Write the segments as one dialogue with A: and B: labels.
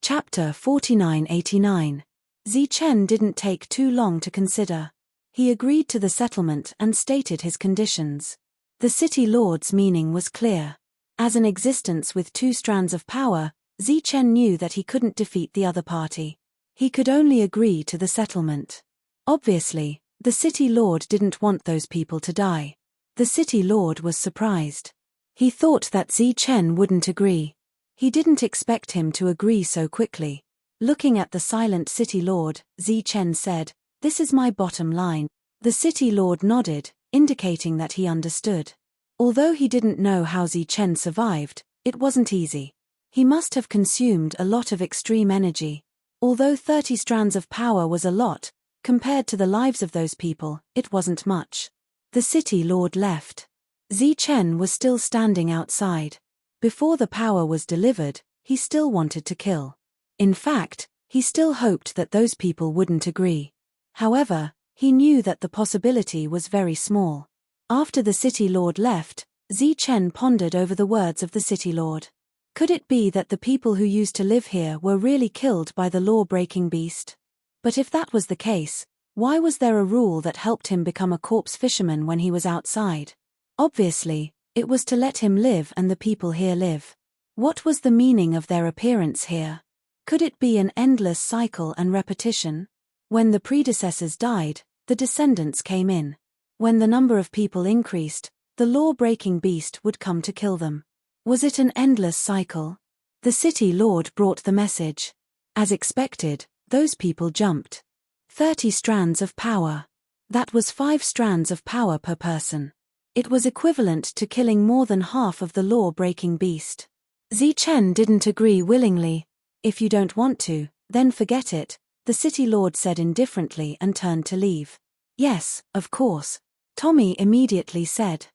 A: Chapter 4989. Zichen didn't take too long to consider. He agreed to the settlement and stated his conditions. The city lord's meaning was clear. As an existence with two strands of power, Zichen knew that he couldn't defeat the other party. He could only agree to the settlement. Obviously, the city lord didn't want those people to die. The city lord was surprised. He thought that Zichen wouldn't agree. He didn't expect him to agree so quickly. Looking at the silent city lord, Zichen said, "This is my bottom line." The city lord nodded, indicating that he understood. Although he didn't know how Zichen survived, it wasn't easy. He must have consumed a lot of extreme energy. Although 30 strands of power was a lot, compared to the lives of those people, it wasn't much. The city lord left. Zichen was still standing outside. Before the power was delivered, he still wanted to kill. In fact, he still hoped that those people wouldn't agree. However, he knew that the possibility was very small. After the city lord left, Zichen pondered over the words of the city lord. Could it be that the people who used to live here were really killed by the law-breaking beast? But if that was the case, why was there a rule that helped him become a corpse fisherman when he was outside? Obviously, it was to let him live and the people here live. What was the meaning of their appearance here? Could it be an endless cycle and repetition? When the predecessors died, the descendants came in. When the number of people increased, the law-breaking beast would come to kill them. Was it an endless cycle? The city lord brought the message. As expected, those people jumped. 30 strands of power. That was 5 strands of power per person. It was equivalent to killing more than half of the law-breaking beast. Zichen didn't agree willingly. "If you don't want to, then forget it," the city lord said indifferently and turned to leave. "Yes, of course," Tommy immediately said.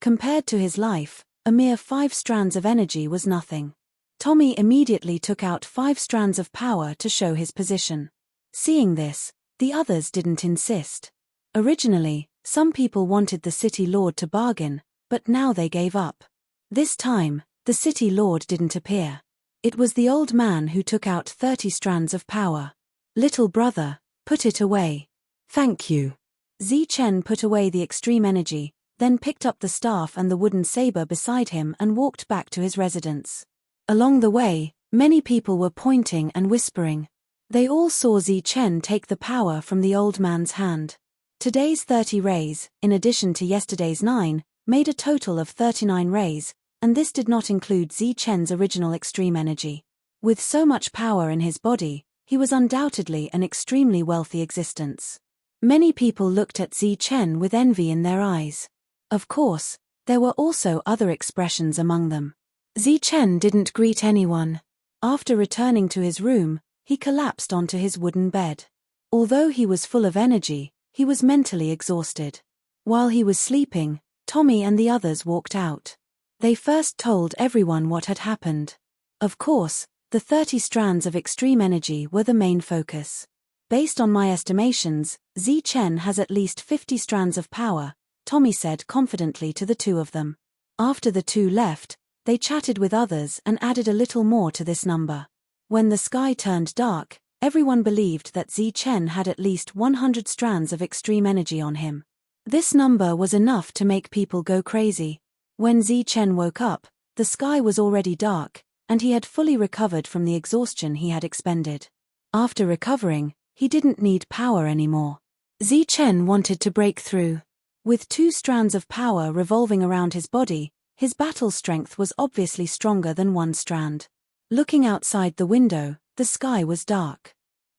A: Compared to his life, a mere 5 strands of energy was nothing. Tommy immediately took out 5 strands of power to show his position. Seeing this, the others didn't insist. Originally, some people wanted the city lord to bargain, but now they gave up. This time, the city lord didn't appear. It was the old man who took out 30 strands of power. "Little brother, put it away." "Thank you." Zichen put away the extreme energy, then picked up the staff and the wooden saber beside him and walked back to his residence. Along the way, many people were pointing and whispering. They all saw Zichen take the power from the old man's hand. Today's 30 rays, in addition to yesterday's 9, made a total of 39 rays, and this did not include Zichen's original extreme energy. With so much power in his body, he was undoubtedly an extremely wealthy existence. Many people looked at Zichen with envy in their eyes. Of course, there were also other expressions among them. Zichen didn't greet anyone. After returning to his room, he collapsed onto his wooden bed. Although he was full of energy, he was mentally exhausted. While he was sleeping, Tommy and the others walked out. They first told everyone what had happened. Of course, the 30 strands of extreme energy were the main focus. "Based on my estimations, Zichen has at least 50 strands of power," Tommy said confidently to the 2 of them. After the 2 left, they chatted with others and added a little more to this number. When the sky turned dark, everyone believed that Zichen had at least 100 strands of extreme energy on him. This number was enough to make people go crazy. When Zichen woke up, the sky was already dark, and he had fully recovered from the exhaustion he had expended. After recovering, he didn't need power anymore. Zichen wanted to break through. With 2 strands of power revolving around his body, his battle strength was obviously stronger than 1 strand. Looking outside the window, the sky was dark.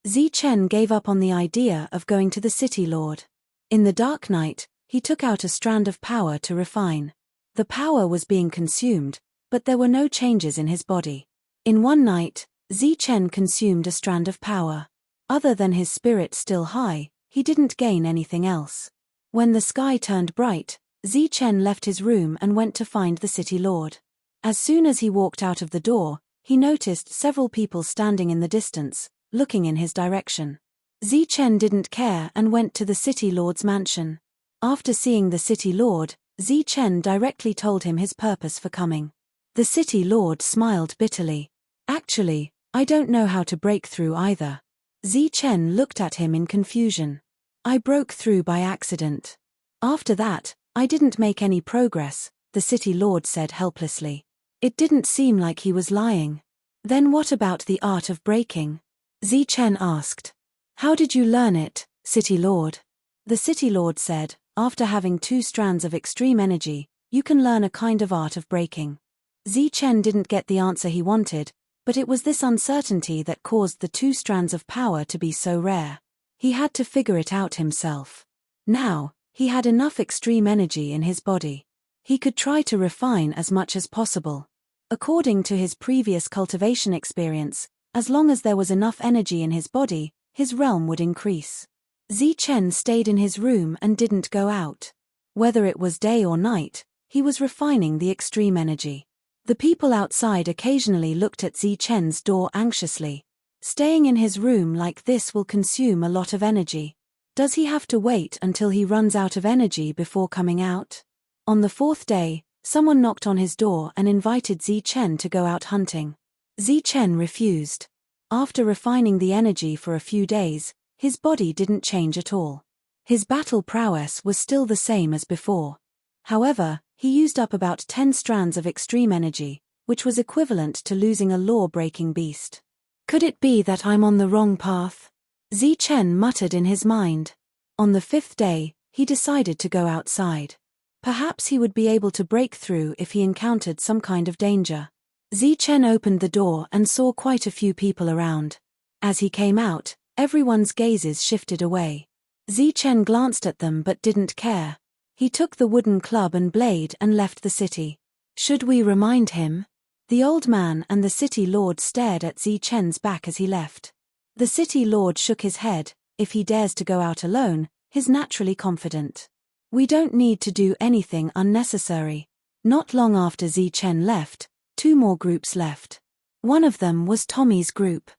A: Zichen gave up on the idea of going to the city lord. In the dark night, he took out a strand of power to refine. The power was being consumed, but there were no changes in his body. In one night, Zichen consumed a strand of power. Other than his spirit still high, he didn't gain anything else. When the sky turned bright, Zichen left his room and went to find the city lord. As soon as he walked out of the door, he noticed several people standing in the distance, looking in his direction. Zichen didn't care and went to the city lord's mansion. After seeing the city lord, Zichen directly told him his purpose for coming. The city lord smiled bitterly. "Actually, I don't know how to break through either. Zi Chen looked at him in confusion. I broke through by accident. After that, I didn't make any progress, the city lord said helplessly. It didn't seem like he was lying. Then what about the art of breaking? Zi Chen asked. How did you learn it, city lord? The city lord said, after having 2 strands of extreme energy, you can learn a kind of art of breaking. Zi Chen didn't get the answer he wanted, but it was this uncertainty that caused the 2 strands of power to be so rare. He had to figure it out himself. Now, he had enough extreme energy in his body. He could try to refine as much as possible. According to his previous cultivation experience, as long as there was enough energy in his body, his realm would increase. Zi Chen stayed in his room and didn't go out. Whether it was day or night, he was refining the extreme energy. The people outside occasionally looked at Zi Chen's door anxiously. Staying in his room like this will consume a lot of energy. Does he have to wait until he runs out of energy before coming out? On the 4th day, someone knocked on his door and invited Zi Chen to go out hunting. Zi Chen refused. After refining the energy for a few days, his body didn't change at all. His battle prowess was still the same as before. However, he used up about 10 strands of extreme energy, which was equivalent to losing a law-breaking beast. Could it be that I'm on the wrong path? Zi Chen muttered in his mind. On the 5th day, he decided to go outside. Perhaps he would be able to break through if he encountered some kind of danger. Zi Chen opened the door and saw quite a few people around. As he came out, everyone's gazes shifted away. Zi Chen glanced at them but didn't care. He took the wooden club and blade and left the city. Should we remind him? The old man and the city lord stared at Zi Chen's back as he left. The city lord shook his head. If he dares to go out alone, he's naturally confident. We don't need to do anything unnecessary. Not long after Zi Chen left, 2 more groups left. One of them was Tommy's group.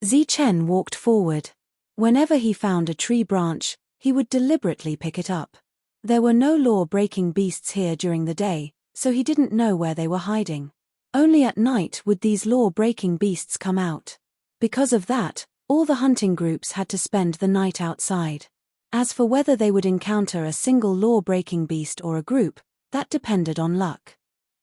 A: Zi Chen walked forward. Whenever he found a tree branch, he would deliberately pick it up. There were no law-breaking beasts here during the day, so he didn't know where they were hiding. Only at night would these law-breaking beasts come out. Because of that, all the hunting groups had to spend the night outside. As for whether they would encounter a single law-breaking beast or a group, that depended on luck.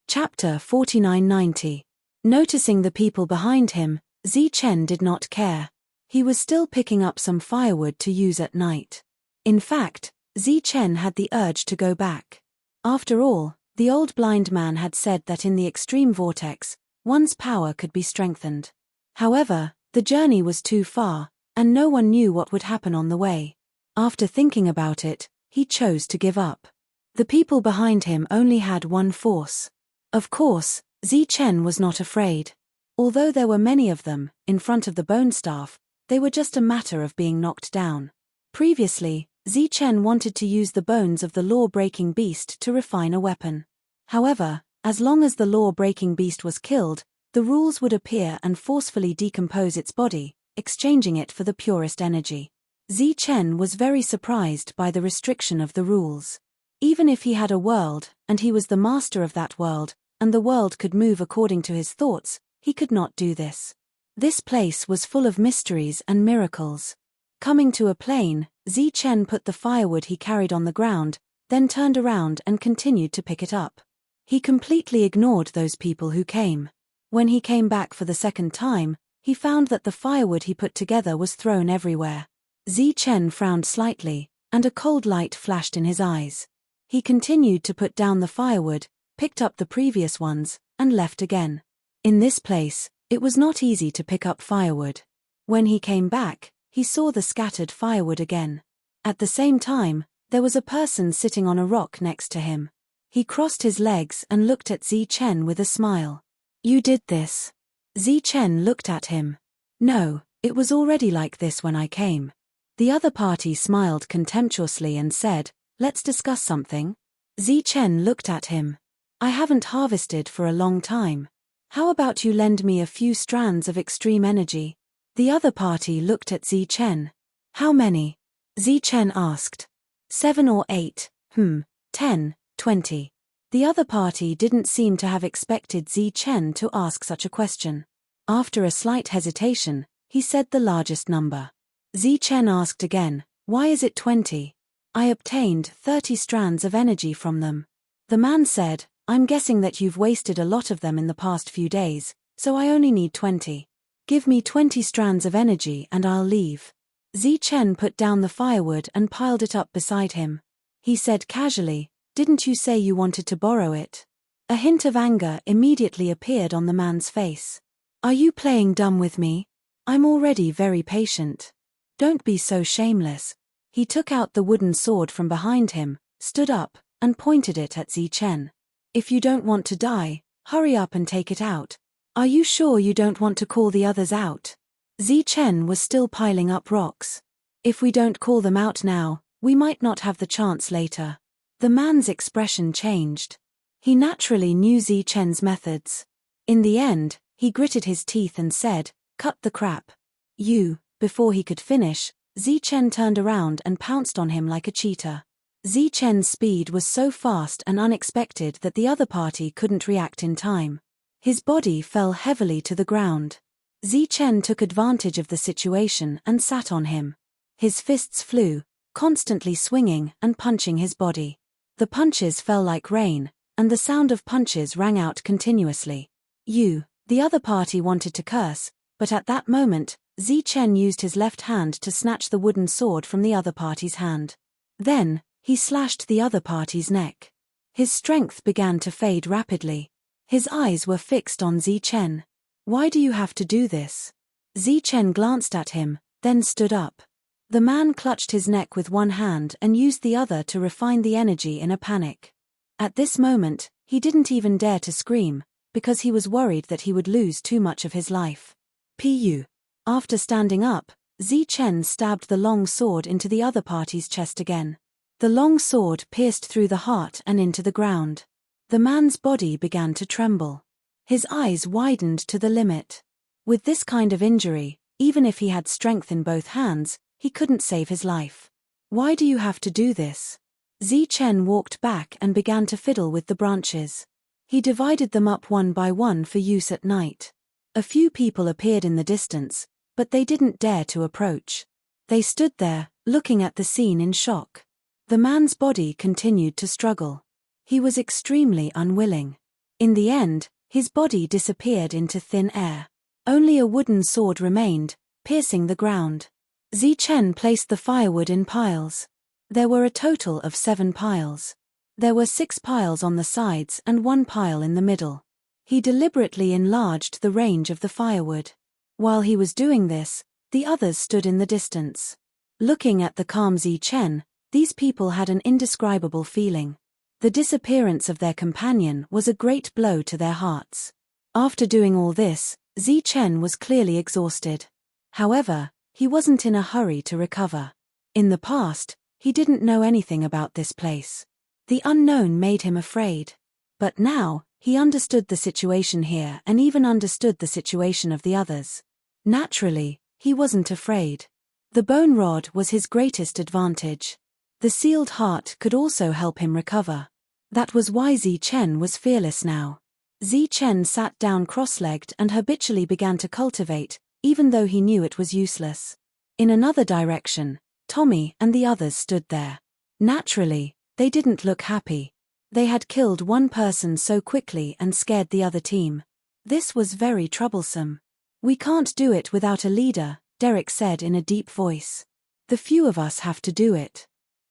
A: Chapter 4990. Noticing the people behind him, Zi Chen did not care. He was still picking up some firewood to use at night. In fact, Zi Chen had the urge to go back. After all, the old blind man had said that in the extreme vortex, one's power could be strengthened. However, the journey was too far, and no one knew what would happen on the way. After thinking about it, he chose to give up. The people behind him only had one force. Of course, Zi Chen was not afraid. Although there were many of them, in front of the bone staff, they were just a matter of being knocked down. Previously, Zi Chen wanted to use the bones of the law-breaking beast to refine a weapon. However, as long as the law-breaking beast was killed, the rules would appear and forcefully decompose its body, exchanging it for the purest energy. Zi Chen was very surprised by the restriction of the rules. Even if he had a world, and he was the master of that world, and the world could move according to his thoughts, he could not do this. This place was full of mysteries and miracles. Coming to a plain, Zi Chen put the firewood he carried on the ground, then turned around and continued to pick it up. He completely ignored those people who came. When he came back for the 2nd time, he found that the firewood he put together was thrown everywhere. Zi Chen frowned slightly, and a cold light flashed in his eyes. He continued to put down the firewood, picked up the previous ones, and left again. In this place, it was not easy to pick up firewood. When he came back, he saw the scattered firewood again. At the same time, there was a person sitting on a rock next to him. He crossed his legs and looked at Zi Chen with a smile. You did this? Zi Chen looked at him. No, it was already like this when I came. The other party smiled contemptuously and said, let's discuss something. Zi Chen looked at him. I haven't harvested for a long time. How about you lend me a few strands of extreme energy? The other party looked at Zi Chen. How many? Zi Chen asked. 7 or 8, 10, 20. The other party didn't seem to have expected Zi Chen to ask such a question. After a slight hesitation, he said the largest number. Zichen asked again, "Why is it 20? I obtained 30 strands of energy from them." The man said, "I'm guessing that you've wasted a lot of them in the past few days, so I only need 20. Give me 20 strands of energy and I'll leave." Zichen put down the firewood and piled it up beside him. He said casually, "Didn't you say you wanted to borrow it?" A hint of anger immediately appeared on the man's face. "Are you playing dumb with me? I'm already very patient. Don't be so shameless." He took out the wooden sword from behind him, stood up, and pointed it at Zichen. "If you don't want to die, hurry up and take it out. Are you sure you don't want to call the others out?" Zichen was still piling up rocks. "If we don't call them out now, we might not have the chance later." The man's expression changed. He naturally knew Zichen's methods. In the end, he gritted his teeth and said, "Cut the crap. You." Before he could finish, Zichen turned around and pounced on him like a cheetah. Zichen's speed was so fast and unexpected that the other party couldn't react in time. His body fell heavily to the ground. Zichen took advantage of the situation and sat on him. His fists flew, constantly swinging and punching his body. The punches fell like rain, and the sound of punches rang out continuously. The other party wanted to curse, but at that moment, Zichen used his left hand to snatch the wooden sword from the other party's hand. Then, he slashed the other party's neck. His strength began to fade rapidly. His eyes were fixed on Zichen. "Why do you have to do this?" Zichen glanced at him, then stood up. The man clutched his neck with one hand and used the other to refine the energy in a panic. At this moment, he didn't even dare to scream, because he was worried that he would lose too much of his life. After standing up, Zichen stabbed the long sword into the other party's chest again. The long sword pierced through the heart and into the ground. The man's body began to tremble. His eyes widened to the limit. With this kind of injury, even if he had strength in both hands, he couldn't save his life. "Why do you have to do this?" Zichen walked back and began to fiddle with the branches. He divided them up one by one for use at night. A few people appeared in the distance, but they didn't dare to approach. They stood there, looking at the scene in shock. The man's body continued to struggle. He was extremely unwilling. In the end, his body disappeared into thin air. Only a wooden sword remained, piercing the ground. Zichen placed the firewood in piles. There were a total of 7 piles. There were 6 piles on the sides and 1 pile in the middle. He deliberately enlarged the range of the firewood. While he was doing this, the others stood in the distance. Looking at the calm Zichen, these people had an indescribable feeling. The disappearance of their companion was a great blow to their hearts. After doing all this, Zichen was clearly exhausted. However, he wasn't in a hurry to recover. In the past, he didn't know anything about this place. The unknown made him afraid. But now, he understood the situation here and even understood the situation of the others. Naturally, he wasn't afraid. The bone rod was his greatest advantage. The sealed heart could also help him recover. That was why Zichen was fearless now. Zichen sat down cross-legged and habitually began to cultivate, even though he knew it was useless. In another direction, Tommy and the others stood there. Naturally, they didn't look happy. They had killed one person so quickly and scared the other team. This was very troublesome. "We can't do it without a leader," Derek said in a deep voice. "The few of us have to do it.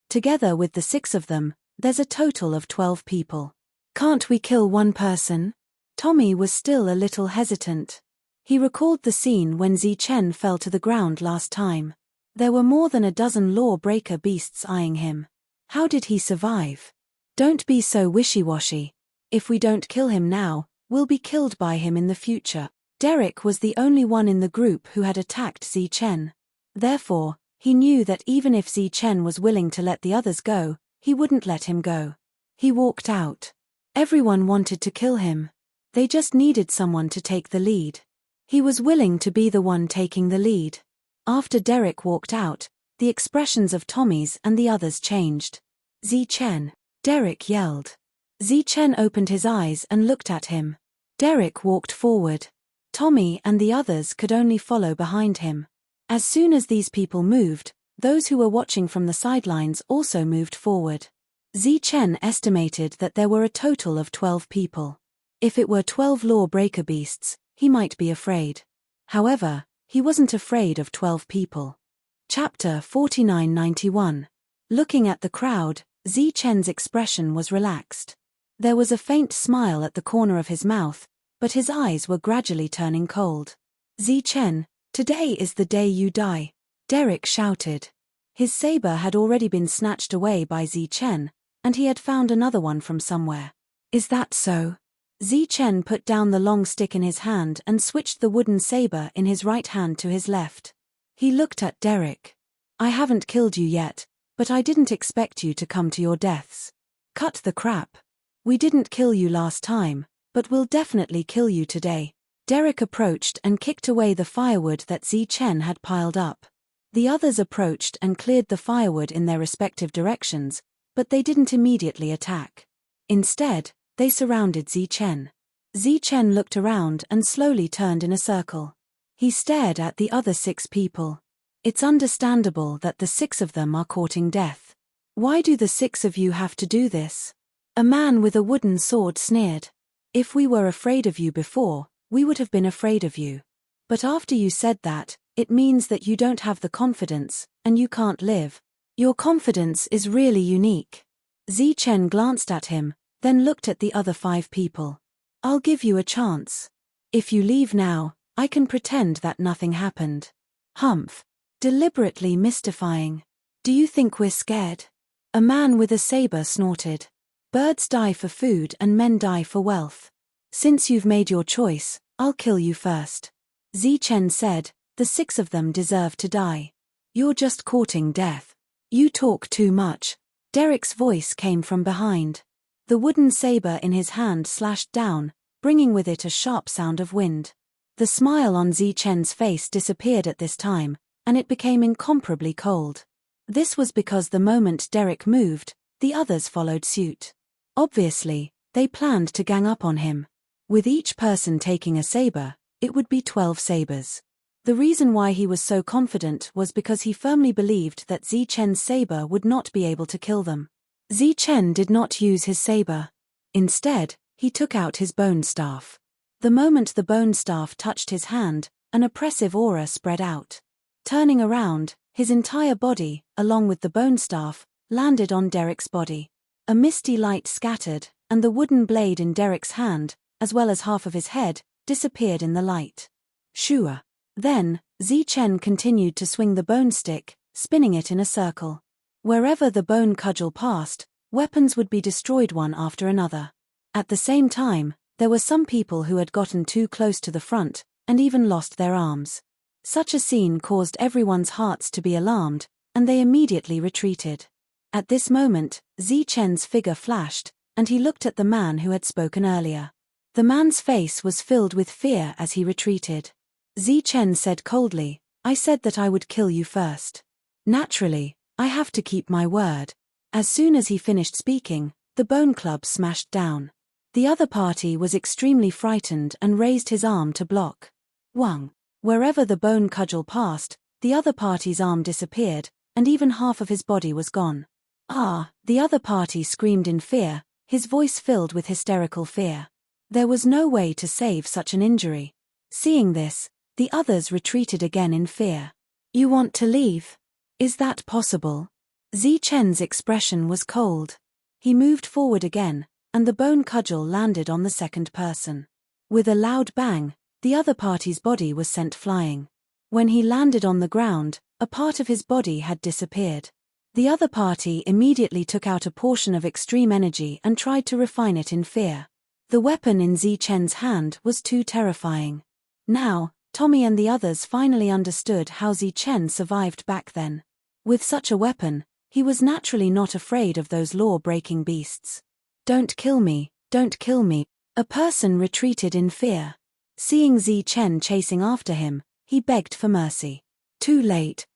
A: Together with the 6 of them, there's a total of 12 people. Can't we kill one person?" Tommy was still a little hesitant. He recalled the scene when Zichen fell to the ground last time. There were more than a dozen law-breaker beasts eyeing him. How did he survive? "Don't be so wishy-washy. If we don't kill him now, we'll be killed by him in the future." Derek was the only one in the group who had attacked Zichen. Therefore, he knew that even if Zichen was willing to let the others go, he wouldn't let him go. He walked out. Everyone wanted to kill him. They just needed someone to take the lead. He was willing to be the one taking the lead. After Derek walked out, the expressions of Tommy's and the others changed. "Zichen!" Derek yelled. Zichen opened his eyes and looked at him. Derek walked forward. Tommy and the others could only follow behind him. As soon as these people moved, those who were watching from the sidelines also moved forward. Chen estimated that there were a total of 12 people. If it were 12 law-breaker beasts, he might be afraid. However, he wasn't afraid of 12 people. Chapter 4991. Looking at the crowd, Chen's expression was relaxed. There was a faint smile at the corner of his mouth, but his eyes were gradually turning cold. Chen, today is the day you die, Derek shouted. His saber had already been snatched away by Chen, and he had found another one from somewhere. Is that so? Chen put down the long stick in his hand and switched the wooden saber in his right hand to his left. He looked at Derek. I haven't killed you yet, but I didn't expect you to come to your deaths. Cut the crap. We didn't kill you last time, but we'll definitely kill you today. Derek approached and kicked away the firewood that Chen had piled up. The others approached and cleared the firewood in their respective directions, but they didn't immediately attack. Instead, they surrounded Chen. Chen looked around and slowly turned in a circle. He stared at the other 6 people. It's understandable that the 6 of them are courting death. Why do the 6 of you have to do this? A man with a wooden sword sneered. If we were afraid of you before, we would have been afraid of you. But after you said that, it means that you don't have the confidence, and you can't live. Your confidence is really unique. Chen glanced at him, then looked at the other 5 people. I'll give you a chance. If you leave now, I can pretend that nothing happened. Humph. Deliberately mystifying. Do you think we're scared? A man with a saber snorted. Birds die for food and men die for wealth. Since you've made your choice, I'll kill you first. Chen said, the 6 of them deserve to die. You're just courting death. You talk too much. Derek's voice came from behind. The wooden saber in his hand slashed down, bringing with it a sharp sound of wind. The smile on Chen's face disappeared at this time, and it became incomparably cold. This was because the moment Derek moved, the others followed suit. Obviously, they planned to gang up on him. With each person taking a saber, it would be 12 sabers. The reason why he was so confident was because he firmly believed that Chen's saber would not be able to kill them. Chen did not use his saber. Instead, he took out his bone staff. The moment the bone staff touched his hand, an oppressive aura spread out. Turning around, his entire body, along with the bone staff, landed on Derek's body. A misty light scattered, and the wooden blade in Derek's hand, as well as half of his head, disappeared in the light. Shua. Then, Chen continued to swing the bone stick, spinning it in a circle. Wherever the bone cudgel passed, weapons would be destroyed one after another. At the same time, there were some people who had gotten too close to the front, and even lost their arms. Such a scene caused everyone's hearts to be alarmed, and they immediately retreated. At this moment, Chen's figure flashed, and he looked at the man who had spoken earlier. The man's face was filled with fear as he retreated. Chen said coldly, I said that I would kill you first. Naturally, I have to keep my word. As soon as he finished speaking, the bone club smashed down. The other party was extremely frightened and raised his arm to block. Wang. Wherever the bone cudgel passed, the other party's arm disappeared, and even half of his body was gone. Ah, the other party screamed in fear, his voice filled with hysterical fear. There was no way to save such an injury. Seeing this, the others retreated again in fear. You want to leave? Is that possible? Chen's expression was cold. He moved forward again, and the bone cudgel landed on the second person. With a loud bang, the other party's body was sent flying. When he landed on the ground, a part of his body had disappeared. The other party immediately took out a portion of extreme energy and tried to refine it in fear. The weapon in Chen's hand was too terrifying. Now, Tommy and the others finally understood how Chen survived back then. With such a weapon, he was naturally not afraid of those law-breaking beasts. Don't kill me, don't kill me. A person retreated in fear. Seeing Chen chasing after him, he begged for mercy. Too late.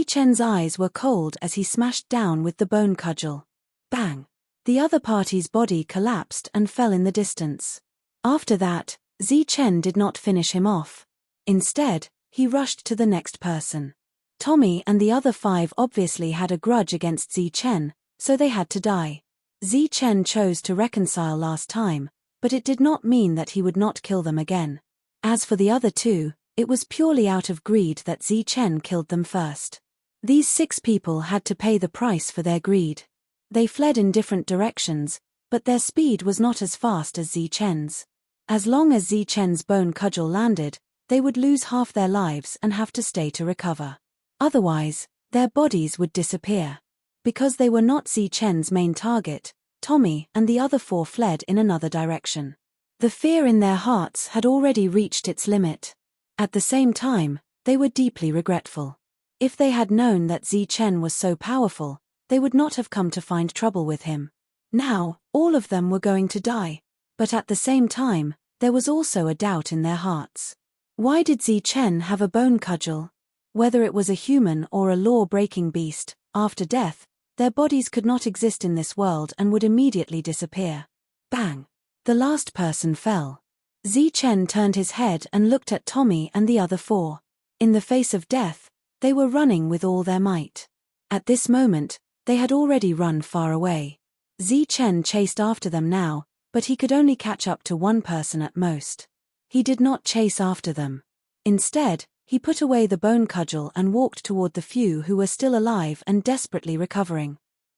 A: Chen's eyes were cold as he smashed down with the bone cudgel. Bang! The other party's body collapsed and fell in the distance. After that, Zi Chen did not finish him off. Instead, he rushed to the next person. Tommy and the other 5 obviously had a grudge against Zi Chen, so they had to die. Zi Chen chose to reconcile last time, but it did not mean that he would not kill them again. As for the other 2, it was purely out of greed that Zi Chen killed them first. These 6 people had to pay the price for their greed. They fled in different directions, but their speed was not as fast as Zi Chen's. As long as Zi Chen's bone cudgel landed, they would lose half their lives and have to stay to recover. Otherwise, their bodies would disappear. Because they were not Zi Chen's main target, Tommy and the other 4 fled in another direction. The fear in their hearts had already reached its limit. At the same time, they were deeply regretful. If they had known that Zi Chen was so powerful, they would not have come to find trouble with him. Now, all of them were going to die. But at the same time, there was also a doubt in their hearts. Why did Zi Chen have a bone cudgel? Whether it was a human or a law-breaking beast, after death, their bodies could not exist in this world and would immediately disappear. Bang! The last person fell. Zi Chen turned his head and looked at Tommy and the other 4. In the face of death, they were running with all their might. At this moment, they had already run far away. Zi Chen chased after them now, but he could only catch up to 1 person at most. He did not chase after them. Instead, he put away the bone cudgel and walked toward the few who were still alive and desperately recovering.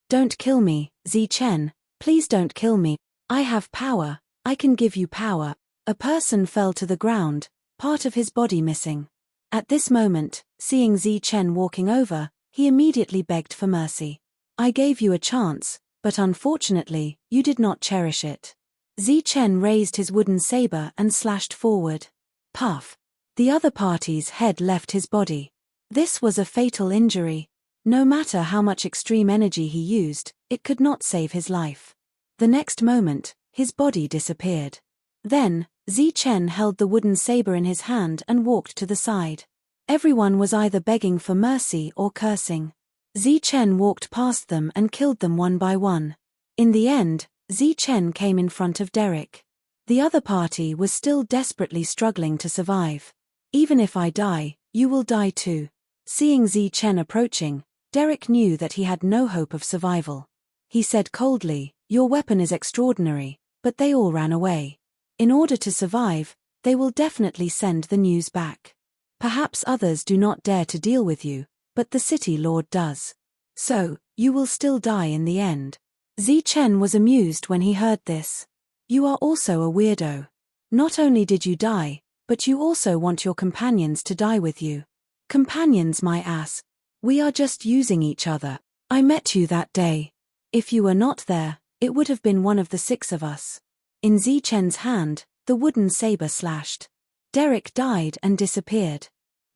A: "Don't kill me, Zi Chen, please don't kill me. I have power, I can give you power." A person fell to the ground, part of his body missing. At this moment, seeing Zi Chen walking over, he immediately begged for mercy. "I gave you a chance, but unfortunately, you did not cherish it." Zi Chen raised his wooden saber and slashed forward. Puff! The other party's head left his body. This was a fatal injury. No matter how much extreme energy he used, it could not save his life. The next moment, his body disappeared. Then, Zi Chen held the wooden saber in his hand and walked to the side. Everyone was either begging for mercy or cursing. Zi Chen walked past them and killed them one by one. In the end, Zi Chen came in front of Derek. The other party was still desperately struggling to survive. "Even if I die, you will die too." Seeing Zi Chen approaching, Derek knew that he had no hope of survival. He said coldly, "Your weapon is extraordinary," but they all ran away. In order to survive, they will definitely send the news back. Perhaps others do not dare to deal with you, but the city lord does. So, you will still die in the end. Zi Chen was amused when he heard this. "You are also a weirdo. Not only did you die, but you also want your companions to die with you." "Companions, my ass. We are just using each other. I met you that day. If you were not there, it would have been one of the 6 of us." In Zi Chen's hand, the wooden saber slashed. Derek died and disappeared.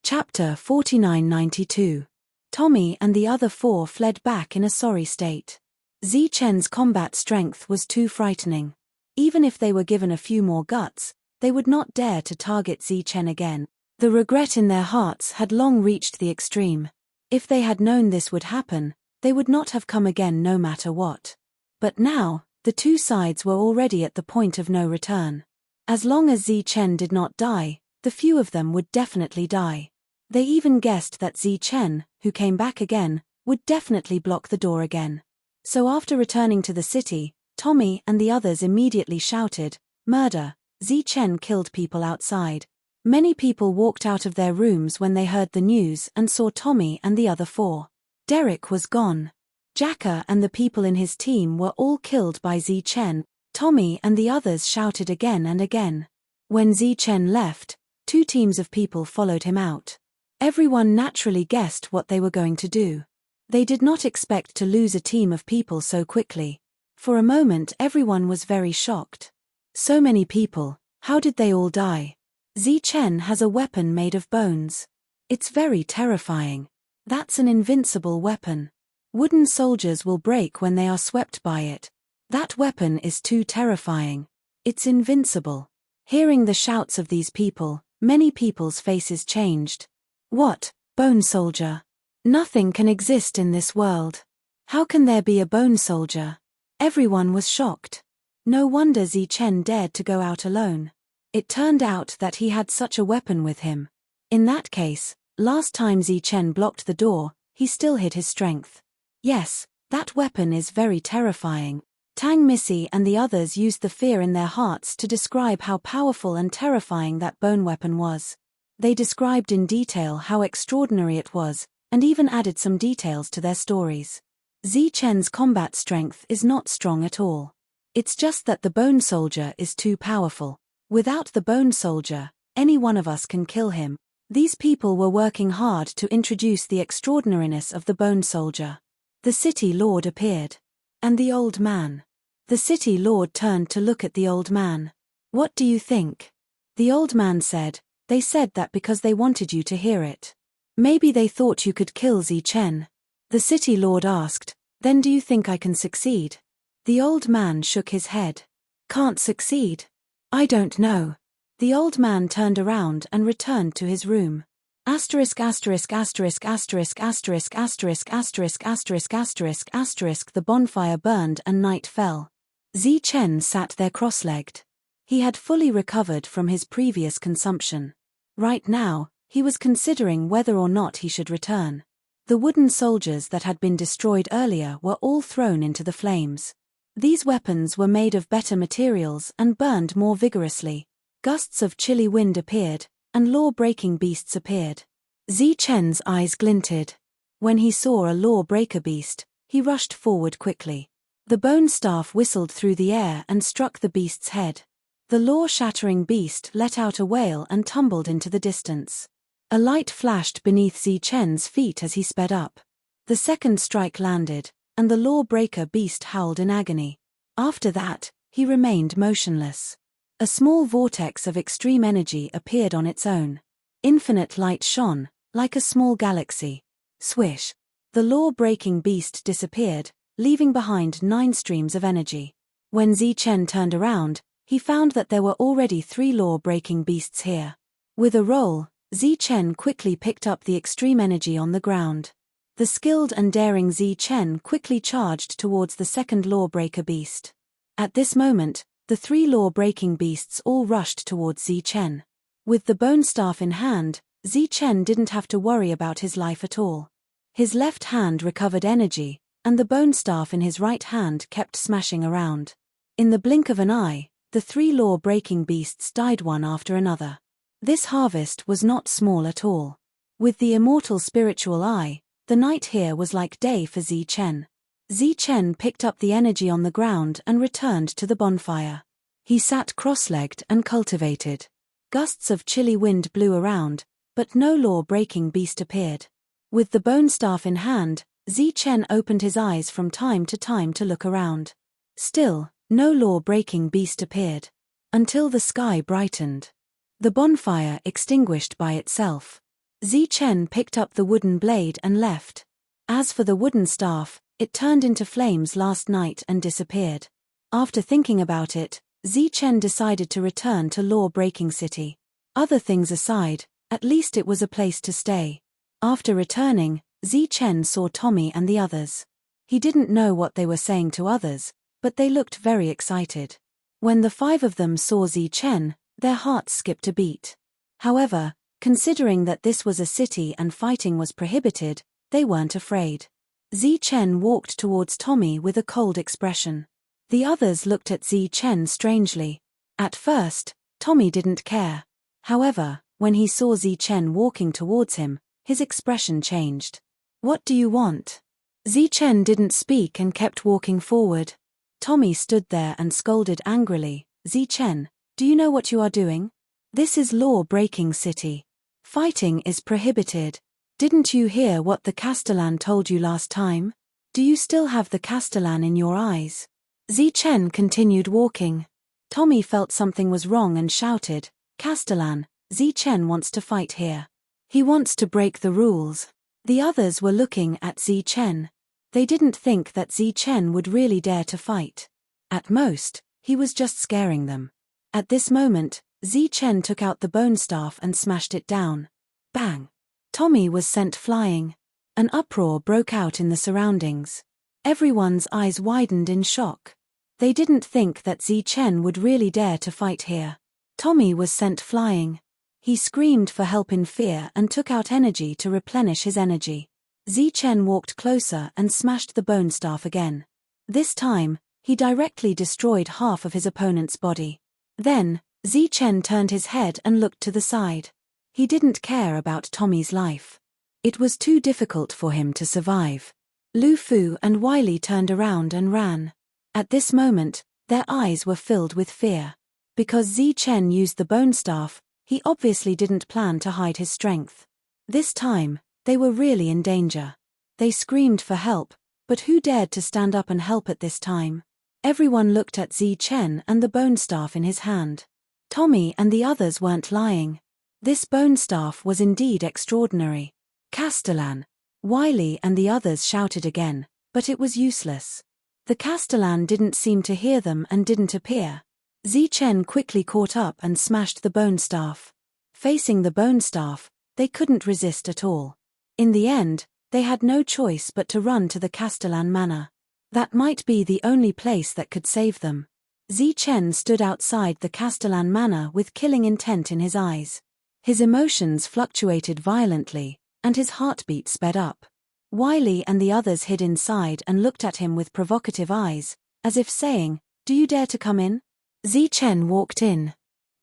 A: Chapter 4992. Tommy and the other 4 fled back in a sorry state. Zi Chen's combat strength was too frightening. Even if they were given a few more guts, they would not dare to target Zi Chen again. The regret in their hearts had long reached the extreme. If they had known this would happen, they would not have come again no matter what. But now, the 2 sides were already at the point of no return. As long as Zi Chen did not die, the few of them would definitely die. They even guessed that Zi Chen, who came back again, would definitely block the door again. So after returning to the city, Tommy and the others immediately shouted, "Murder! Zi Chen killed people outside." Many people walked out of their rooms when they heard the news and saw Tommy and the other 4. Derek was gone. Jacka and the people in his team were all killed by Zi Chen. Tommy and the others shouted again and again. When Zi Chen left, 2 teams of people followed him out. Everyone naturally guessed what they were going to do. They did not expect to lose a team of people so quickly. For a moment everyone was very shocked. So many people, how did they all die? Zi Chen has a weapon made of bones. It's very terrifying. That's an invincible weapon. Wooden soldiers will break when they are swept by it. That weapon is too terrifying. It's invincible. Hearing the shouts of these people, many people's faces changed. What, bone soldier? Nothing can exist in this world. How can there be a bone soldier? Everyone was shocked. No wonder Zi Chen dared to go out alone. It turned out that he had such a weapon with him. In that case, last time Zi Chen blocked the door, he still hid his strength. Yes, that weapon is very terrifying. Tang Missy and the others used the fear in their hearts to describe how powerful and terrifying that bone weapon was. They described in detail how extraordinary it was, and even added some details to their stories. Zi Chen's combat strength is not strong at all. It's just that the bone soldier is too powerful. Without the bone soldier, any one of us can kill him. These people were working hard to introduce the extraordinariness of the bone soldier. The city lord appeared. And the old man. The city lord turned to look at the old man. What do you think? The old man said, they said that because they wanted you to hear it. Maybe they thought you could kill Zi Chen. The city lord asked, then do you think I can succeed? The old man shook his head. Can't succeed? I don't know. The old man turned around and returned to his room. Asterisk asterisk asterisk asterisk asterisk asterisk asterisk asterisk asterisk asterisk. The bonfire burned and night fell. Zi Chen sat there cross-legged. He had fully recovered from his previous consumption. Right now, he was considering whether or not he should return. The wooden soldiers that had been destroyed earlier were all thrown into the flames. These weapons were made of better materials and burned more vigorously. Gusts of chilly wind appeared, and law-breaking beasts appeared. Zi Chen's eyes glinted. When he saw a law-breaker beast, he rushed forward quickly. The bone staff whistled through the air and struck the beast's head. The law-shattering beast let out a wail and tumbled into the distance. A light flashed beneath Zi Chen's feet as he sped up. The second strike landed, and the law-breaker beast howled in agony. After that, he remained motionless. A small vortex of extreme energy appeared on its own. Infinite light shone, like a small galaxy. Swish! The law-breaking beast disappeared, leaving behind 9 streams of energy. When Zi Chen turned around, he found that there were already 3 law-breaking beasts here. With a roll, Zi Chen quickly picked up the extreme energy on the ground. The skilled and daring Zi Chen quickly charged towards the second law-breaker beast. At this moment, the 3 law-breaking beasts all rushed towards Zi Chen. With the bone staff in hand, Zi Chen didn't have to worry about his life at all. His left hand recovered energy, and the bone staff in his right hand kept smashing around. In the blink of an eye, the 3 law-breaking beasts died one after another. This harvest was not small at all. With the immortal spiritual eye, the night here was like day for Zi Chen. Zi Chen picked up the energy on the ground and returned to the bonfire. He sat cross-legged and cultivated. Gusts of chilly wind blew around, but no law-breaking beast appeared. With the bone staff in hand, Zi Chen opened his eyes from time to look around. Still, no law-breaking beast appeared. Until the sky brightened. The bonfire extinguished by itself. Zi Chen picked up the wooden blade and left. As for the wooden staff, it turned into flames last night and disappeared. After thinking about it, Zi Chen decided to return to Law-Breaking City. Other things aside, at least it was a place to stay. After returning, Zi Chen saw Tommy and the others. He didn't know what they were saying to others, but they looked very excited. When the 5 of them saw Zi Chen, their hearts skipped a beat. However, considering that this was a city and fighting was prohibited, they weren't afraid. Zi Chen walked towards Tommy with a cold expression. The others looked at Zi Chen strangely. At first, Tommy didn't care. However, when he saw Zi Chen walking towards him, his expression changed. What do you want? Zi Chen didn't speak and kept walking forward. Tommy stood there and scolded angrily. Zi Chen, do you know what you are doing? This is law-breaking city. Fighting is prohibited. Didn't you hear what the Castellan told you last time? Do you still have the Castellan in your eyes? Zi Chen continued walking. Tommy felt something was wrong and shouted, Castellan, Zi Chen wants to fight here. He wants to break the rules. The others were looking at Zi Chen. They didn't think that Zi Chen would really dare to fight. At most, he was just scaring them. At this moment, Zi Chen took out the bone staff and smashed it down. Bang! Tommy was sent flying. An uproar broke out in the surroundings. Everyone's eyes widened in shock. They didn't think that Zi Chen would really dare to fight here. Tommy was sent flying. He screamed for help in fear and took out energy to replenish his energy. Zichen walked closer and smashed the bone staff again. This time, he directly destroyed half of his opponent's body. Then, Zichen turned his head and looked to the side. He didn't care about Tommy's life. It was too difficult for him to survive. Lu Fu and Wiley turned around and ran. At this moment, their eyes were filled with fear. Because Zichen used the bone staff, he obviously didn't plan to hide his strength. This time, they were really in danger. They screamed for help, but who dared to stand up and help at this time? Everyone looked at Zichen and the bone staff in his hand. Tommy and the others weren't lying. This bone staff was indeed extraordinary. Castellan. Wiley and the others shouted again, but it was useless. The Castellan didn't seem to hear them and didn't appear. Zichen quickly caught up and smashed the bone staff. Facing the bone staff, they couldn't resist at all. In the end, they had no choice but to run to the Castellan manor. That might be the only place that could save them. Zichen stood outside the Castellan manor with killing intent in his eyes. His emotions fluctuated violently, and his heartbeat sped up. Wiley and the others hid inside and looked at him with provocative eyes, as if saying, "Do you dare to come in?" Zichen walked in.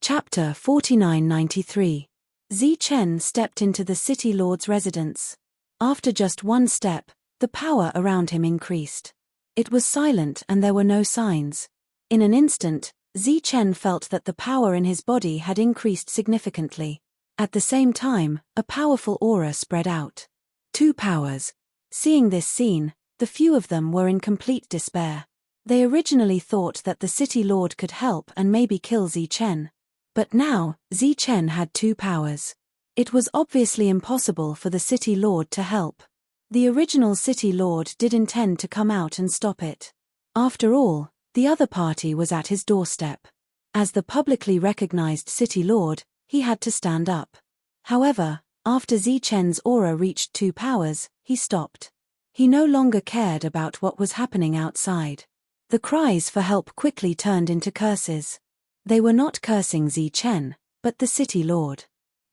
A: Chapter 4993. Zichen stepped into the city lord's residence. After just one step, the power around him increased. It was silent and there were no signs. In an instant, Zichen felt that the power in his body had increased significantly. At the same time, a powerful aura spread out. 2 powers. Seeing this scene, the few of them were in complete despair. They originally thought that the city lord could help and maybe kill Zichen. But now, Zichen had 2 powers. It was obviously impossible for the city lord to help. The original city lord did intend to come out and stop it. After all, the other party was at his doorstep. As the publicly recognized city lord, he had to stand up. However, after Zichen's aura reached 2 powers, he stopped. He no longer cared about what was happening outside. The cries for help quickly turned into curses. They were not cursing Zichen, but the city lord.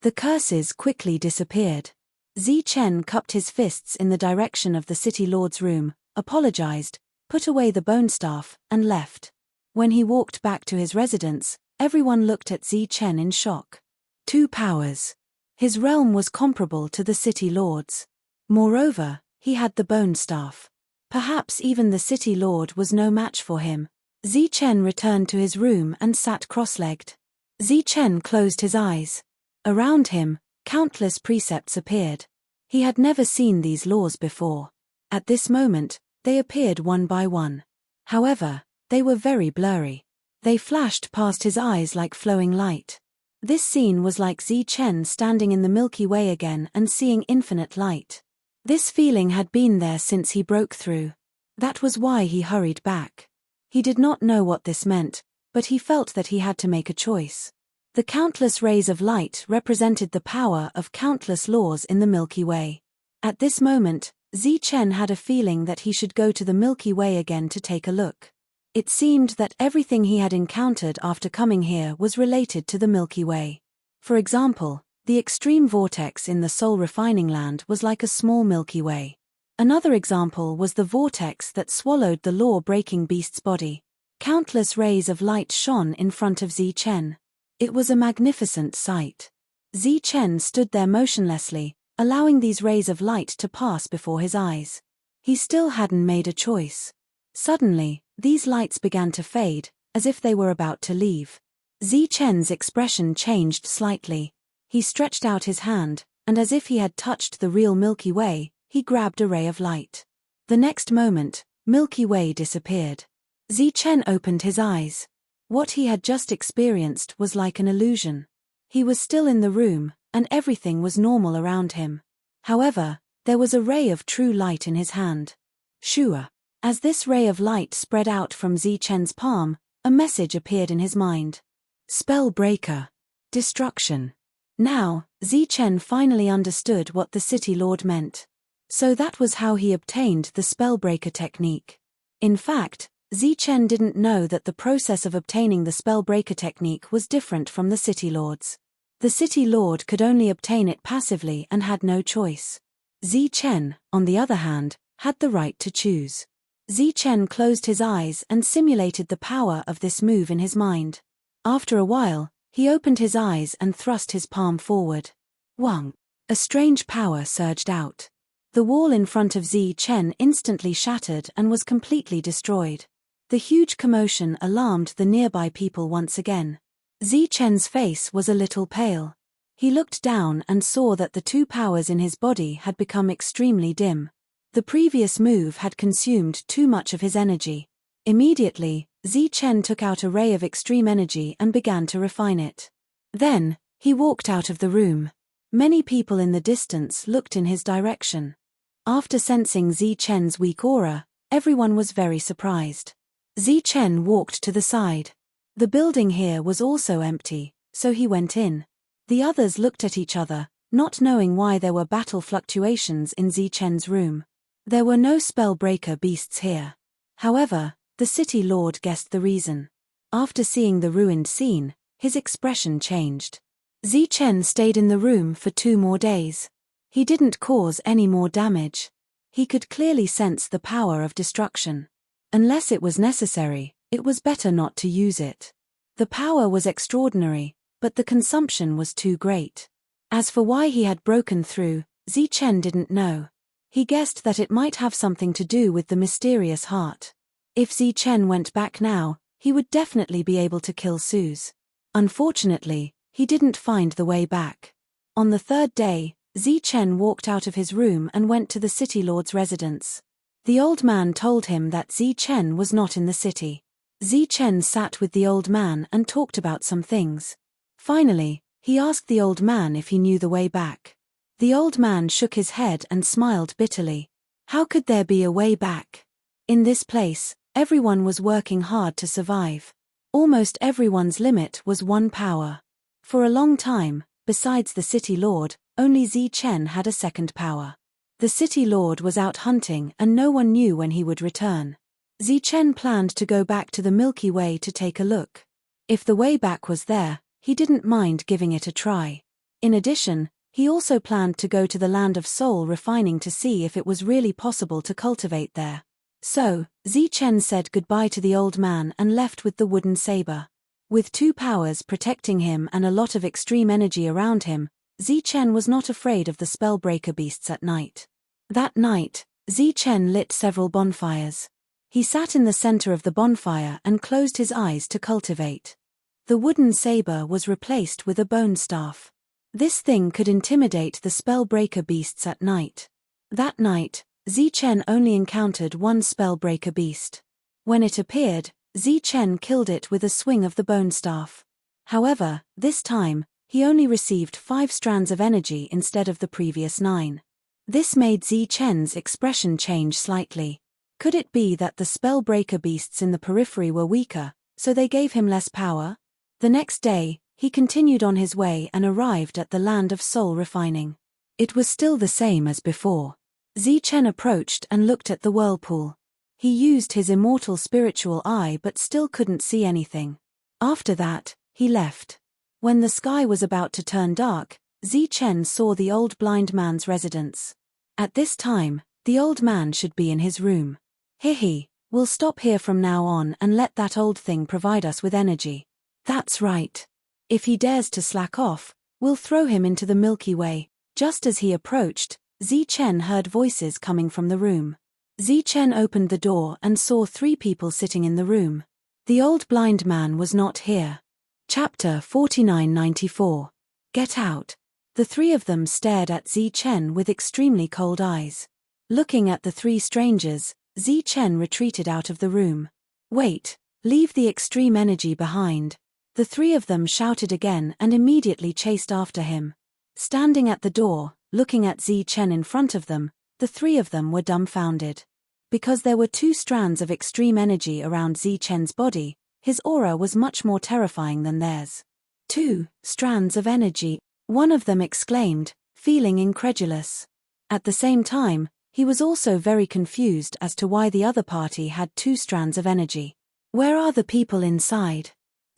A: The curses quickly disappeared. Zichen cupped his fists in the direction of the city lord's room, apologized, put away the bone staff, and left. When he walked back to his residence, everyone looked at Zichen in shock. 2 powers. His realm was comparable to the city lord's. Moreover, he had the bone staff. Perhaps even the city lord was no match for him. Zichen returned to his room and sat cross-legged. Zichen closed his eyes. Around him, countless precepts appeared. He had never seen these laws before. At this moment, they appeared one by one. However, they were very blurry. They flashed past his eyes like flowing light. This scene was like Zichen standing in the Milky Way again and seeing infinite light. This feeling had been there since he broke through. That was why he hurried back. He did not know what this meant, but he felt that he had to make a choice. The countless rays of light represented the power of countless laws in the Milky Way. At this moment, Zichen had a feeling that he should go to the Milky Way again to take a look. It seemed that everything he had encountered after coming here was related to the Milky Way. For example, the extreme vortex in the Soul Refining Land was like a small Milky Way. Another example was the vortex that swallowed the law-breaking beast's body. Countless rays of light shone in front of Zichen. It was a magnificent sight. Zichen stood there motionlessly, allowing these rays of light to pass before his eyes. He still hadn't made a choice. Suddenly, these lights began to fade, as if they were about to leave. Zichen's expression changed slightly. He stretched out his hand, and as if he had touched the real Milky Way, he grabbed a ray of light. The next moment, Milky Way disappeared. Zichen opened his eyes. What he had just experienced was like an illusion. He was still in the room, and everything was normal around him. However, there was a ray of true light in his hand. Shua. As this ray of light spread out from Zichen's palm, a message appeared in his mind. Spell breaker. Destruction. Now, Zichen finally understood what the city lord meant. So that was how he obtained the spellbreaker technique. In fact, Chen didn't know that the process of obtaining the spellbreaker technique was different from the City Lord's. The City Lord could only obtain it passively and had no choice. Chen, on the other hand, had the right to choose. Chen closed his eyes and simulated the power of this move in his mind. After a while, he opened his eyes and thrust his palm forward. Whang! A strange power surged out. The wall in front of Chen instantly shattered and was completely destroyed. The huge commotion alarmed the nearby people once again. Chen's face was a little pale. He looked down and saw that the two powers in his body had become extremely dim. The previous move had consumed too much of his energy. Immediately, Chen took out a ray of extreme energy and began to refine it. Then, he walked out of the room. Many people in the distance looked in his direction. After sensing Chen's weak aura, everyone was very surprised. Chen walked to the side. The building here was also empty, so he went in. The others looked at each other, not knowing why there were battle fluctuations in Chen's room. There were no spellbreaker beasts here. However, the City Lord guessed the reason. After seeing the ruined scene, his expression changed. Chen stayed in the room for 2 more days. He didn't cause any more damage. He could clearly sense the power of destruction. Unless it was necessary, it was better not to use it. The power was extraordinary, but the consumption was too great. As for why he had broken through, Chen didn't know. He guessed that it might have something to do with the mysterious heart. If Chen went back now, he would definitely be able to kill Suze. Unfortunately, he didn't find the way back. On the 3rd day, Chen walked out of his room and went to the City Lord's residence. The old man told him that Chen was not in the city. Chen sat with the old man and talked about some things. Finally, he asked the old man if he knew the way back. The old man shook his head and smiled bitterly. How could there be a way back? In this place, everyone was working hard to survive. Almost everyone's limit was 1 power. For a long time, besides the City Lord, only Chen had a 2nd power. The City Lord was out hunting and no one knew when he would return. Chen planned to go back to the Milky Way to take a look. If the way back was there, he didn't mind giving it a try. In addition, he also planned to go to the land of soul refining to see if it was really possible to cultivate there. So, Chen said goodbye to the old man and left with the wooden saber. With 2 powers protecting him and a lot of extreme energy around him, Chen was not afraid of the spellbreaker beasts at night. That night, Chen lit several bonfires. He sat in the center of the bonfire and closed his eyes to cultivate. The wooden saber was replaced with a bone staff. This thing could intimidate the spellbreaker beasts at night. That night, Chen only encountered 1 spellbreaker beast. When it appeared, Chen killed it with a swing of the bone staff. However, this time, he only received 5 strands of energy instead of the previous 9. This made Chen's expression change slightly. Could it be that the spellbreaker beasts in the periphery were weaker, so they gave him less power? The next day, he continued on his way and arrived at the land of soul refining. It was still the same as before. Chen approached and looked at the whirlpool. He used his immortal spiritual eye but still couldn't see anything. After that, he left. When the sky was about to turn dark, Chen saw the old blind man's residence. At this time, the old man should be in his room. Hehe, we'll stop here from now on and let that old thing provide us with energy. That's right. If he dares to slack off, we'll throw him into the Milky Way. Just as he approached, Chen heard voices coming from the room. Chen opened the door and saw 3 people sitting in the room. The old blind man was not here. Chapter 4994. Get out. The 3 of them stared at Chen with extremely cold eyes. Looking at the 3 strangers, Chen retreated out of the room. Wait, leave the extreme energy behind. The 3 of them shouted again and immediately chased after him. Standing at the door, looking at Chen in front of them, the 3 of them were dumbfounded. Because there were 2 strands of extreme energy around Chen's body, his aura was much more terrifying than theirs. 2 strands of energy, one of them exclaimed, feeling incredulous. At the same time, He was also very confused as to why the other party had 2 strands of energy. Where are the people inside?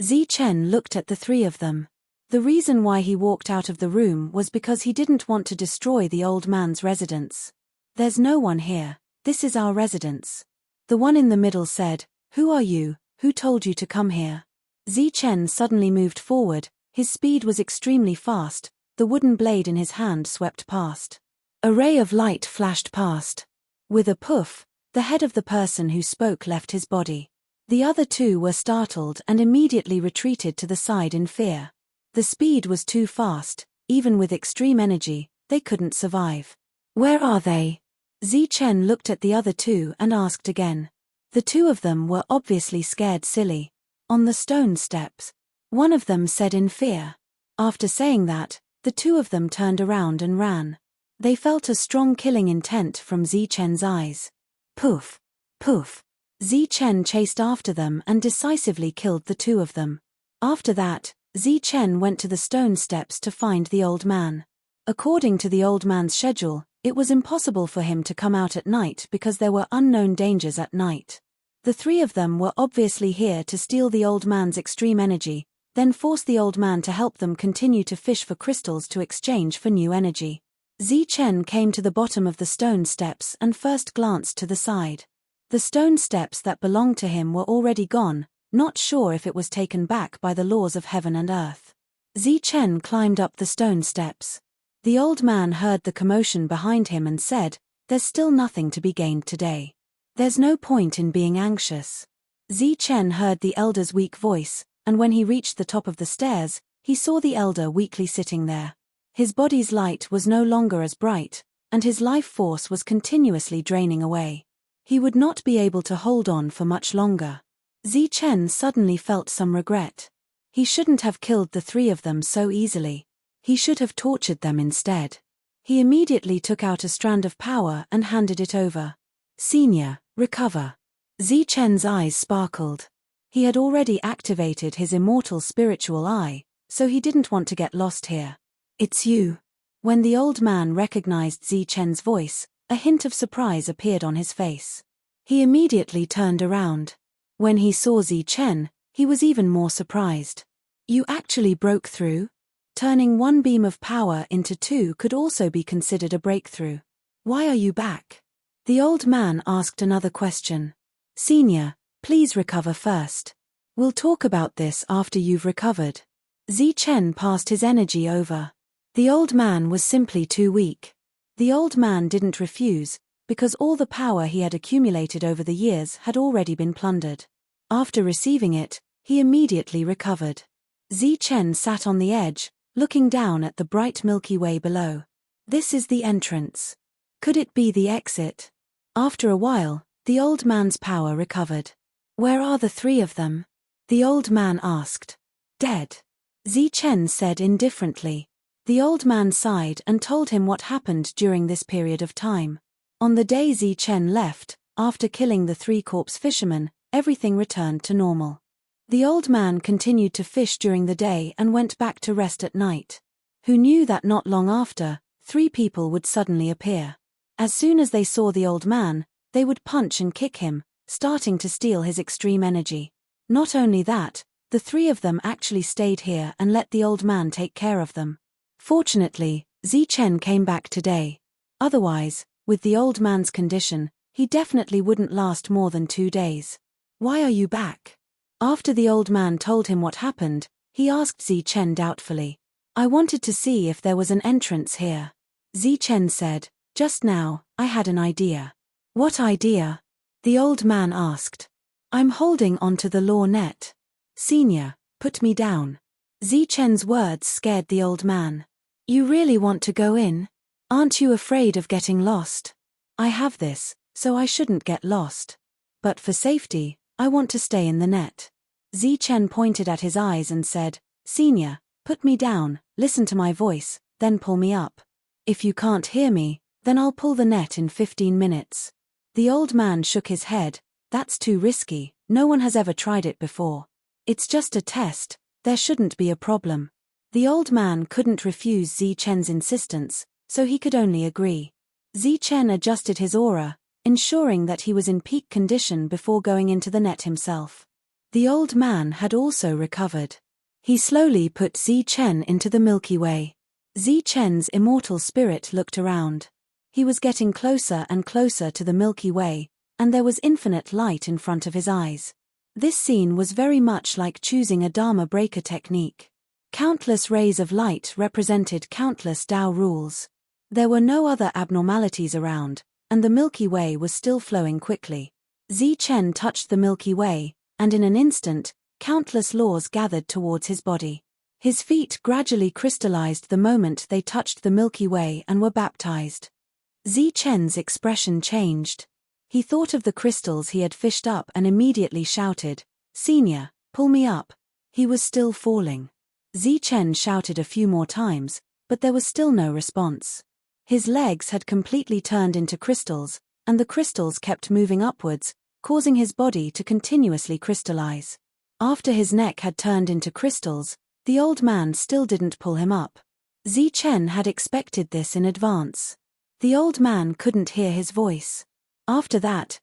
A: Zichen looked at the 3 of them. The reason why he walked out of the room was because he didn't want to destroy the old man's residence. There's no one here. This is our residence. The one in the middle said, "Who are you? Who told you to come here?" Zichen suddenly moved forward. His speed was extremely fast. The wooden blade in his hand swept past. A ray of light flashed past. With a poof, the head of the person who spoke left his body. The other 2 were startled and immediately retreated to the side in fear. The speed was too fast. Even with extreme energy, they couldn't survive. Where are they? Zichen looked at the other 2 and asked again. The 2 of them were obviously scared silly. On the stone steps. One of them said in fear. After saying that, the 2 of them turned around and ran. They felt a strong killing intent from Zichen's eyes. Poof! Poof! Zichen chased after them and decisively killed the 2 of them. After that, Zichen went to the stone steps to find the old man. According to the old man's schedule, it was impossible for him to come out at night because there were unknown dangers at night. The 3 of them were obviously here to steal the old man's extreme energy, then force the old man to help them continue to fish for crystals to exchange for new energy. Zichen came to the bottom of the stone steps and first glanced to the side. The stone steps that belonged to him were already gone, not sure if it was taken back by the laws of heaven and earth. Zichen climbed up the stone steps. The old man heard the commotion behind him and said, "There's still nothing to be gained today. There's no point in being anxious." Zichen heard the elder's weak voice, and when he reached the top of the stairs, he saw the elder weakly sitting there. His body's light was no longer as bright, and his life force was continuously draining away. He would not be able to hold on for much longer. Zichen suddenly felt some regret. He shouldn't have killed the 3 of them so easily. He should have tortured them instead. He immediately took out a strand of power and handed it over. "Senior, recover." Zichen's eyes sparkled. He had already activated his immortal spiritual eye, so he didn't want to get lost here. "It's you." When the old man recognized Zichen's voice, a hint of surprise appeared on his face. He immediately turned around. When he saw Zichen, he was even more surprised. "You actually broke through?" Turning 1 beam of power into 2 could also be considered a breakthrough. "Why are you back?" The old man asked another question. "Senior, please recover first. We'll talk about this after you've recovered." Zichen passed his energy over. The old man was simply too weak. The old man didn't refuse, because all the power he had accumulated over the years had already been plundered. After receiving it, he immediately recovered. Zichen sat on the edge, looking down at the bright Milky Way below. This is the entrance. Could it be the exit? After a while, the old man's power recovered. "Where are the 3 of them?" the old man asked. "Dead," Zichen said indifferently. The old man sighed and told him what happened during this period of time. On the day Zichen left, after killing the 3 corpse fishermen, everything returned to normal. The old man continued to fish during the day and went back to rest at night. Who knew that not long after, 3 people would suddenly appear. As soon as they saw the old man, they would punch and kick him, starting to steal his extreme energy. Not only that, the 3 of them actually stayed here and let the old man take care of them. Fortunately, Zichen came back today. Otherwise, with the old man's condition, he definitely wouldn't last more than 2 days. "Why are you back?" After the old man told him what happened, he asked Zichen doubtfully. "I wanted to see if there was an entrance here." Zichen said, "Just now, I had an idea." "What idea?" the old man asked. "I'm holding onto the law net." "Senior, put me down." Zichen's words scared the old man. "You really want to go in? Aren't you afraid of getting lost?" "I have this, so I shouldn't get lost. But for safety, I want to stay in the net." Zichen pointed at his eyes and said, "Senior, put me down, listen to my voice, then pull me up. If you can't hear me, then I'll pull the net in 15 minutes. The old man shook his head. "That's too risky, no one has ever tried it before. It's just a test, there shouldn't be a problem." The old man couldn't refuse Zichen's insistence, so he could only agree. Chen adjusted his aura, ensuring that he was in peak condition before going into the net himself. The old man had also recovered. He slowly put Chen into the Milky Way. Chen's immortal spirit looked around. He was getting closer and closer to the Milky Way, and there was infinite light in front of his eyes. This scene was very much like choosing a Dharma breaker technique. Countless rays of light represented countless Tao rules. There were no other abnormalities around, and the Milky Way was still flowing quickly. Chen touched the Milky Way, and in an instant, countless laws gathered towards his body. His feet gradually crystallized the moment they touched the Milky Way and were baptized. Chen's expression changed. He thought of the crystals he had fished up and immediately shouted, "Senior, pull me up." He was still falling. Chen shouted a few more times, but there was still no response. His legs had completely turned into crystals, and the crystals kept moving upwards, causing his body to continuously crystallize. After his neck had turned into crystals, the old man still didn't pull him up. Chen had expected this in advance. The old man couldn't hear his voice. After that,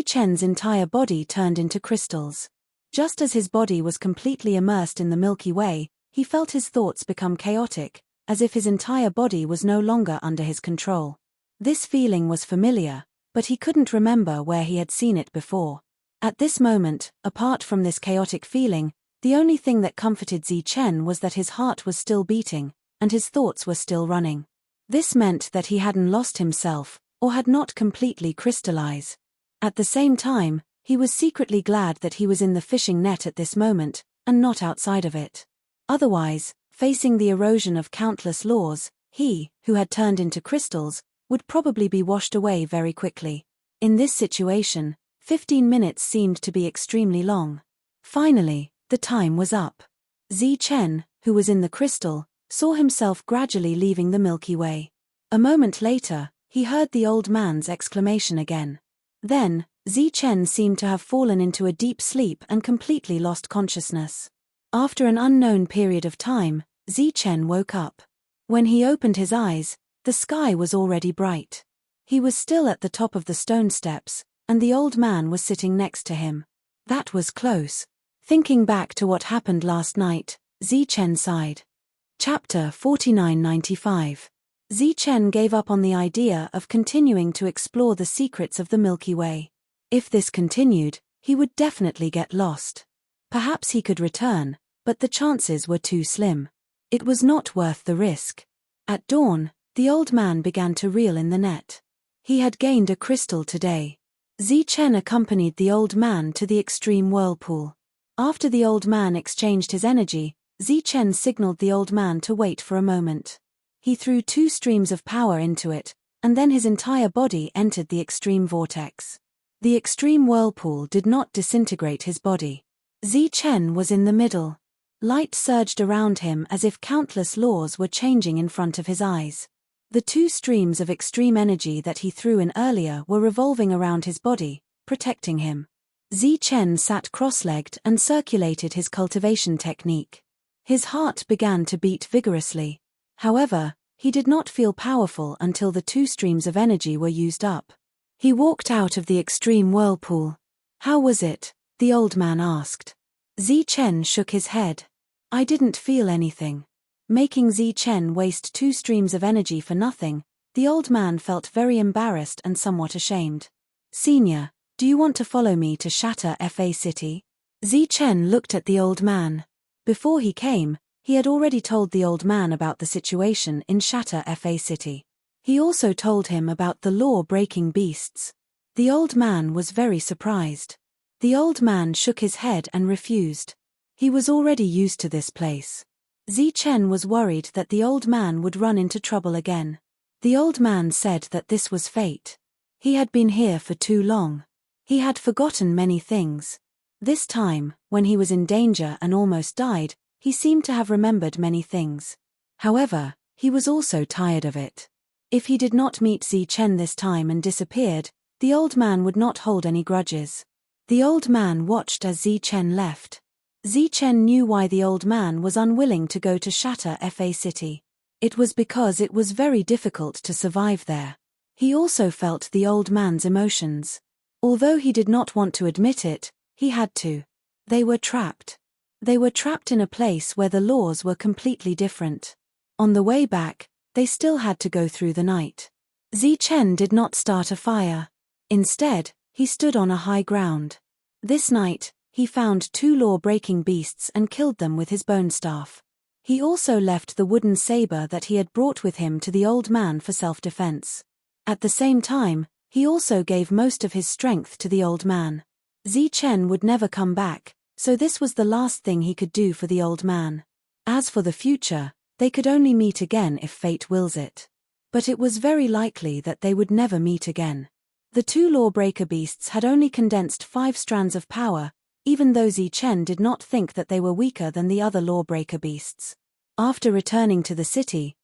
A: Chen's entire body turned into crystals. Just as his body was completely immersed in the Milky Way, he felt his thoughts become chaotic, as if his entire body was no longer under his control. This feeling was familiar, but he couldn't remember where he had seen it before. At this moment, apart from this chaotic feeling, the only thing that comforted Chen was that his heart was still beating, and his thoughts were still running. This meant that he hadn't lost himself, or had not completely crystallized. At the same time, he was secretly glad that he was in the fishing net at this moment, and not outside of it. Otherwise, facing the erosion of countless laws, he, who had turned into crystals, would probably be washed away very quickly. In this situation, 15 minutes seemed to be extremely long. Finally, the time was up. Chen, who was in the crystal, saw himself gradually leaving the Milky Way. A moment later, he heard the old man's exclamation again. Then, Chen seemed to have fallen into a deep sleep and completely lost consciousness. After an unknown period of time, Chen woke up. When he opened his eyes, the sky was already bright. He was still at the top of the stone steps, and the old man was sitting next to him. That was close. Thinking back to what happened last night, Chen sighed. Chapter 4995. Chen gave up on the idea of continuing to explore the secrets of the Milky Way. If this continued, he would definitely get lost. Perhaps he could return, but the chances were too slim. It was not worth the risk. At dawn, the old man began to reel in the net. He had gained a crystal today. Chen accompanied the old man to the extreme whirlpool. After the old man exchanged his energy, Chen signaled the old man to wait for a moment. He threw 2 streams of power into it, and then his entire body entered the extreme vortex. The extreme whirlpool did not disintegrate his body. Chen was in the middle. Light surged around him as if countless laws were changing in front of his eyes. The 2 streams of extreme energy that he threw in earlier were revolving around his body, protecting him. Chen sat cross-legged and circulated his cultivation technique. His heart began to beat vigorously. However, he did not feel powerful until the 2 streams of energy were used up. He walked out of the extreme whirlpool. "How was it?" the old man asked. Chen shook his head. "I didn't feel anything." Making Chen waste 2 streams of energy for nothing, the old man felt very embarrassed and somewhat ashamed. "Senior, do you want to follow me to Shatter Fa City?" Chen looked at the old man. Before he came, he had already told the old man about the situation in Shatter Fa City. He also told him about the law-breaking beasts. The old man was very surprised. The old man shook his head and refused. He was already used to this place. Chen was worried that the old man would run into trouble again. The old man said that this was fate. He had been here for too long. He had forgotten many things. This time, when he was in danger and almost died, he seemed to have remembered many things. However, he was also tired of it. If he did not meet Chen this time and disappeared, the old man would not hold any grudges. The old man watched as Chen left. Chen knew why the old man was unwilling to go to Shatter Fa City. It was because it was very difficult to survive there. He also felt the old man's emotions. Although he did not want to admit it, he had to. They were trapped. They were trapped in a place where the laws were completely different. On the way back, they still had to go through the night. Zichen did not start a fire. Instead, he stood on a high ground. This night, he found 2 law-breaking beasts and killed them with his bone staff. He also left the wooden saber that he had brought with him to the old man for self-defense. At the same time, he also gave most of his strength to the old man. Zichen would never come back, so this was the last thing he could do for the old man. As for the future, they could only meet again if fate wills it. But it was very likely that they would never meet again. The 2 lawbreaker beasts had only condensed 5 strands of power, even though Zichen did not think that they were weaker than the other lawbreaker beasts. After returning to the city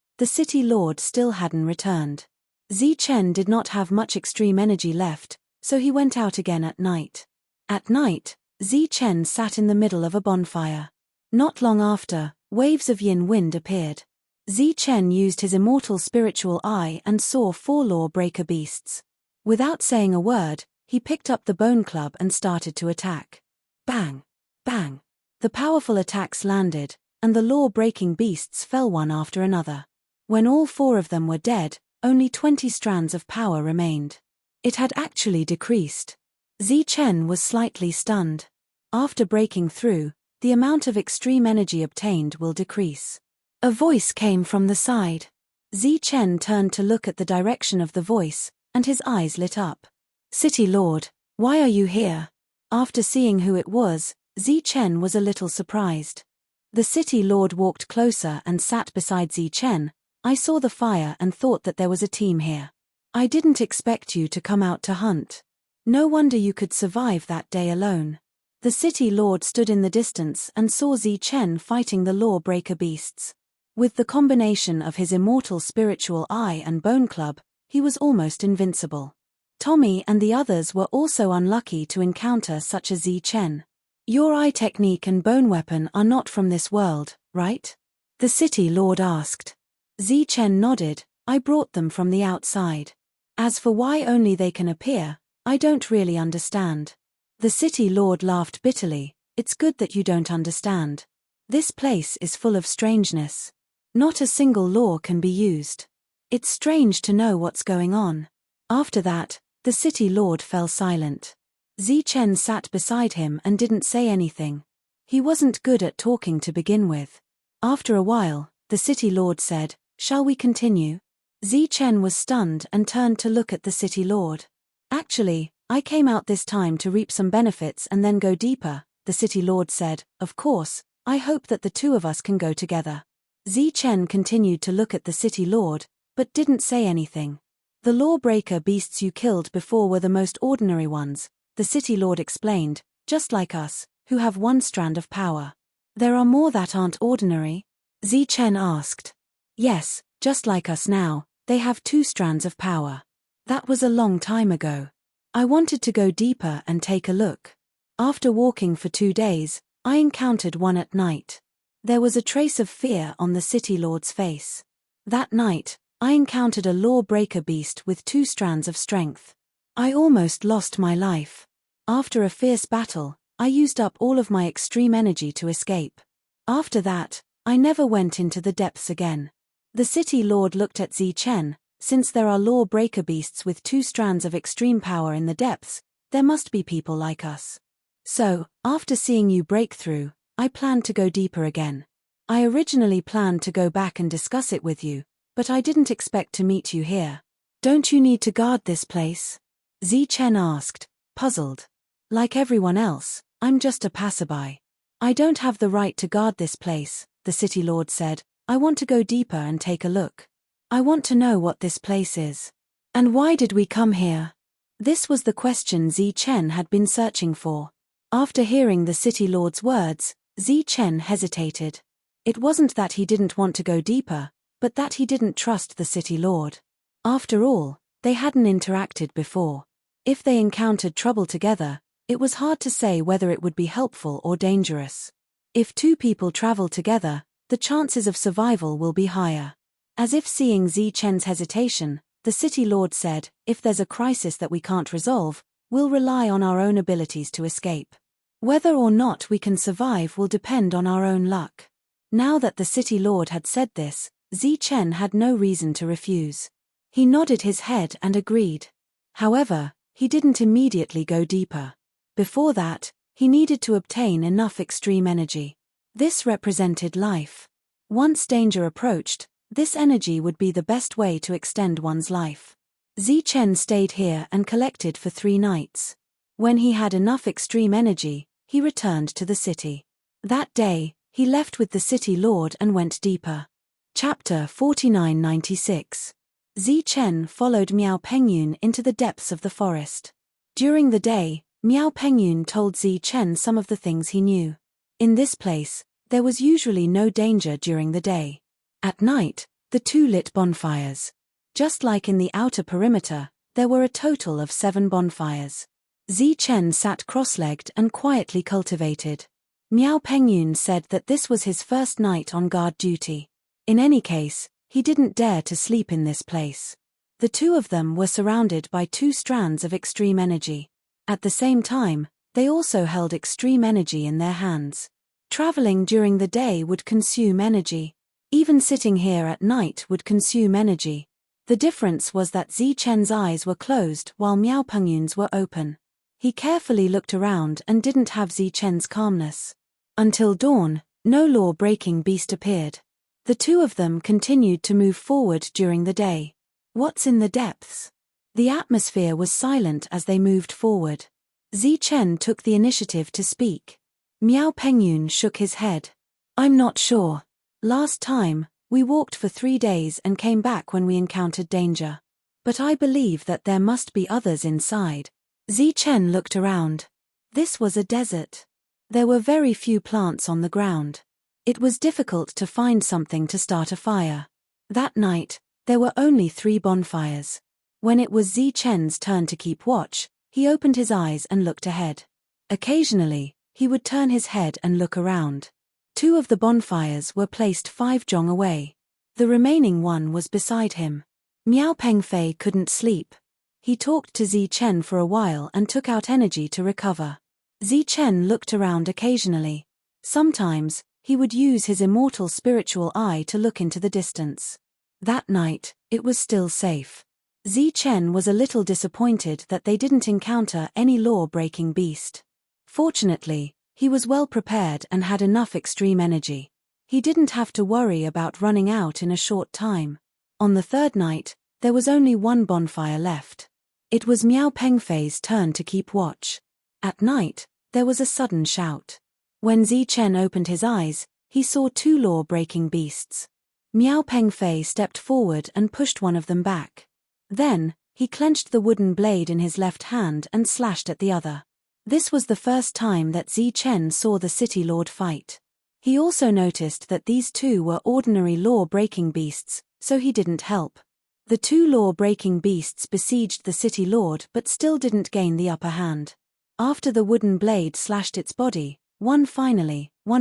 A: lord still hadn't returned. Zichen did not have much extreme energy left, so he went out again at night. At night, Zichen sat in the middle of a bonfire. Not long after, waves of yin wind appeared. Zichen used his immortal spiritual eye and saw 4 law-breaker beasts. Without saying a word, he picked up the bone club and started to attack. Bang! Bang! The powerful attacks landed, and the law-breaking beasts fell one after another. When all 4 of them were dead, only 20 strands of power remained. It had actually decreased. Zichen was slightly stunned. After breaking through, the amount of extreme energy obtained will decrease. A voice came from the side. Zichen turned to look at the direction of the voice, and his eyes lit up. "City Lord, why are you here?" After seeing who it was, Zichen was a little surprised. The City Lord walked closer and sat beside Zichen. "I saw the fire and thought that there was a team here. I didn't expect you to come out to hunt. No wonder you could survive that day alone." The City Lord stood in the distance and saw Zichen fighting the law-breaker beasts. With the combination of his immortal spiritual eye and bone club, he was almost invincible. Tommy and the others were also unlucky to encounter such a Zichen. "Your eye technique and bone weapon are not from this world, right?" the City Lord asked. Zichen nodded. "I brought them from the outside. As for why only they can appear, I don't really understand." The City Lord laughed bitterly. "It's good that you don't understand. This place is full of strangeness. Not a single law can be used. It's strange to know what's going on." After that, the City Lord fell silent. Zichen sat beside him and didn't say anything. He wasn't good at talking to begin with. After a while, the City Lord said, "Shall we continue?" Zichen was stunned and turned to look at the City Lord. "Actually, I came out this time to reap some benefits and then go deeper," the City Lord said. "Of course, I hope that the 2 of us can go together." Zichen continued to look at the City Lord, but didn't say anything. "The lawbreaker beasts you killed before were the most ordinary ones," the City Lord explained, "just like us, who have 1 strand of power." "There are more that aren't ordinary?" Zichen asked. "Yes, just like us now, they have 2 strands of power. That was a long time ago. I wanted to go deeper and take a look. After walking for 2 days, I encountered one at night." There was a trace of fear on the City Lord's face. "That night, I encountered a law-breaker beast with 2 strands of strength. I almost lost my life. After a fierce battle, I used up all of my extreme energy to escape. After that, I never went into the depths again." The City Lord looked at Zichen. "Since there are law-breaker beasts with 2 strands of extreme power in the depths, there must be people like us. So, after seeing you break through, I planned to go deeper again. I originally planned to go back and discuss it with you, but I didn't expect to meet you here." "Don't you need to guard this place?" Zichen asked, puzzled. "Like everyone else, I'm just a passerby. I don't have the right to guard this place," the City Lord said. "I want to go deeper and take a look. I want to know what this place is. And why did we come here?" This was the question Zichen had been searching for. After hearing the City Lord's words, Zichen hesitated. It wasn't that he didn't want to go deeper, but that he didn't trust the City Lord. After all, they hadn't interacted before. If they encountered trouble together, it was hard to say whether it would be helpful or dangerous. If 2 people travel together, the chances of survival will be higher. As if seeing Zichen's hesitation, The city lord said, "If there's a crisis that we can't resolve, we'll rely on our own abilities to escape. Whether or not we can survive will depend on our own luck." Now that the city lord had said this, Zichen had no reason to refuse. He nodded his head and agreed. However, he didn't immediately go deeper. Before that, he needed to obtain enough extreme energy. This represented life. Once danger approached, this energy would be the best way to extend one's life. Zichen stayed here and collected for 3 nights. When he had enough extreme energy, he returned to the city. That day, he left with the city lord and went deeper. Chapter 4996. Zichen followed Miao Pengyun into the depths of the forest. During the day, Miao Pengyun told Zichen some of the things he knew. In this place, there was usually no danger during the day. At night, the two lit bonfires. Just like in the outer perimeter, there were a total of 7 bonfires. Zichen sat cross-legged and quietly cultivated. Miao Pengyun said that this was his first night on guard duty. In any case, he didn't dare to sleep in this place. The two of them were surrounded by 2 strands of extreme energy. At the same time, they also held extreme energy in their hands. Traveling during the day would consume energy. Even sitting here at night would consume energy. The difference was that Zichen's eyes were closed while Miao Pengyun's were open. He carefully looked around and didn't have Zichen's calmness. Until dawn, no law-breaking beast appeared. The two of them continued to move forward during the day. What's in the depths? The atmosphere was silent as they moved forward. Zichen took the initiative to speak. Miao Pengyun shook his head. "I'm not sure. Last time, we walked for 3 days and came back when we encountered danger. But I believe that there must be others inside." Zichen looked around. This was a desert. There were very few plants on the ground. It was difficult to find something to start a fire. That night, there were only 3 bonfires. When it was Zichen's turn to keep watch, he opened his eyes and looked ahead. Occasionally, he would turn his head and look around. 2 of the bonfires were placed 5 zhong away. The remaining one was beside him. Miao Pengfei couldn't sleep. He talked to Zichen for a while and took out energy to recover. Zichen looked around occasionally. Sometimes, he would use his immortal spiritual eye to look into the distance. That night, it was still safe. Zichen was a little disappointed that they didn't encounter any law-breaking beast. Fortunately, he was well prepared and had enough extreme energy. He didn't have to worry about running out in a short time. On the 3rd night, there was only 1 bonfire left. It was Miao Pengfei's turn to keep watch. At night, there was a sudden shout. When Zichen opened his eyes, he saw 2 law-breaking beasts. Miao Pengfei stepped forward and pushed one of them back. Then, he clenched the wooden blade in his left hand and slashed at the other. This was the first time that Zichen saw the city lord fight. He also noticed that these 2 were ordinary law-breaking beasts, so he didn't help. The 2 law-breaking beasts besieged the city lord but still didn't gain the upper hand. After the wooden blade slashed its body, one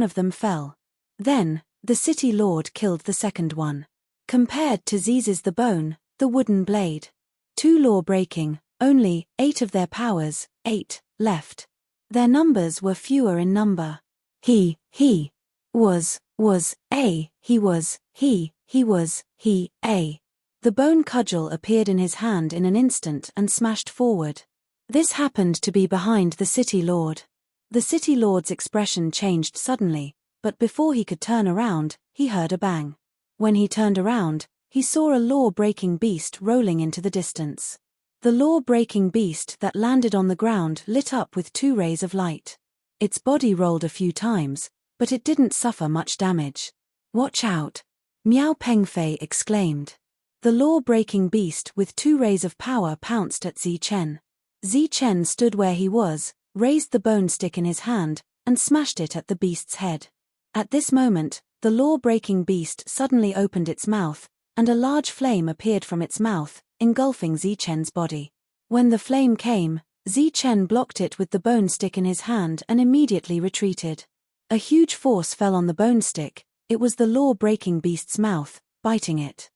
A: of them fell. Then, the city lord killed the second one. Compared to Ziz's the bone, the wooden blade. 2 law-breaking, only 8 of their powers, 8, left. Their numbers were fewer in number. He was, a. The bone cudgel appeared in his hand in an instant and smashed forward. This happened to be behind the city lord. The city lord's expression changed suddenly, but before he could turn around, he heard a bang. When he turned around, he saw a law-breaking beast rolling into the distance. The law-breaking beast that landed on the ground lit up with 2 rays of light. Its body rolled a few times, but it didn't suffer much damage. "Watch out!" Miao Pengfei exclaimed. The law-breaking beast with 2 rays of power pounced at Zichen. Zichen stood where he was, raised the bone stick in his hand, and smashed it at the beast's head. At this moment, the law-breaking beast suddenly opened its mouth, and a large flame appeared from its mouth, engulfing Zichen's body. When the flame came, Zichen blocked it with the bone stick in his hand and immediately retreated. A huge force fell on the bone stick. It was the law-breaking beast's mouth, biting it.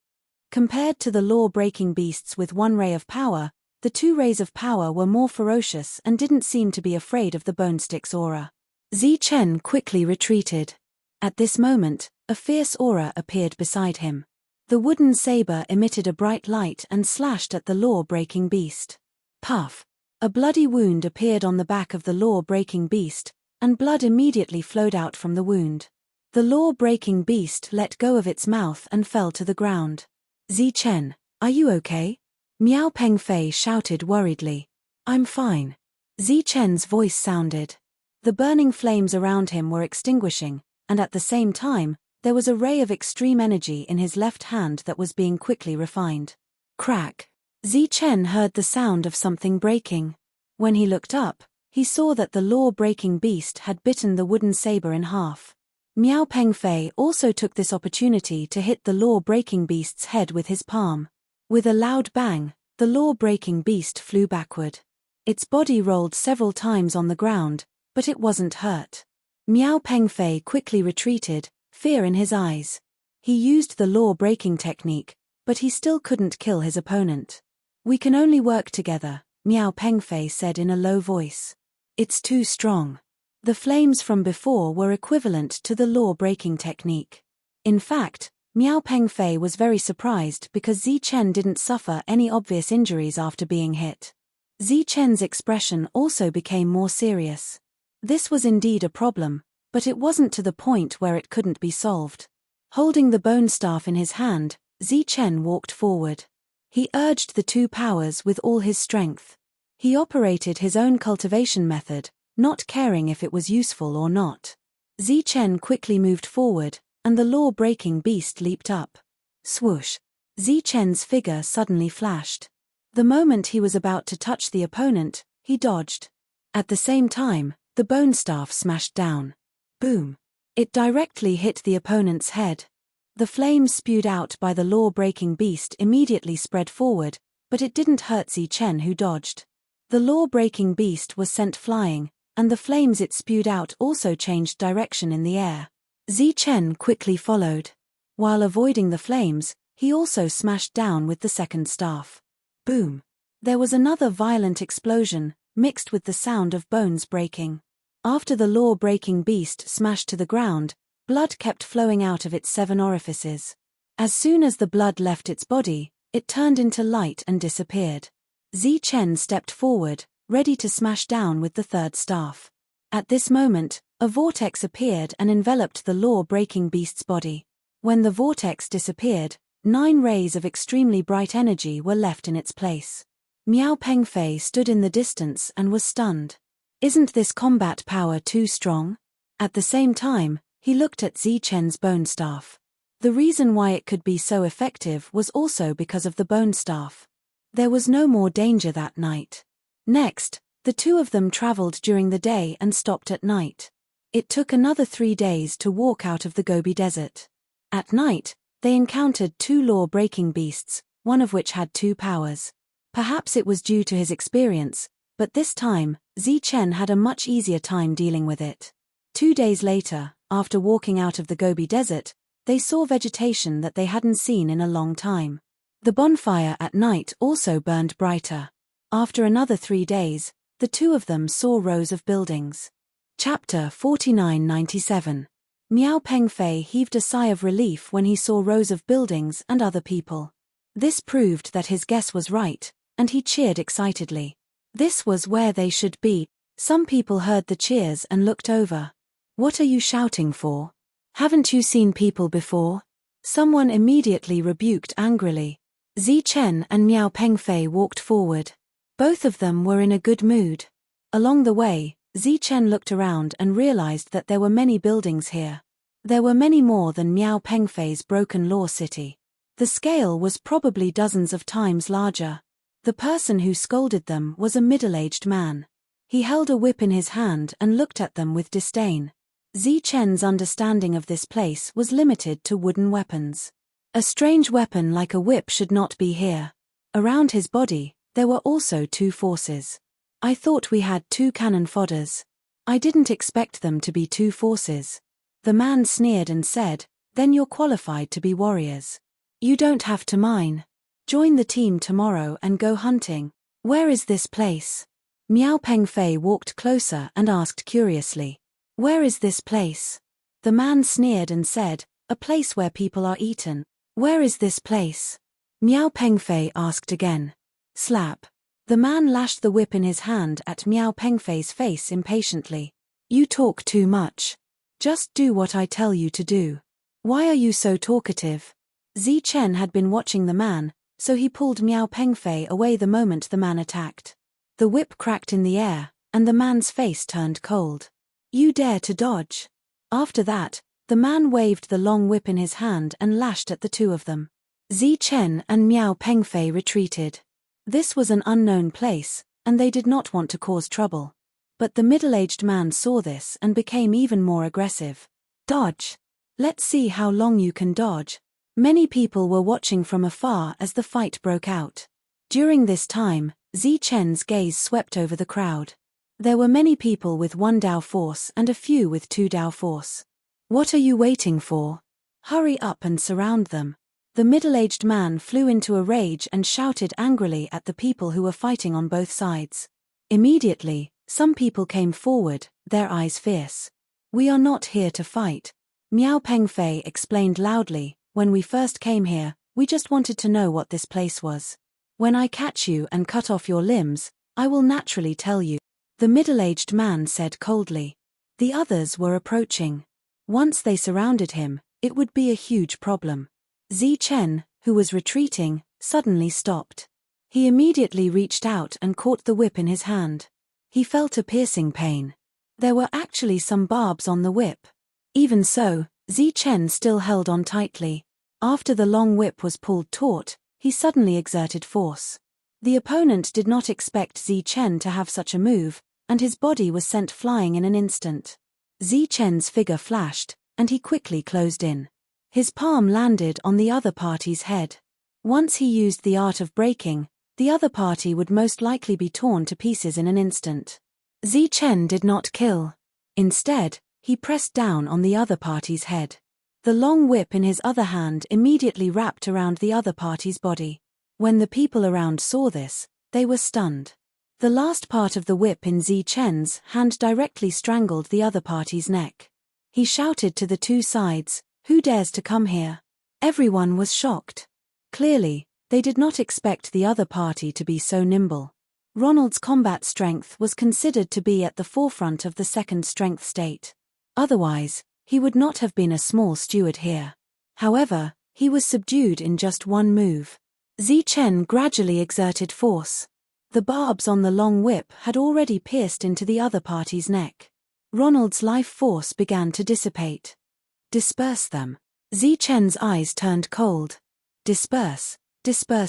A: Compared to the law-breaking beasts with one ray of power, the two rays of power were more ferocious and didn't seem to be afraid of the bone stick's aura. Zichen quickly retreated. At this moment, a fierce aura appeared beside him. The wooden saber emitted a bright light and slashed at the law-breaking beast. Puff! A bloody wound appeared on the back of the law-breaking beast, and blood immediately flowed out from the wound. The law-breaking beast let go of its mouth and fell to the ground. Zichen, are you okay? Miao Pengfei shouted worriedly. I'm fine. Zichen's voice sounded. The burning flames around him were extinguishing, and at the same time, there was a ray of extreme energy in his left hand that was being quickly refined. Crack! Zichen heard the sound of something breaking. When he looked up, he saw that the law-breaking beast had bitten the wooden saber in half. Miao Pengfei also took this opportunity to hit the law-breaking beast's head with his palm. With a loud bang, the law-breaking beast flew backward. Its body rolled several times on the ground, but it wasn't hurt. Miao Pengfei quickly retreated, fear in his eyes. He used the law-breaking technique, but he still couldn't kill his opponent. We can only work together, Miao Pengfei said in a low voice. It's too strong. The flames from before were equivalent to the law-breaking technique. In fact, Miao Pengfei was very surprised because Zichen didn't suffer any obvious injuries after being hit. Zichen's expression also became more serious. This was indeed a problem, but it wasn't to the point where it couldn't be solved. Holding the bone staff in his hand, Zichen walked forward. He urged the two powers with all his strength. He operated his own cultivation method, not caring if it was useful or not. Zichen quickly moved forward, and the law-breaking beast leaped up. Swoosh! Zichen's figure suddenly flashed. The moment he was about to touch the opponent, he dodged. At the same time, the bone staff smashed down. Boom! It directly hit the opponent's head. The flames spewed out by the law-breaking beast immediately spread forward, but it didn't hurt Zichen, who dodged. The law-breaking beast was sent flying, and the flames it spewed out also changed direction in the air. Zichen quickly followed. While avoiding the flames, he also smashed down with the second staff. Boom! There was another violent explosion, mixed with the sound of bones breaking. After the law-breaking beast smashed to the ground, blood kept flowing out of its 7 orifices. As soon as the blood left its body, it turned into light and disappeared. Zichen stepped forward, ready to smash down with the third staff. At this moment, a vortex appeared and enveloped the law-breaking beast's body. When the vortex disappeared, 9 rays of extremely bright energy were left in its place. Miao Pengfei stood in the distance and was stunned. Isn't this combat power too strong? At the same time, he looked at Zichen's bone staff. The reason why it could be so effective was also because of the bone staff. There was no more danger that night. Next, the two of them traveled during the day and stopped at night. It took another 3 days to walk out of the Gobi Desert. At night, they encountered 2 law-breaking beasts, one of which had 2 powers. Perhaps it was due to his experience, but this time, Zichen had a much easier time dealing with it. 2 days later, after walking out of the Gobi Desert, they saw vegetation that they hadn't seen in a long time. The bonfire at night also burned brighter. After another 3 days, the two of them saw rows of buildings. Chapter 4997. Miao Pengfei heaved a sigh of relief when he saw rows of buildings and other people. This proved that his guess was right, and he cheered excitedly. This was where they should be. Some people heard the cheers and looked over. What are you shouting for? Haven't you seen people before? Someone immediately rebuked angrily. Zichen and Miao Pengfei walked forward. Both of them were in a good mood. Along the way, Zichen looked around and realized that there were many buildings here. There were many more than Miao Pengfei's broken law city. The scale was probably dozens of times larger. The person who scolded them was a middle-aged man. He held a whip in his hand and looked at them with disdain. Zichen's understanding of this place was limited to wooden weapons. A strange weapon like a whip should not be here. Around his body, there were also 2 forces. I thought we had 2 cannon fodders. I didn't expect them to be 2 forces. The man sneered and said, then you're qualified to be warriors. You don't have to mine. Join the team tomorrow and go hunting. Where is this place? Miao Pengfei walked closer and asked curiously. Where is this place? The man sneered and said, a place where people are eaten. Where is this place? Miao Pengfei asked again. Slap. The man lashed the whip in his hand at Miao Pengfei's face impatiently. You talk too much. Just do what I tell you to do. Why are you so talkative? Zi Chen had been watching the man, so he pulled Miao Pengfei away the moment the man attacked. The whip cracked in the air, and the man's face turned cold. You dare to dodge? After that, the man waved the long whip in his hand and lashed at the two of them. Zi Chen and Miao Pengfei retreated. This was an unknown place, and they did not want to cause trouble. But the middle-aged man saw this and became even more aggressive. Dodge. Let's see how long you can dodge. Many people were watching from afar as the fight broke out. During this time, Zi Chen's gaze swept over the crowd. There were many people with 1 Dao force and a few with 2 Dao force. What are you waiting for? Hurry up and surround them. The middle-aged man flew into a rage and shouted angrily at the people who were fighting on both sides. Immediately, some people came forward, their eyes fierce. We are not here to fight. Miao Pengfei explained loudly, when we first came here, we just wanted to know what this place was. When I catch you and cut off your limbs, I will naturally tell you. The middle-aged man said coldly. The others were approaching. Once they surrounded him, it would be a huge problem. Zi Chen, who was retreating, suddenly stopped. He immediately reached out and caught the whip in his hand. He felt a piercing pain. There were actually some barbs on the whip. Even so, Zi Chen still held on tightly. After the long whip was pulled taut, he suddenly exerted force. The opponent did not expect Zi Chen to have such a move, and his body was sent flying in an instant. Zi Chen's figure flashed, and he quickly closed in. His palm landed on the other party's head. Once he used the art of breaking, the other party would most likely be torn to pieces in an instant. Zi Chen did not kill. Instead, he pressed down on the other party's head. The long whip in his other hand immediately wrapped around the other party's body. When the people around saw this, they were stunned. The last part of the whip in Zi Chen's hand directly strangled the other party's neck. He shouted to the two sides, "Who dares to come here?" Everyone was shocked. Clearly, they did not expect the other party to be so nimble. Ronald's combat strength was considered to be at the forefront of the second strength state. Otherwise, he would not have been a small steward here. However, he was subdued in just one move. Zi Chen gradually exerted force. The barbs on the long whip had already pierced into the other party's neck. Ronald's life force began to dissipate. Disperse them. Zi Chen's eyes turned cold. Disperse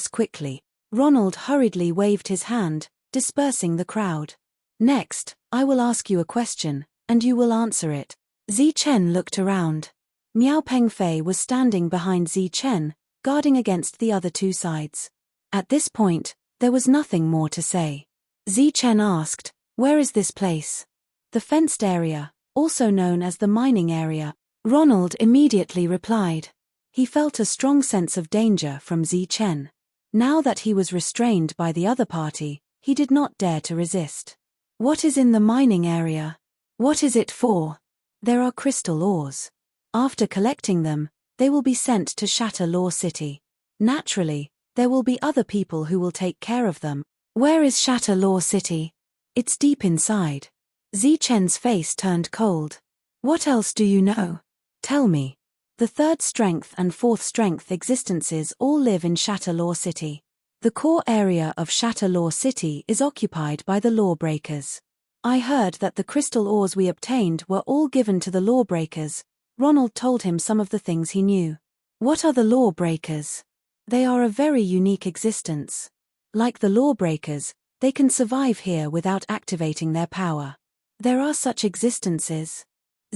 A: quickly. Ronald hurriedly waved his hand, dispersing the crowd. Next, I will ask you a question, and you will answer it. Zi Chen looked around. Miao Pengfei was standing behind Zi Chen, guarding against the other two sides. At this point, there was nothing more to say. Zi Chen asked, "Where is this place?" "The fenced area, also known as the mining area." Ronald immediately replied. He felt a strong sense of danger from Zi Chen. Now that he was restrained by the other party, he did not dare to resist. "What is in the mining area? What is it for?" "There are crystal ores. After collecting them, they will be sent to Shatter Law City. Naturally, there will be other people who will take care of them." "Where is Shatter Law City?" "It's deep inside." Zi Chen's face turned cold. "What else do you know? Tell me." The third strength and fourth strength existences all live in Shatter Law City. The core area of Shatter Law City is occupied by the lawbreakers. "I heard that the crystal ores we obtained were all given to the lawbreakers." Ronald told him some of the things he knew. "What are the lawbreakers?" "They are a very unique existence. Like the lawbreakers, they can survive here without activating their power." "There are such existences."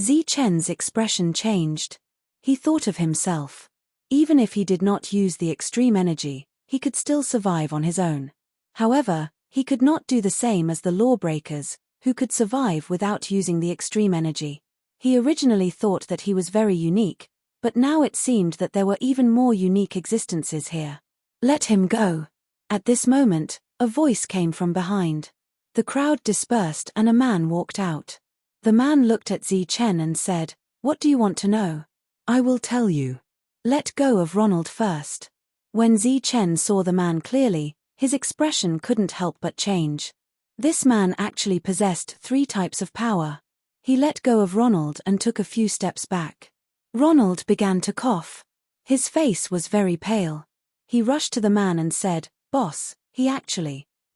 A: Zi Chen's expression changed. He thought of himself. Even if he did not use the extreme energy, he could still survive on his own. However, he could not do the same as the lawbreakers, who could survive without using the extreme energy. He originally thought that he was very unique, but now it seemed that there were even more unique existences here. Let him go. At this moment, a voice came from behind. The crowd dispersed and a man walked out. The man looked at Zichen and said, "What do you want to know?" "I will tell you. Let go of Ronald first." When Zichen saw the man clearly, his expression couldn't help but change. This man actually possessed 3 types of power. He let go of Ronald and took a few steps back. Ronald began to cough. His face was very pale. He rushed to the man and said, "Boss,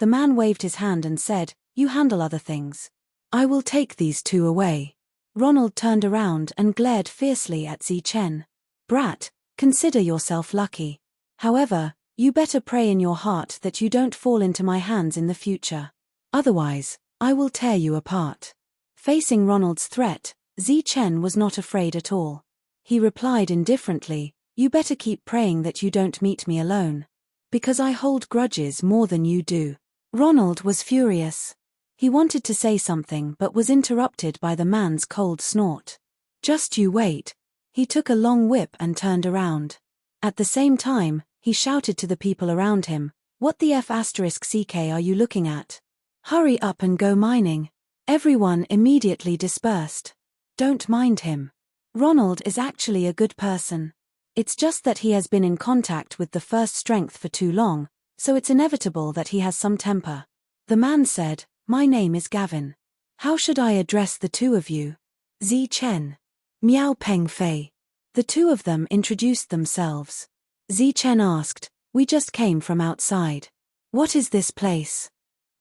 A: The man waved his hand and said, "You handle other things. I will take these 2 away." Ronald turned around and glared fiercely at Zichen. "Brat, consider yourself lucky. However, you better pray in your heart that you don't fall into my hands in the future. Otherwise, I will tear you apart." Facing Ronald's threat, Zichen was not afraid at all. He replied indifferently, "You better keep praying that you don't meet me alone. Because I hold grudges more than you do." Ronald was furious. He wanted to say something but was interrupted by the man's cold snort. "Just you wait." He took a long whip and turned around. At the same time, he shouted to the people around him, "What the F***ck are you looking at? Hurry up and go mining." Everyone immediately dispersed. Don't mind him. Ronald is actually a good person. It's just that he has been in contact with the first strength for too long, so it's inevitable that he has some temper. The man said, "My name is Gavin. How should I address the 2 of you?" Zichen. Miao Pengfei. The 2 of them introduced themselves. Zichen asked, "We just came from outside. What is this place?"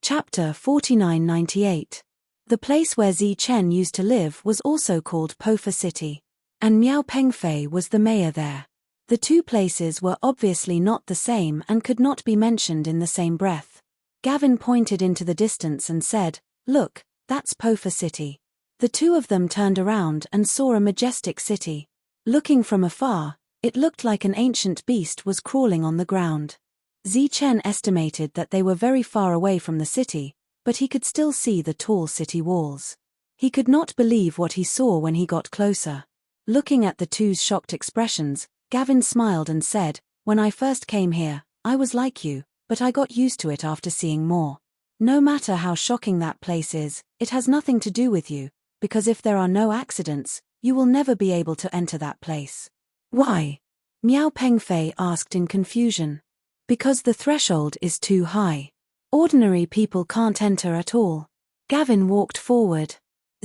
A: Chapter 4998. The place where Zichen used to live was also called Pofa City, and Miao Pengfei was the mayor there. The 2 places were obviously not the same and could not be mentioned in the same breath. Gavin pointed into the distance and said, "Look, that's Pofa City." The 2 of them turned around and saw a majestic city. Looking from afar, it looked like an ancient beast was crawling on the ground. Zichen estimated that they were very far away from the city, but he could still see the tall city walls. He could not believe what he saw when he got closer. Looking at the 2's shocked expressions, Gavin smiled and said, "When I first came here, I was like you, but I got used to it after seeing more. No matter how shocking that place is, it has nothing to do with you, because if there are no accidents, you will never be able to enter that place." "Why?" Miao Pengfei asked in confusion. "Because the threshold is too high. Ordinary people can't enter at all." Gavin walked forward.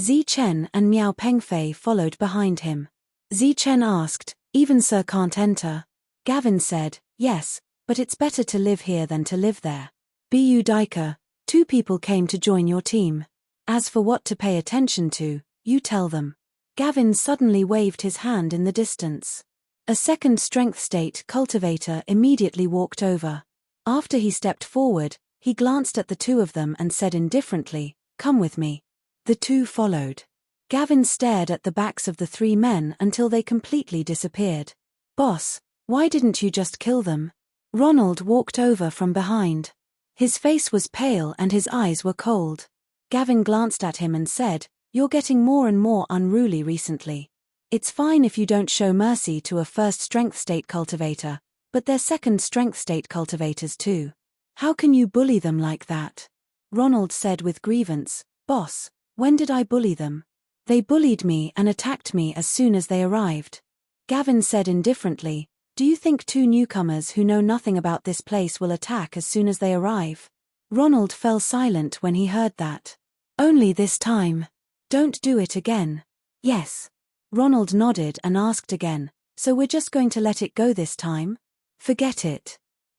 A: Zichen and Miao Pengfei followed behind him. Zichen asked, "Even Sir can't enter?" Gavin said, "Yes, but it's better to live here than to live there. Bu Daika, 2 people came to join your team. As for what to pay attention to, you tell them." Gavin suddenly waved his hand in the distance. A second strength state cultivator immediately walked over. After he stepped forward, he glanced at the 2 of them and said indifferently, "Come with me." The 2 followed. Gavin stared at the backs of the 3 men until they completely disappeared. "Boss, why didn't you just kill them?" Ronald walked over from behind. His face was pale and his eyes were cold. Gavin glanced at him and said, "You're getting more and more unruly recently. It's fine if you don't show mercy to a first strength state cultivator, but they're second strength state cultivators too. How can you bully them like that?" Ronald said with grievance, "Boss, when did I bully them? They bullied me and attacked me as soon as they arrived." Gavin said indifferently, "Do you think 2 newcomers who know nothing about this place will attack as soon as they arrive?" Ronald fell silent when he heard that. "Only this time. Don't do it again." "Yes." Ronald nodded and asked again, "So we're just going to let it go this time?" "Forget it."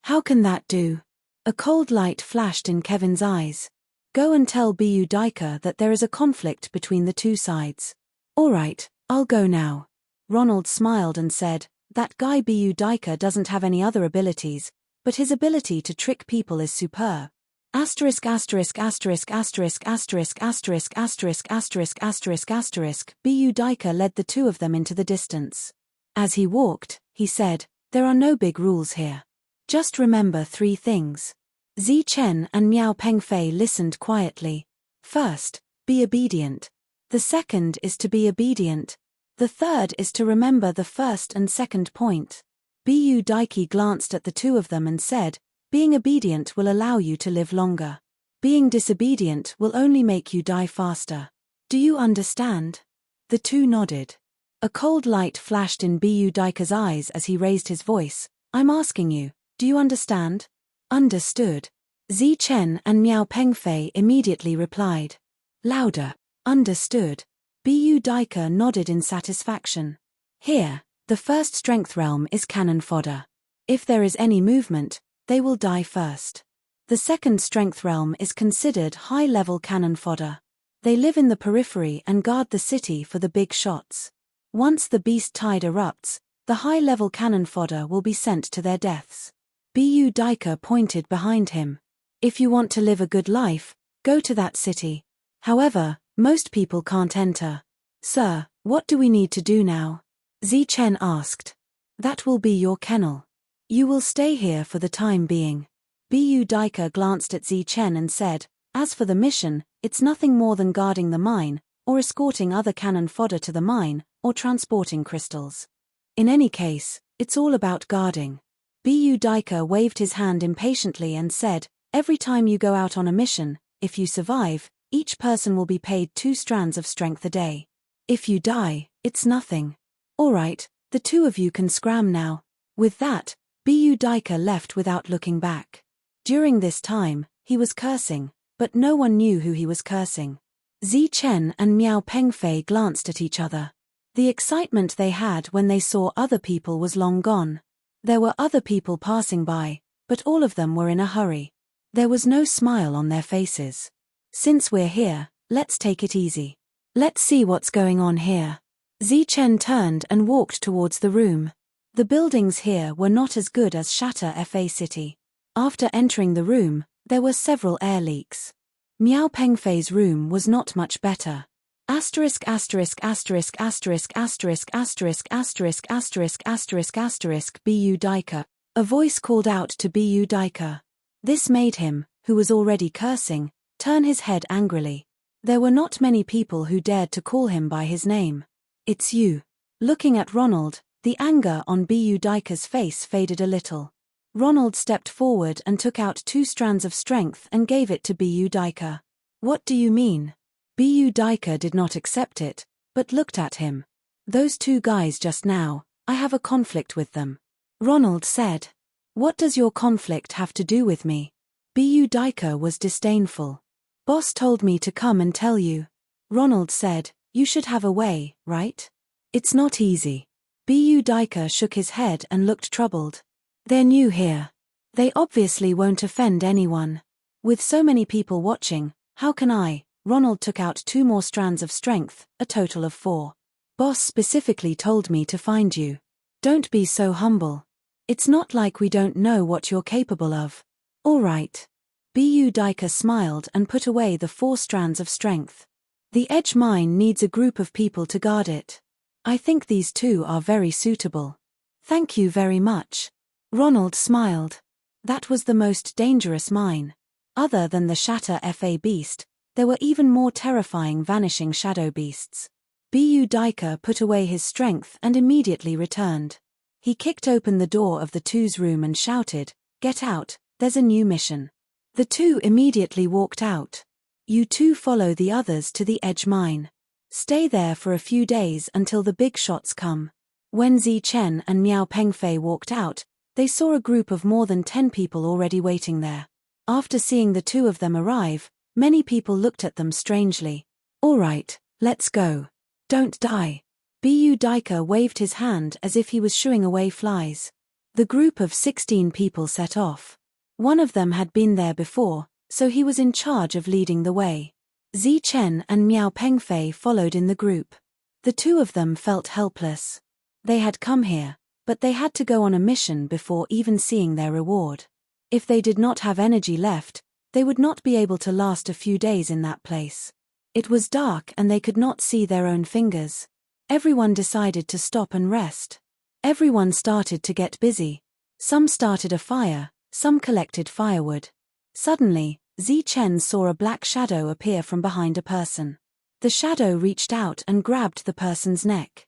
A: "How can that do?" A cold light flashed in Kevin's eyes. "Go and tell Bu Daika that there is a conflict between the 2 sides." "All right, I'll go now." Ronald smiled and said, "That guy Bu Daika doesn't have any other abilities, but his ability to trick people is superb." Asterisk asterisk asterisk asterisk asterisk asterisk asterisk asterisk asterisk asterisk Bu Daika led the 2 of them into the distance. As he walked, he said, "There are no big rules here. Just remember 3 things." Zichen and Miao Pengfei listened quietly. "First, be obedient. The second is to be obedient. The third is to remember the first and second point. Bu Daiki glanced at the two of them and said, being obedient will allow you to live longer. Being disobedient will only make you die faster. Do you understand? The two nodded. A cold light flashed in Bu Daika's eyes as he raised his voice. I'm asking you, do you understand? Understood. Zi Chen and Miao Pengfei immediately replied. Louder. Understood. Bu Daika nodded in satisfaction. Here, the first strength realm is cannon fodder. If there is any movement, they will die first. The second strength realm is considered high-level cannon fodder. They live in the periphery and guard the city for the big shots. Once the beast tide erupts, the high-level cannon fodder will be sent to their deaths. Bu Daika pointed behind him. If you want to live a good life, go to that city. However, most people can't enter. Sir, what do we need to do now? Zi Chen asked. That will be your kennel. You will stay here for the time being. Bu Daika glanced at Zi Chen and said, as for the mission, it's nothing more than guarding the mine, or escorting other cannon fodder to the mine, or transporting crystals. In any case, it's all about guarding. Bu Daika waved his hand impatiently and said, every time you go out on a mission, if you survive, each person will be paid 2 strands of strength a day. If you die, it's nothing. Alright, the two of you can scram now. With that, Bu Daika left without looking back. During this time, he was cursing, but no one knew who he was cursing. Zi Chen and Miao Pengfei glanced at each other. The excitement they had when they saw other people was long gone. There were other people passing by, but all of them were in a hurry. There was no smile on their faces. Since we're here, let's take it easy. Let's see what's going on here. Zi Chen turned and walked towards the room. The buildings here were not as good as Shatter Fa City. After entering the room, there were several air leaks. Miao Pengfei's room was not much better. Asterisk asterisk asterisk asterisk asterisk asterisk asterisk asterisk asterisk asterisk Bu Daika. A voice called out to Bu Daika. This made him, who was already cursing, turn his head angrily. There were not many people who dared to call him by his name. It's you. Looking at Ronald, the anger on Bu Daika's face faded a little. Ronald stepped forward and took out 2 strands of strength and gave it to Bu Daika. What do you mean? Bu Daika did not accept it, but looked at him. Those 2 guys just now, I have a conflict with them. Ronald said. What does your conflict have to do with me? Bu Daika was disdainful. Boss told me to come and tell you. Ronald said, you should have a way, right? It's not easy. Bu Daika shook his head and looked troubled. They're new here. They obviously won't offend anyone. With so many people watching, how can I? Ronald took out 2 more strands of strength, a total of 4. Boss specifically told me to find you. Don't be so humble. It's not like we don't know what you're capable of. All right. Bu Daika smiled and put away the 4 strands of strength. The edge mine needs a group of people to guard it. I think these 2 are very suitable. Thank you very much. Ronald smiled. That was the most dangerous mine. Other than the Shatter Fa beast, there were even more terrifying vanishing shadow beasts. Bu Daika put away his strength and immediately returned. He kicked open the door of the 2's room and shouted, "Get out, there's a new mission." The 2 immediately walked out. You 2 follow the others to the edge mine. Stay there for a few days until the big shots come. When Zi Chen and Miao Pengfei walked out, they saw a group of more than 10 people already waiting there. After seeing the 2 of them arrive, many people looked at them strangely. All right, let's go. Don't die. Bu Daika waved his hand as if he was shooing away flies. The group of 16 people set off. One of them had been there before, so he was in charge of leading the way. Zi Chen and Miao Pengfei followed in the group. The 2 of them felt helpless. They had come here, but they had to go on a mission before even seeing their reward. If they did not have energy left, they would not be able to last a few days in that place. It was dark and they could not see their own fingers. Everyone decided to stop and rest. Everyone started to get busy. Some started a fire, some collected firewood. Suddenly, Zi Chen saw a black shadow appear from behind a person. The shadow reached out and grabbed the person's neck.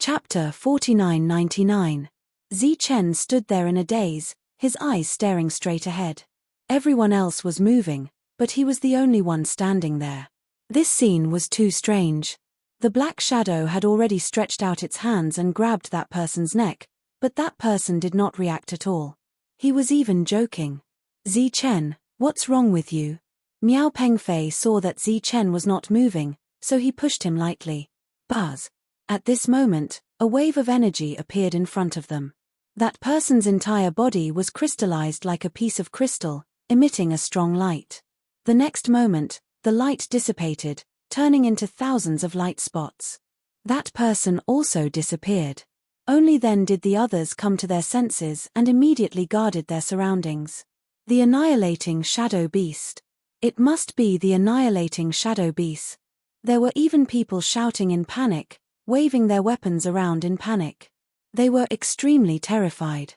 A: Chapter 49-99. Zi Chen stood there in a daze, his eyes staring straight ahead. Everyone else was moving, but he was the only one standing there. This scene was too strange. The black shadow had already stretched out its hands and grabbed that person's neck, but that person did not react at all. He was even joking. Zi Chen, what's wrong with you? Miao Pengfei saw that Zi Chen was not moving, so he pushed him lightly. Buzz. At this moment, a wave of energy appeared in front of them. That person's entire body was crystallized like a piece of crystal, emitting a strong light. The next moment, the light dissipated, turning into thousands of light spots. That person also disappeared. Only then did the others come to their senses and immediately guarded their surroundings. The annihilating shadow beast. It must be the annihilating shadow beast. There were even people shouting in panic, waving their weapons around in panic. They were extremely terrified.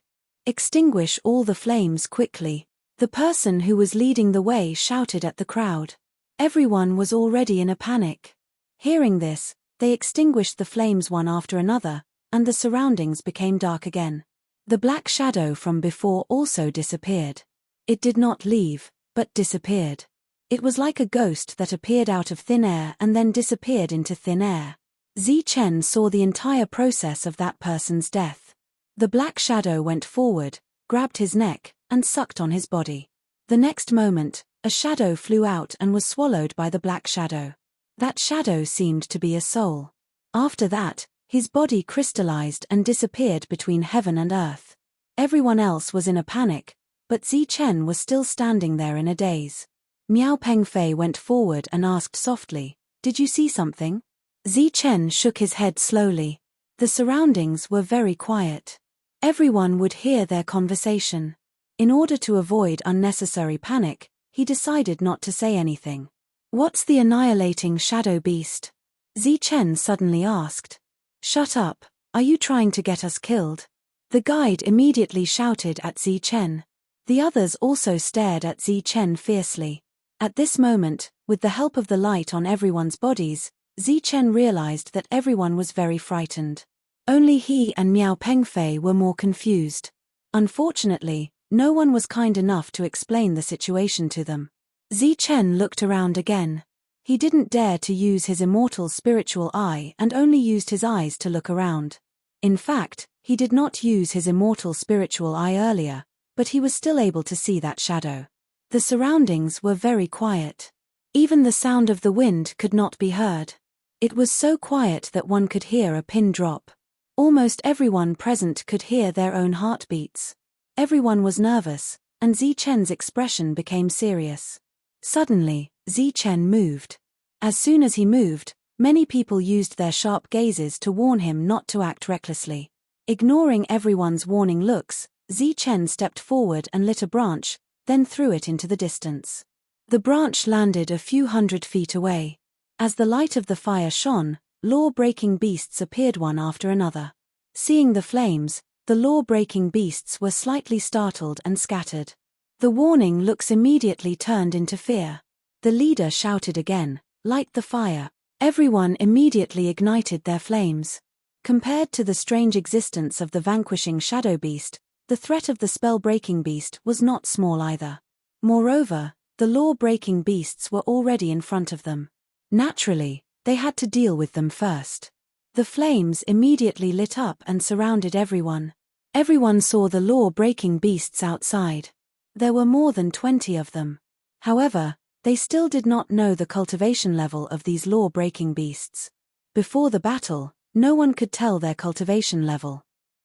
A: Extinguish all the flames quickly. The person who was leading the way shouted at the crowd. Everyone was already in a panic. Hearing this, they extinguished the flames one after another, and the surroundings became dark again. The black shadow from before also disappeared. It did not leave, but disappeared. It was like a ghost that appeared out of thin air and then disappeared into thin air. Zi Chen saw the entire process of that person's death. The black shadow went forward, grabbed his neck, and sucked on his body. The next moment, a shadow flew out and was swallowed by the black shadow. That shadow seemed to be a soul. After that, his body crystallized and disappeared between heaven and earth. Everyone else was in a panic, but Zi Chen was still standing there in a daze. Miao Pengfei went forward and asked softly, "Did you see something?" Zi Chen shook his head slowly. The surroundings were very quiet. Everyone would hear their conversation. In order to avoid unnecessary panic, he decided not to say anything. "What's the annihilating shadow beast?" Zi Chen suddenly asked. "Shut up, are you trying to get us killed?" The guide immediately shouted at Zi Chen. The others also stared at Zi Chen fiercely. At this moment, with the help of the light on everyone's bodies, Zi Chen realized that everyone was very frightened. Only he and Miao Pengfei were more confused. Unfortunately, no one was kind enough to explain the situation to them. Zi Chen looked around again. He didn't dare to use his immortal spiritual eye and only used his eyes to look around. In fact, he did not use his immortal spiritual eye earlier, but he was still able to see that shadow. The surroundings were very quiet. Even the sound of the wind could not be heard. It was so quiet that one could hear a pin drop. Almost everyone present could hear their own heartbeats. Everyone was nervous, and Zi Chen's expression became serious. Suddenly, Zi Chen moved. As soon as he moved, many people used their sharp gazes to warn him not to act recklessly. Ignoring everyone's warning looks, Zi Chen stepped forward and lit a branch, then threw it into the distance. The branch landed a few hundred feet away. As the light of the fire shone, law-breaking beasts appeared one after another. Seeing the flames, the law-breaking beasts were slightly startled and scattered. The warning looks immediately turned into fear. The leader shouted again, "Light the fire." Everyone immediately ignited their flames. Compared to the strange existence of the vanquishing shadow beast, the threat of the spell-breaking beast was not small either. Moreover, the law-breaking beasts were already in front of them. Naturally, they had to deal with them first. The flames immediately lit up and surrounded everyone. Everyone saw the law-breaking beasts outside. There were more than 20 of them. However, they still did not know the cultivation level of these law-breaking beasts. Before the battle, no one could tell their cultivation level.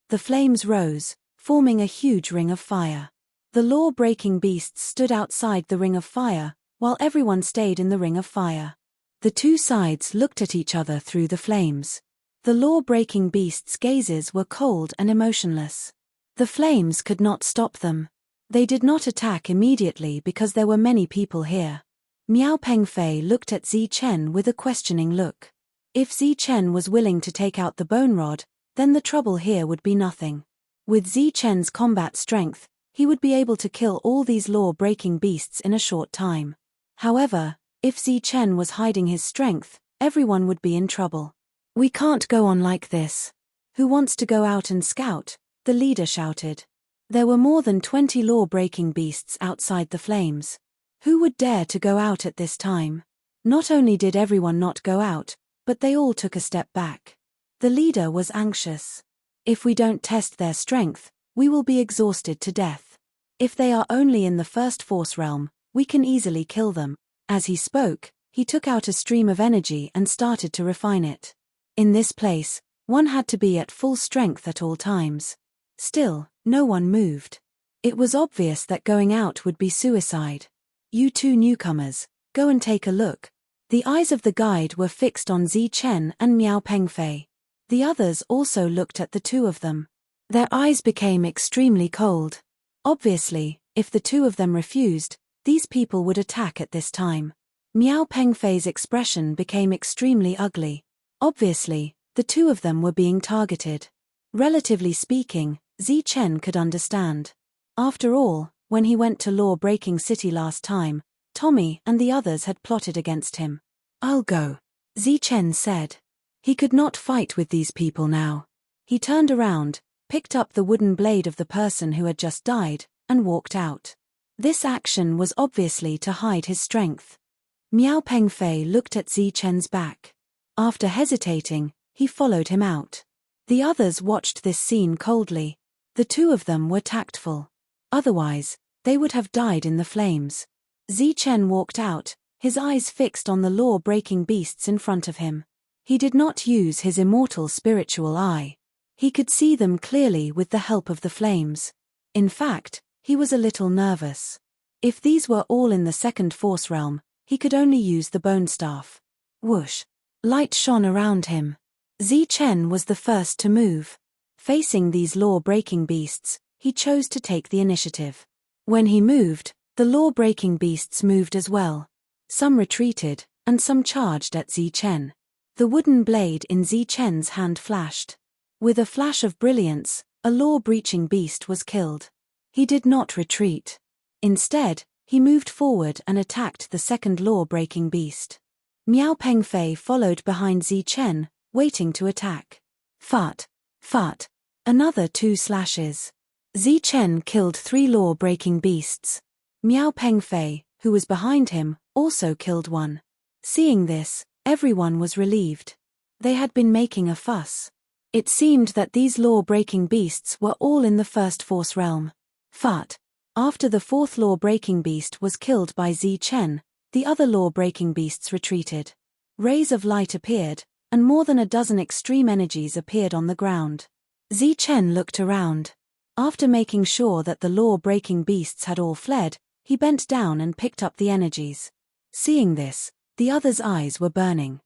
A: The flames rose, forming a huge ring of fire. The law-breaking beasts stood outside the ring of fire, while everyone stayed in the ring of fire. The two sides looked at each other through the flames. The law-breaking beasts' gazes were cold and emotionless. The flames could not stop them. They did not attack immediately because there were many people here. Miao Pengfei looked at Zi Chen with a questioning look. If Zi Chen was willing to take out the bone rod, then the trouble here would be nothing. With Zi Chen's combat strength, he would be able to kill all these law-breaking beasts in a short time. However, if Zi Chen was hiding his strength, everyone would be in trouble. "We can't go on like this. "Who wants to go out and scout?" the leader shouted. There were more than 20 law-breaking beasts outside the flames. Who would dare to go out at this time? Not only did everyone not go out, but they all took a step back. The leader was anxious. "If we don't test their strength, we will be exhausted to death. If they are only in the first force realm, we can easily kill them." As he spoke, he took out a stream of energy and started to refine it. In this place, one had to be at full strength at all times. Still, no one moved. It was obvious that going out would be suicide. "You two newcomers, go and take a look." The eyes of the guide were fixed on Zichen and Miao Pengfei. The others also looked at the two of them. Their eyes became extremely cold. Obviously, if the two of them refused, these people would attack at this time. Miao Pengfei's expression became extremely ugly. Obviously, the two of them were being targeted. Relatively speaking, Zichen could understand. After all, when he went to Law-Breaking City last time, Tommy and the others had plotted against him. "I'll go," Zichen said. He could not fight with these people now. He turned around, picked up the wooden blade of the person who had just died, and walked out. This action was obviously to hide his strength. Miao Pengfei looked at Zichen's back. After hesitating, he followed him out. The others watched this scene coldly. The two of them were tactful. Otherwise, they would have died in the flames. Zichen walked out, his eyes fixed on the law-breaking beasts in front of him. He did not use his immortal spiritual eye. He could see them clearly with the help of the flames. In fact, he was a little nervous. If these were all in the second force realm, he could only use the bone staff. Whoosh! Light shone around him. Zichen was the first to move. Facing these law-breaking beasts, he chose to take the initiative. When he moved, the law-breaking beasts moved as well. Some retreated, and some charged at Zichen. The wooden blade in Zichen's hand flashed. With a flash of brilliance, a law-breaching beast was killed. He did not retreat. Instead, he moved forward and attacked the second law-breaking beast. Miao Pengfei followed behind Zichen, waiting to attack. Fart! Fart! Another 2 slashes. Zichen killed 3 law-breaking beasts. Miao Pengfei, who was behind him, also killed one. Seeing this, everyone was relieved. They had been making a fuss. It seemed that these law-breaking beasts were all in the first force realm. Fart! After the 4th law-breaking beast was killed by Zichen, the other law-breaking beasts retreated. Rays of light appeared, and more than a dozen extreme energies appeared on the ground. Zichen looked around. After making sure that the law-breaking beasts had all fled, he bent down and picked up the energies. Seeing this, the others' eyes were burning.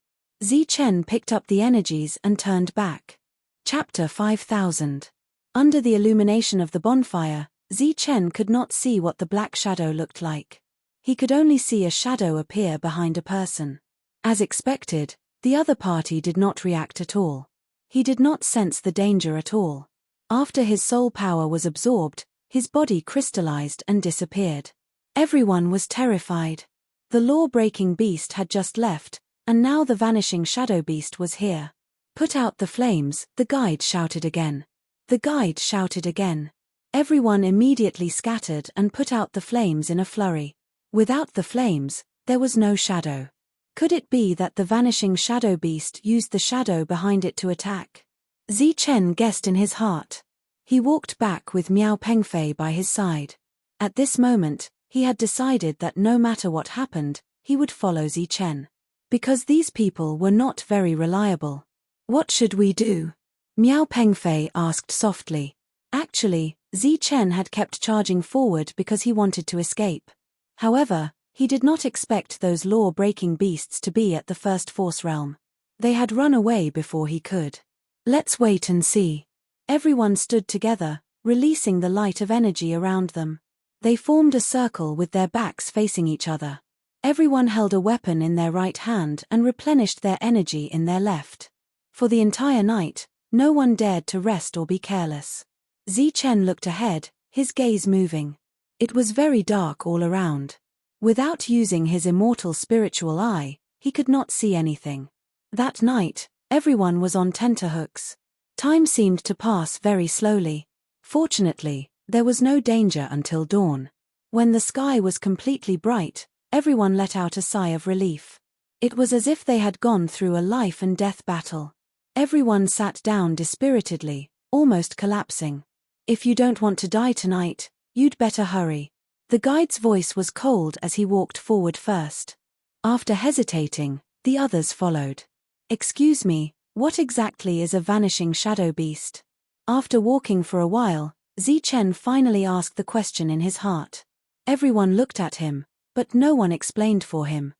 A: Zichen picked up the energies and turned back. Chapter 5000. Under the illumination of the bonfire, Zichen could not see what the black shadow looked like. He could only see a shadow appear behind a person. As expected, the other party did not react at all. He did not sense the danger at all. After his soul power was absorbed, his body crystallized and disappeared. Everyone was terrified. The law-breaking beast had just left, and now the vanishing shadow beast was here. "Put out the flames," the guide shouted again. The guide shouted again. Everyone immediately scattered and put out the flames in a flurry. Without the flames, there was no shadow. Could it be that the vanishing shadow beast used the shadow behind it to attack? Zichen guessed in his heart. He walked back with Miao Pengfei by his side. At this moment, he had decided that no matter what happened, he would follow Zichen. Because these people were not very reliable. "What should we do?" Miao Pengfei asked softly. Actually, Zichen had kept charging forward because he wanted to escape. However, he did not expect those law-breaking beasts to be at the first force realm. They had run away before he could. "Let's wait and see." Everyone stood together, releasing the light of energy around them. They formed a circle with their backs facing each other. Everyone held a weapon in their right hand and replenished their energy in their left. For the entire night, no one dared to rest or be careless. Zichen looked ahead, his gaze moving. It was very dark all around. Without using his immortal spiritual eye, he could not see anything. That night, everyone was on tenterhooks. Time seemed to pass very slowly. Fortunately, there was no danger until dawn. When the sky was completely bright, everyone let out a sigh of relief. It was as if they had gone through a life and death battle. Everyone sat down dispiritedly, almost collapsing. "If you don't want to die tonight, you'd better hurry." The guide's voice was cold as he walked forward first. After hesitating, the others followed. "Excuse me, what exactly is a vanishing shadow beast?" After walking for a while, Chen finally asked the question in his heart. Everyone looked at him, but no one explained for him.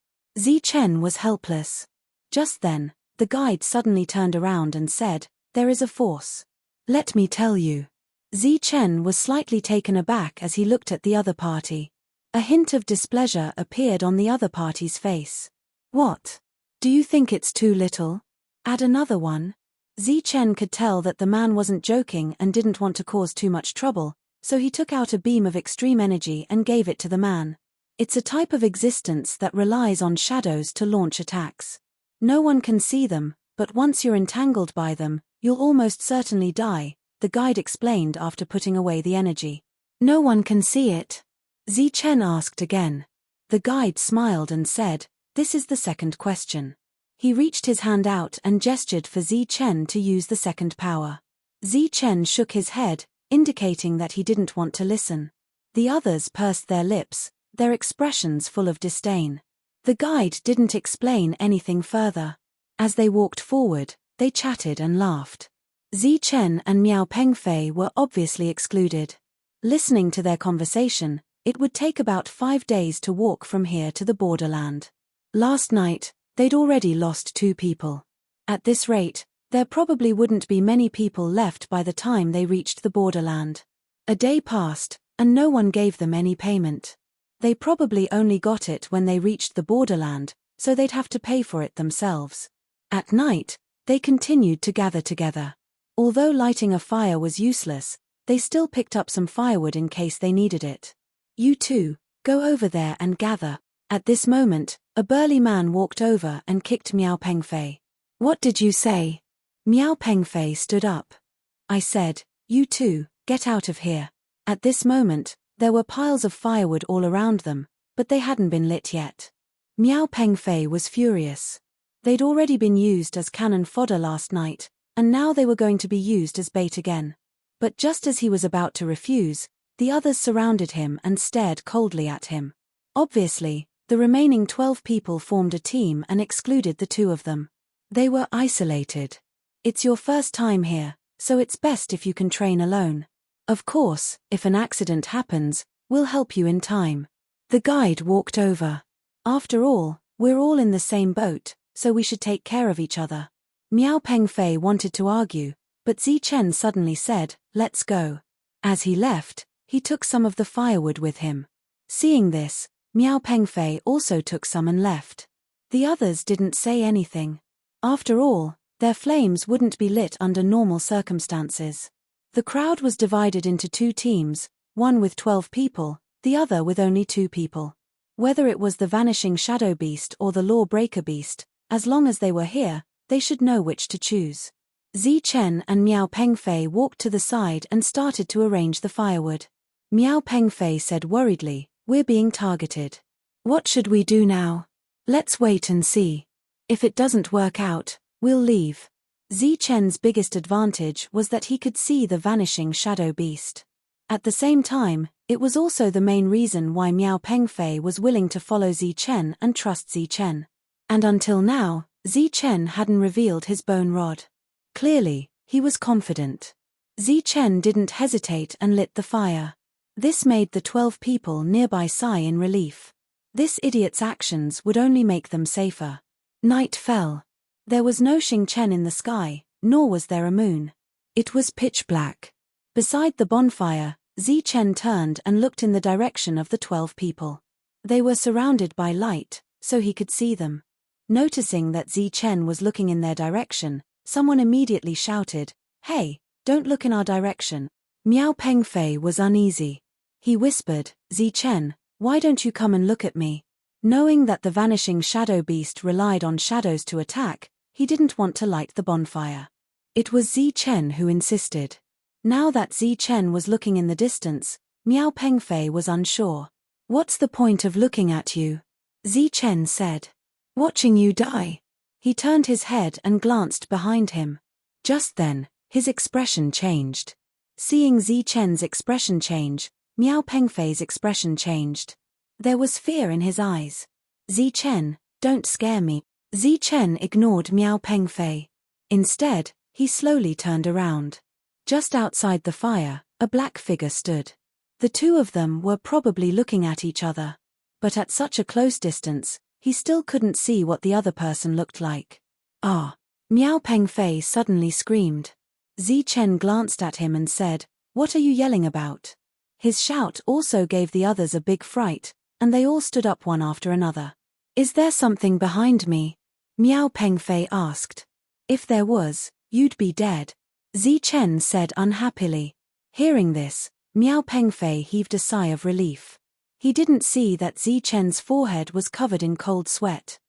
A: Chen was helpless. Just then, the guide suddenly turned around and said, "There is a force. Let me tell you." Chen was slightly taken aback as he looked at the other party. A hint of displeasure appeared on the other party's face. "What? Do you think it's too little? Add another one?" Chen could tell that the man wasn't joking and didn't want to cause too much trouble, so he took out a beam of extreme energy and gave it to the man. It's a type of existence that relies on shadows to launch attacks. No one can see them, but once you're entangled by them, you'll almost certainly die, the guide explained after putting away the energy. "No one can see it?" Chen asked again. The guide smiled and said, "This is the second question." He reached his hand out and gestured for Chen to use the second power. Chen shook his head, indicating that he didn't want to listen. The others pursed their lips, their expressions full of disdain. The guide didn't explain anything further. As they walked forward, they chatted and laughed. Chen and Miao Pengfei were obviously excluded. Listening to their conversation, it would take about 5 days to walk from here to the borderland. Last night, they'd already lost 2 people. At this rate, there probably wouldn't be many people left by the time they reached the borderland. A day passed, and no one gave them any payment. They probably only got it when they reached the borderland, so they'd have to pay for it themselves. At night, they continued to gather together. Although lighting a fire was useless, they still picked up some firewood in case they needed it. "You two, go over there and gather." At this moment, a burly man walked over and kicked Miao Pengfei. "What did you say?" Miao Pengfei stood up. "I said, you two, get out of here." At this moment, there were piles of firewood all around them, but they hadn't been lit yet. Miao Pengfei was furious. They'd already been used as cannon fodder last night, and now they were going to be used as bait again. But just as he was about to refuse, the others surrounded him and stared coldly at him. Obviously, the remaining 12 people formed a team and excluded the 2 of them. They were isolated. "It's your first time here, so it's best if you can train alone. Of course, if an accident happens, we'll help you in time." The guide walked over. "After all, we're all in the same boat, so we should take care of each other." Miao Pengfei wanted to argue, but Chen suddenly said, "Let's go." As he left, he took some of the firewood with him. Seeing this, Miao Pengfei also took some and left. The others didn't say anything. After all, their flames wouldn't be lit under normal circumstances. The crowd was divided into 2 teams, one with 12 people, the other with only 2 people. Whether it was the vanishing shadow beast or the lawbreaker beast, as long as they were here, they should know which to choose. Chen and Miao Pengfei walked to the side and started to arrange the firewood. Miao Pengfei said worriedly, "We're being targeted. What should we do now?" "Let's wait and see. If it doesn't work out, we'll leave." Chen's biggest advantage was that he could see the vanishing shadow beast. At the same time, it was also the main reason why Miao Pengfei was willing to follow Chen and trust Chen. And until now, Chen hadn't revealed his bone rod. Clearly, he was confident. Chen didn't hesitate and lit the fire. This made the 12 people nearby sigh in relief. This idiot's actions would only make them safer. Night fell. There was no Chen in the sky, nor was there a moon. It was pitch black. Beside the bonfire, Chen turned and looked in the direction of the 12 people. They were surrounded by light, so he could see them. Noticing that Chen was looking in their direction, someone immediately shouted, "Hey, don't look in our direction." Miao Pengfei was uneasy. He whispered, "Chen, why don't you come and look at me?" Knowing that the vanishing shadow beast relied on shadows to attack, he didn't want to light the bonfire. It was Zi Chen who insisted. Now that Zi Chen was looking in the distance, Miao Pengfei was unsure. "What's the point of looking at you?" Zi Chen said. "Watching you die." He turned his head and glanced behind him. Just then, his expression changed. Seeing Zi Chen's expression change, Miao Pengfei's expression changed. There was fear in his eyes. "Zi Chen, don't scare me." Zi Chen ignored Miao Pengfei. Instead, he slowly turned around. Just outside the fire, a black figure stood. The two of them were probably looking at each other. But at such a close distance, he still couldn't see what the other person looked like. "Ah!" Miao Pengfei suddenly screamed. Zi Chen glanced at him and said, "What are you yelling about?" His shout also gave the others a big fright, and they all stood up one after another. "Is there something behind me?" Miao Pengfei asked. "If there was, you'd be dead," Zi Chen said unhappily. Hearing this, Miao Pengfei heaved a sigh of relief. He didn't see that Zi Chen's forehead was covered in cold sweat.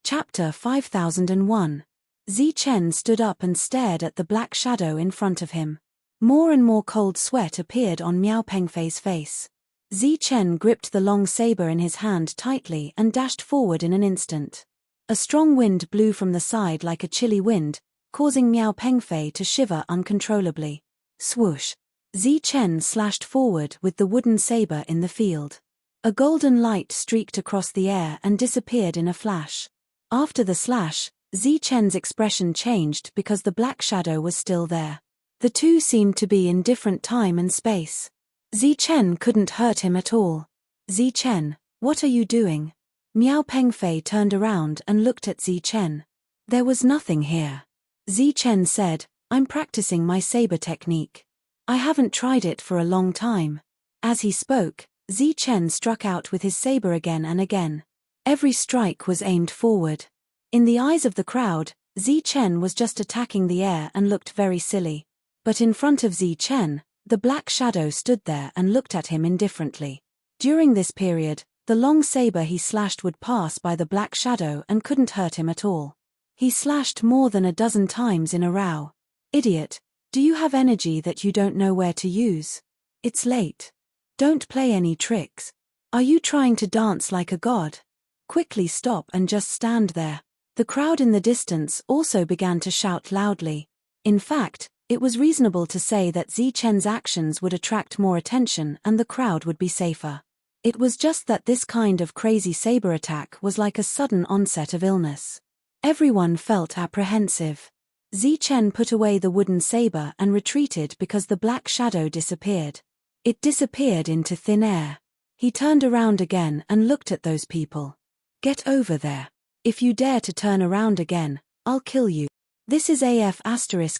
A: Chapter 5001. Zi Chen stood up and stared at the black shadow in front of him. More and more cold sweat appeared on Miao Pengfei's face. Zi Chen gripped the long saber in his hand tightly and dashed forward in an instant. A strong wind blew from the side like a chilly wind, causing Miao Pengfei to shiver uncontrollably. Swoosh! Zi Chen slashed forward with the wooden saber in the field. A golden light streaked across the air and disappeared in a flash. After the slash, Zi Chen's expression changed because the black shadow was still there. The two seemed to be in different time and space. Zi Chen couldn't hurt him at all. "Zi Chen, what are you doing?" Miao Pengfei turned around and looked at Zi Chen. "There was nothing here." Zi Chen said, "I'm practicing my saber technique. I haven't tried it for a long time." As he spoke, Zi Chen struck out with his saber again and again. Every strike was aimed forward. In the eyes of the crowd, Zi Chen was just attacking the air and looked very silly. But in front of Zi Chen, the black shadow stood there and looked at him indifferently. During this period, the long saber he slashed would pass by the black shadow and couldn't hurt him at all. He slashed more than a dozen times in a row. "Idiot, do you have energy that you don't know where to use? It's late. Don't play any tricks. Are you trying to dance like a god? Quickly stop and just stand there." The crowd in the distance also began to shout loudly. In fact, it was reasonable to say that Zi Chen's actions would attract more attention and the crowd would be safer. It was just that this kind of crazy saber attack was like a sudden onset of illness. Everyone felt apprehensive. Zi Chen put away the wooden saber and retreated because the black shadow disappeared. It disappeared into thin air. He turned around again and looked at those people. "Get over there. If you dare to turn around again, I'll kill you. This is AF**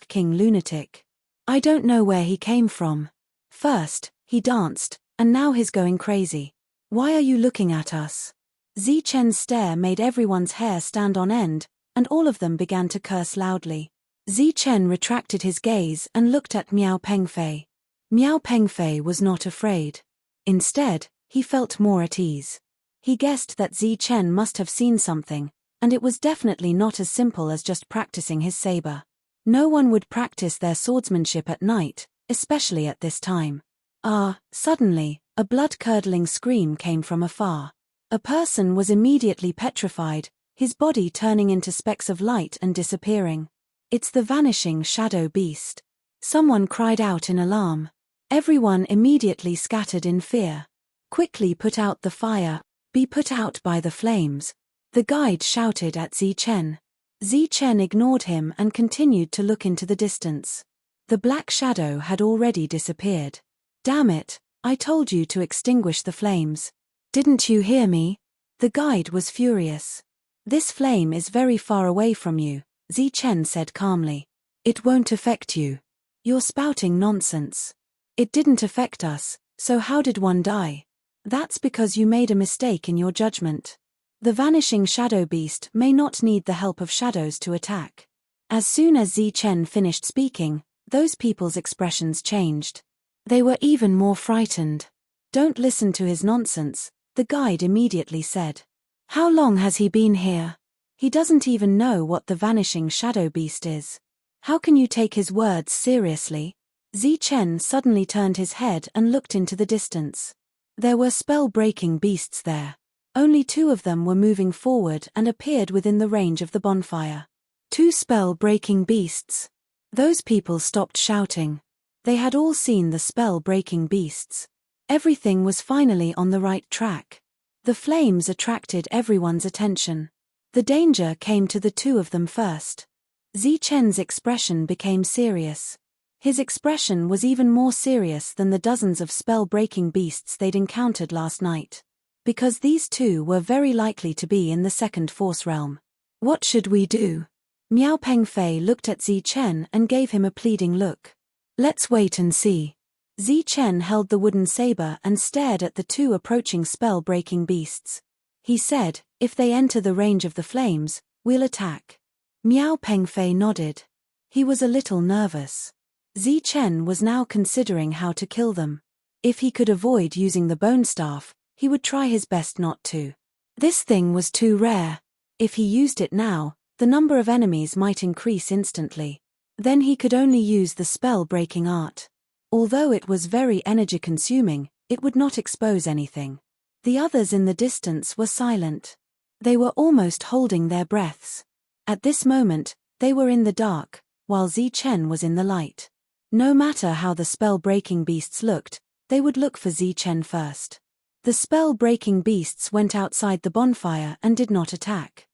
A: King Lunatic. I don't know where he came from. First, he danced, and now he's going crazy. Why are you looking at us?" Zi Chen's stare made everyone's hair stand on end, and all of them began to curse loudly. Zi Chen retracted his gaze and looked at Miao Pengfei. Miao Pengfei was not afraid. Instead, he felt more at ease. He guessed that Zi Chen must have seen something, and it was definitely not as simple as just practicing his saber. No one would practice their swordsmanship at night, especially at this time. Suddenly, a blood-curdling scream came from afar. A person was immediately petrified, his body turning into specks of light and disappearing. "It's the vanishing shadow beast." Someone cried out in alarm. Everyone immediately scattered in fear. "Quickly put out the fire. Be put out by the flames," the guide shouted at Zi Chen. Zi Chen ignored him and continued to look into the distance. The black shadow had already disappeared. "Damn it, I told you to extinguish the flames. Didn't you hear me?" The guide was furious. "This flame is very far away from you," Zi Chen said calmly. "It won't affect you. You're spouting nonsense. It didn't affect us, so how did one die? That's because you made a mistake in your judgment. The vanishing shadow beast may not need the help of shadows to attack." As soon as Zi Chen finished speaking, those people's expressions changed. They were even more frightened. "Don't listen to his nonsense," the guide immediately said. "How long has he been here? He doesn't even know what the vanishing shadow beast is. How can you take his words seriously? Chen suddenly turned his head and looked into the distance. There were spell-breaking beasts there. Only 2 of them were moving forward and appeared within the range of the bonfire. 2 spell-breaking beasts. Those people stopped shouting. They had all seen the spell-breaking beasts. Everything was finally on the right track. The flames attracted everyone's attention. The danger came to the 2 of them first. Chen's expression became serious. His expression was even more serious than the dozens of spell-breaking beasts they'd encountered last night. Because these 2 were very likely to be in the second force realm. What should we do? Miao Pengfei looked at Chen and gave him a pleading look. Let's wait and see. Chen held the wooden saber and stared at the 2 approaching spell-breaking beasts. He said, if they enter the range of the flames, we'll attack. Miao Pengfei nodded. He was a little nervous. Chen was now considering how to kill them. If he could avoid using the bone staff, he would try his best not to. This thing was too rare. If he used it now, the number of enemies might increase instantly. Then he could only use the spell-breaking art. Although it was very energy-consuming, it would not expose anything. The others in the distance were silent. They were almost holding their breaths. At this moment, they were in the dark, while Chen was in the light. No matter how the spell-breaking beasts looked, they would look for Chen first. The spell-breaking beasts went outside the bonfire and did not attack.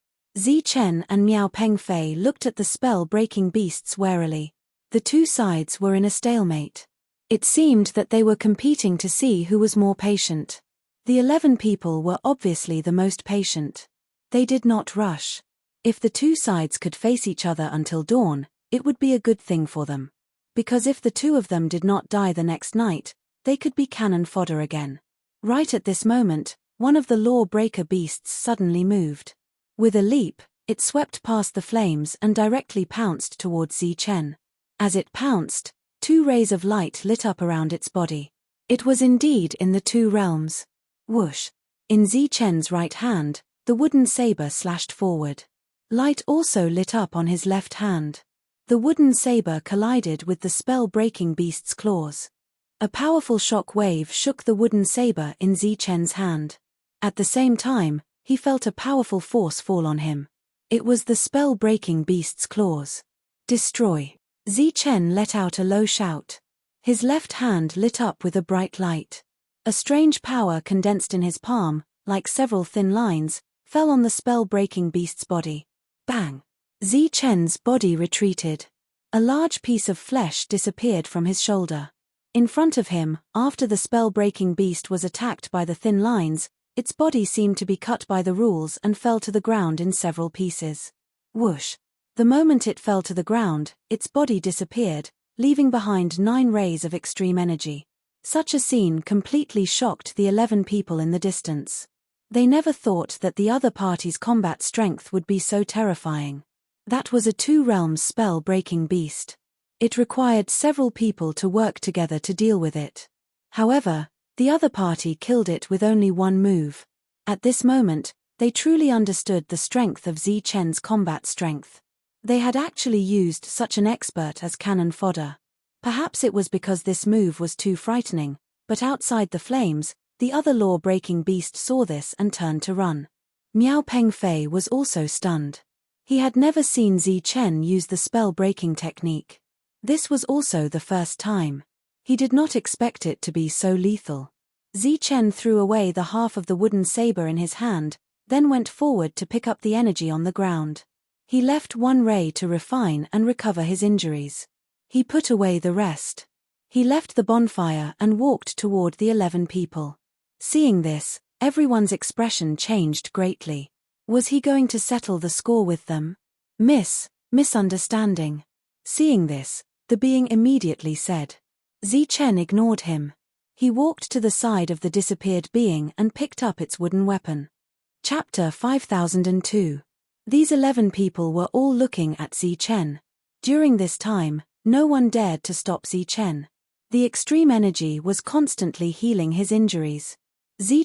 A: Chen and Miao Pengfei looked at the spell-breaking beasts warily. The 2 sides were in a stalemate. It seemed that they were competing to see who was more patient. The 11 people were obviously the most patient. They did not rush. If the 2 sides could face each other until dawn, it would be a good thing for them. Because if the 2 of them did not die the next night, they could be cannon fodder again. Right at this moment, one of the law-breaker beasts suddenly moved. With a leap, it swept past the flames and directly pounced towards Chen. As it pounced, 2 rays of light lit up around its body. It was indeed in the 2 realms. Whoosh! In Chen's right hand, the wooden saber slashed forward. Light also lit up on his left hand. The wooden saber collided with the spell-breaking beast's claws. A powerful shock wave shook the wooden saber in Chen's hand. At the same time, he felt a powerful force fall on him. It was the spell-breaking beast's claws. Destroy! Chen let out a low shout. His left hand lit up with a bright light. A strange power condensed in his palm, like several thin lines, fell on the spell-breaking beast's body. Bang! Chen's body retreated. A large piece of flesh disappeared from his shoulder. In front of him, after the spell-breaking beast was attacked by the thin lines, its body seemed to be cut by the rules and fell to the ground in several pieces. Whoosh! The moment it fell to the ground, its body disappeared, leaving behind 9 rays of extreme energy. Such a scene completely shocked the 11 people in the distance. They never thought that the other party's combat strength would be so terrifying. That was a 2-realm spell-breaking beast. It required several people to work together to deal with it. However, the other party killed it with only 1 move. At this moment, they truly understood the strength of Chen's combat strength. They had actually used such an expert as cannon fodder. Perhaps it was because this move was too frightening, but outside the flames, the other law-breaking beast saw this and turned to run. Miao Pengfei was also stunned. He had never seen Chen use the spell-breaking technique. This was also the first time. He did not expect it to be so lethal. Chen threw away the half of the wooden saber in his hand, then went forward to pick up the energy on the ground. He left 1 ray to refine and recover his injuries. He put away the rest. He left the bonfire and walked toward the 11 people. Seeing this, everyone's expression changed greatly. Was he going to settle the score with them? Misunderstanding. Seeing this, the being immediately said. Chen ignored him. He walked to the side of the disappeared being and picked up its wooden weapon. Chapter 5002. These 11 people were all looking at Chen. During this time, no one dared to stop Chen. The extreme energy was constantly healing his injuries.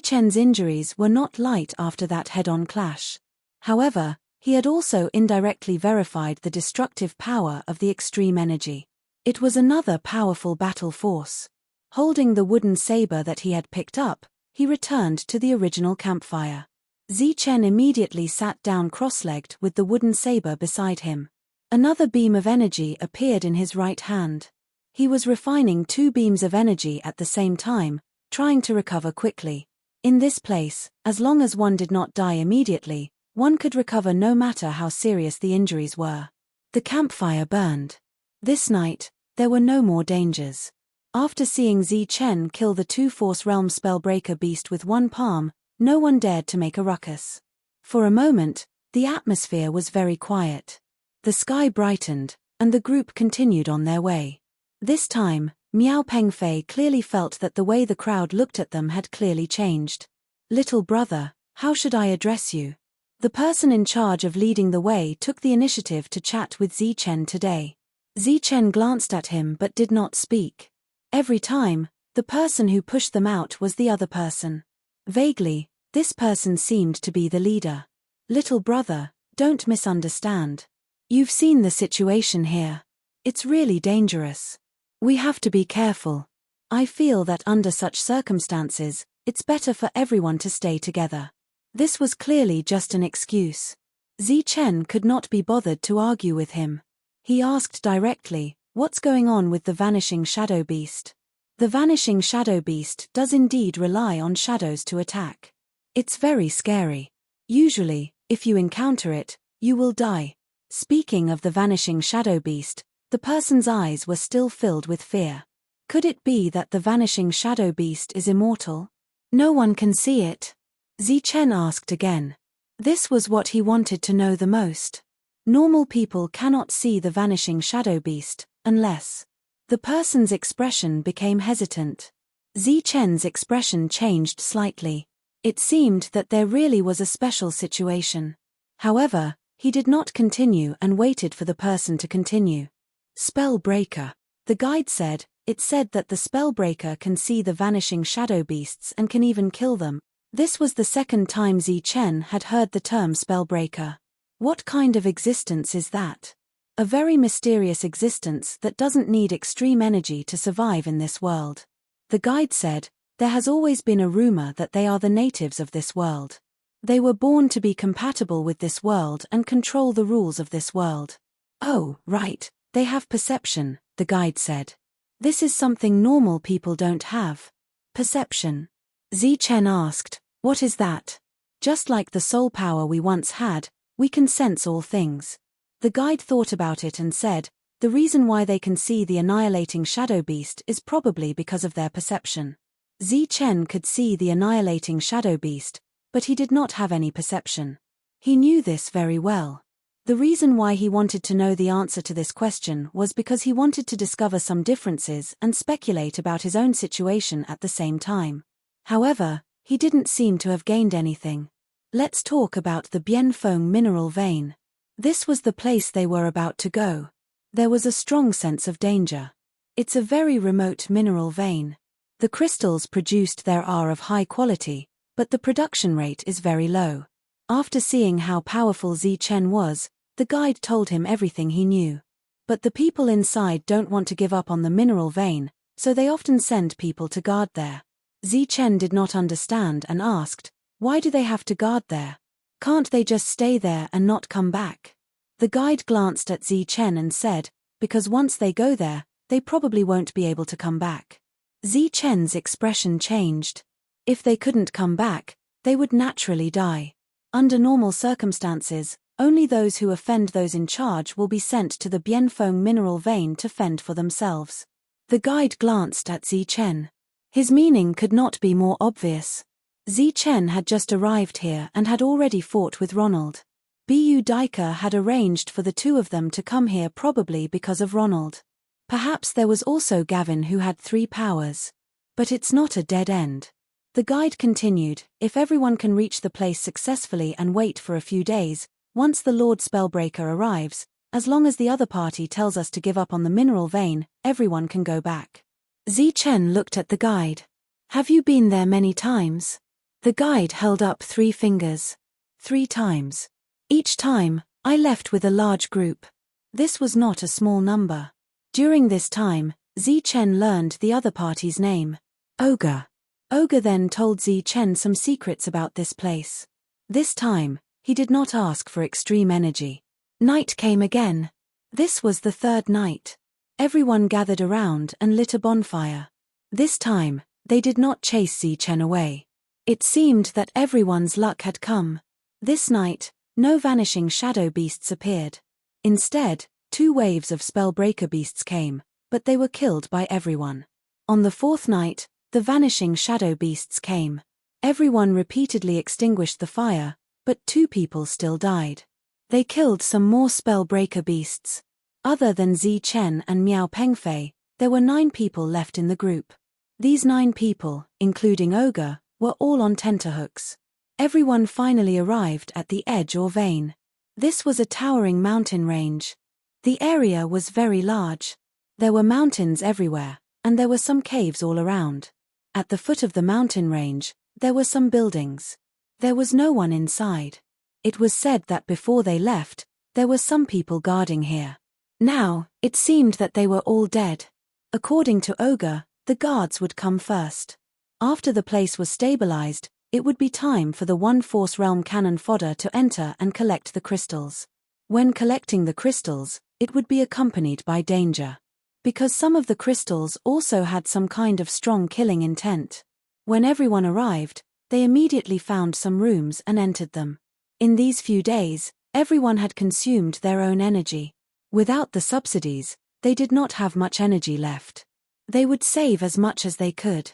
A: Chen's injuries were not light after that head-on clash. However, He had also indirectly verified the destructive power of the extreme energy. It was another powerful battle force. Holding the wooden saber that he had picked up, he returned to the original campfire. Zichen immediately sat down cross-legged with the wooden saber beside him. Another beam of energy appeared in his right hand. He was refining two beams of energy at the same time, trying to recover quickly. In this place, as long as one did not die immediately, one could recover no matter how serious the injuries were. The campfire burned. This night, there were no more dangers. After seeing Zichen kill the two-force realm spellbreaker beast with one palm, no one dared to make a ruckus. For a moment, the atmosphere was very quiet. The sky brightened, and the group continued on their way. This time, Miao Pengfei clearly felt that the way the crowd looked at them had clearly changed. "Little brother, how should I address you?" The person in charge of leading the way took the initiative to chat with Zichen today. Zichen glanced at him but did not speak. Every time, the person who pushed them out was the other person. Vaguely, this person seemed to be the leader. "Little brother, don't misunderstand. You've seen the situation here. It's really dangerous. We have to be careful. I feel that under such circumstances, it's better for everyone to stay together." This was clearly just an excuse. Zichen could not be bothered to argue with him. He asked directly, "What's going on with the vanishing shadow beast?" The vanishing shadow beast does indeed rely on shadows to attack. It's very scary. Usually, if you encounter it, you will die. Speaking of the vanishing shadow beast, the person's eyes were still filled with fear. Could it be that the vanishing shadow beast is immortal? No one can see it. Zichen asked again. This was what he wanted to know the most. Normal people cannot see the vanishing shadow beast, unless... The person's expression became hesitant. Zichen's expression changed slightly. It seemed that there really was a special situation. However, he did not continue and waited for the person to continue. "Spellbreaker," the guide said. It said that the spellbreaker can see the vanishing shadow beasts and can even kill them. This was the second time Zichen had heard the term spellbreaker. What kind of existence is that? A very mysterious existence that doesn't need extreme energy to survive in this world. The guide said, there has always been a rumor that they are the natives of this world. They were born to be compatible with this world and control the rules of this world. "Oh, right, they have perception," the guide said. "This is something normal people don't have." "Perception?" Zichen asked, "What is that?" "Just like the soul power we once had, we can sense all things." The guide thought about it and said, the reason why they can see the annihilating shadow beast is probably because of their perception. Zichen could see the annihilating shadow beast, but he did not have any perception. He knew this very well. The reason why he wanted to know the answer to this question was because he wanted to discover some differences and speculate about his own situation at the same time. However, he didn't seem to have gained anything. Let's talk about the Bianfeng mineral vein. This was the place they were about to go. There was a strong sense of danger. It's a very remote mineral vein. The crystals produced there are of high quality, but the production rate is very low. After seeing how powerful Zichen was, the guide told him everything he knew. But the people inside don't want to give up on the mineral vein, so they often send people to guard there. Zichen did not understand and asked, why do they have to guard there? Can't they just stay there and not come back? The guide glanced at Zichen and said, because once they go there, they probably won't be able to come back. Zichen's expression changed. If they couldn't come back, they would naturally die. Under normal circumstances, only those who offend those in charge will be sent to the Bianfeng mineral vein to fend for themselves. The guide glanced at Zichen. His meaning could not be more obvious. Zichen had just arrived here and had already fought with Ronald. Bu Daika had arranged for the two of them to come here probably because of Ronald. Perhaps there was also Gavin who had 3 powers. But it's not a dead end. The guide continued, if everyone can reach the place successfully and wait for a few days, once the Lord Spellbreaker arrives, as long as the other party tells us to give up on the mineral vein, everyone can go back. Zichen looked at the guide. Have you been there many times? The guide held up 3 fingers. 3 times. Each time, I left with a large group. This was not a small number. During this time, Zichen learned the other party's name. Ogre. Ogre then told Zichen some secrets about this place. This time, he did not ask for extreme energy. Night came again. This was the third night. Everyone gathered around and lit a bonfire. This time, they did not chase Zichen away. It seemed that everyone's luck had come. This night, no vanishing shadow beasts appeared. Instead, 2 waves of spellbreaker beasts came, but they were killed by everyone. On the 4th night, the vanishing shadow beasts came. Everyone repeatedly extinguished the fire, but 2 people still died. They killed some more spellbreaker beasts. Other than Zichen and Miao Pengfei, there were 9 people left in the group. These 9 people, including Ogre, were all on tenterhooks. Everyone finally arrived at the edge or vein. This was a towering mountain range. The area was very large. There were mountains everywhere, and there were some caves all around. At the foot of the mountain range, there were some buildings. There was no one inside. It was said that before they left, there were some people guarding here. Now, it seemed that they were all dead. According to Ogre, the guards would come first. After the place was stabilized, it would be time for the One-Force Realm cannon fodder to enter and collect the crystals. When collecting the crystals, it would be accompanied by danger. Because some of the crystals also had some kind of strong killing intent. When everyone arrived, they immediately found some rooms and entered them. In these few days, everyone had consumed their own energy. Without the subsidies, they did not have much energy left. They would save as much as they could.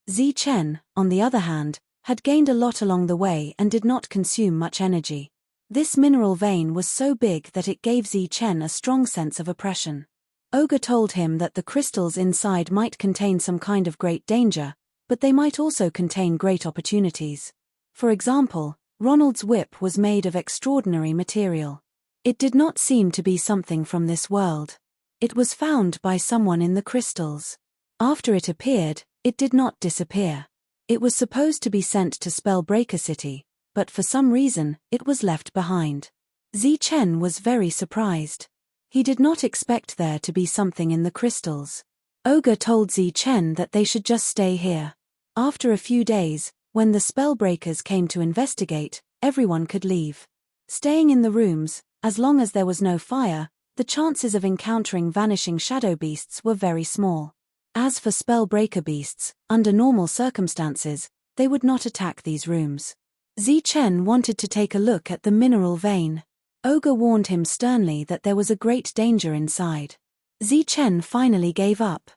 A: Zichen, on the other hand, had gained a lot along the way and did not consume much energy. This mineral vein was so big that it gave Zichen a strong sense of oppression. Ogre told him that the crystals inside might contain some kind of great danger, but they might also contain great opportunities. For example, Ronald's whip was made of extraordinary material. It did not seem to be something from this world. It was found by someone in the crystals. After it appeared, it did not disappear. It was supposed to be sent to Spellbreaker City, but for some reason, it was left behind. Zichen was very surprised. He did not expect there to be something in the crystals. Ogre told Zichen that they should just stay here. After a few days, when the Spellbreakers came to investigate, everyone could leave. Staying in the rooms, as long as there was no fire, the chances of encountering vanishing shadow beasts were very small. As for Spellbreaker beasts, under normal circumstances, they would not attack these rooms. Zichen wanted to take a look at the mineral vein. Ogre warned him sternly that there was a great danger inside. Zichen finally gave up.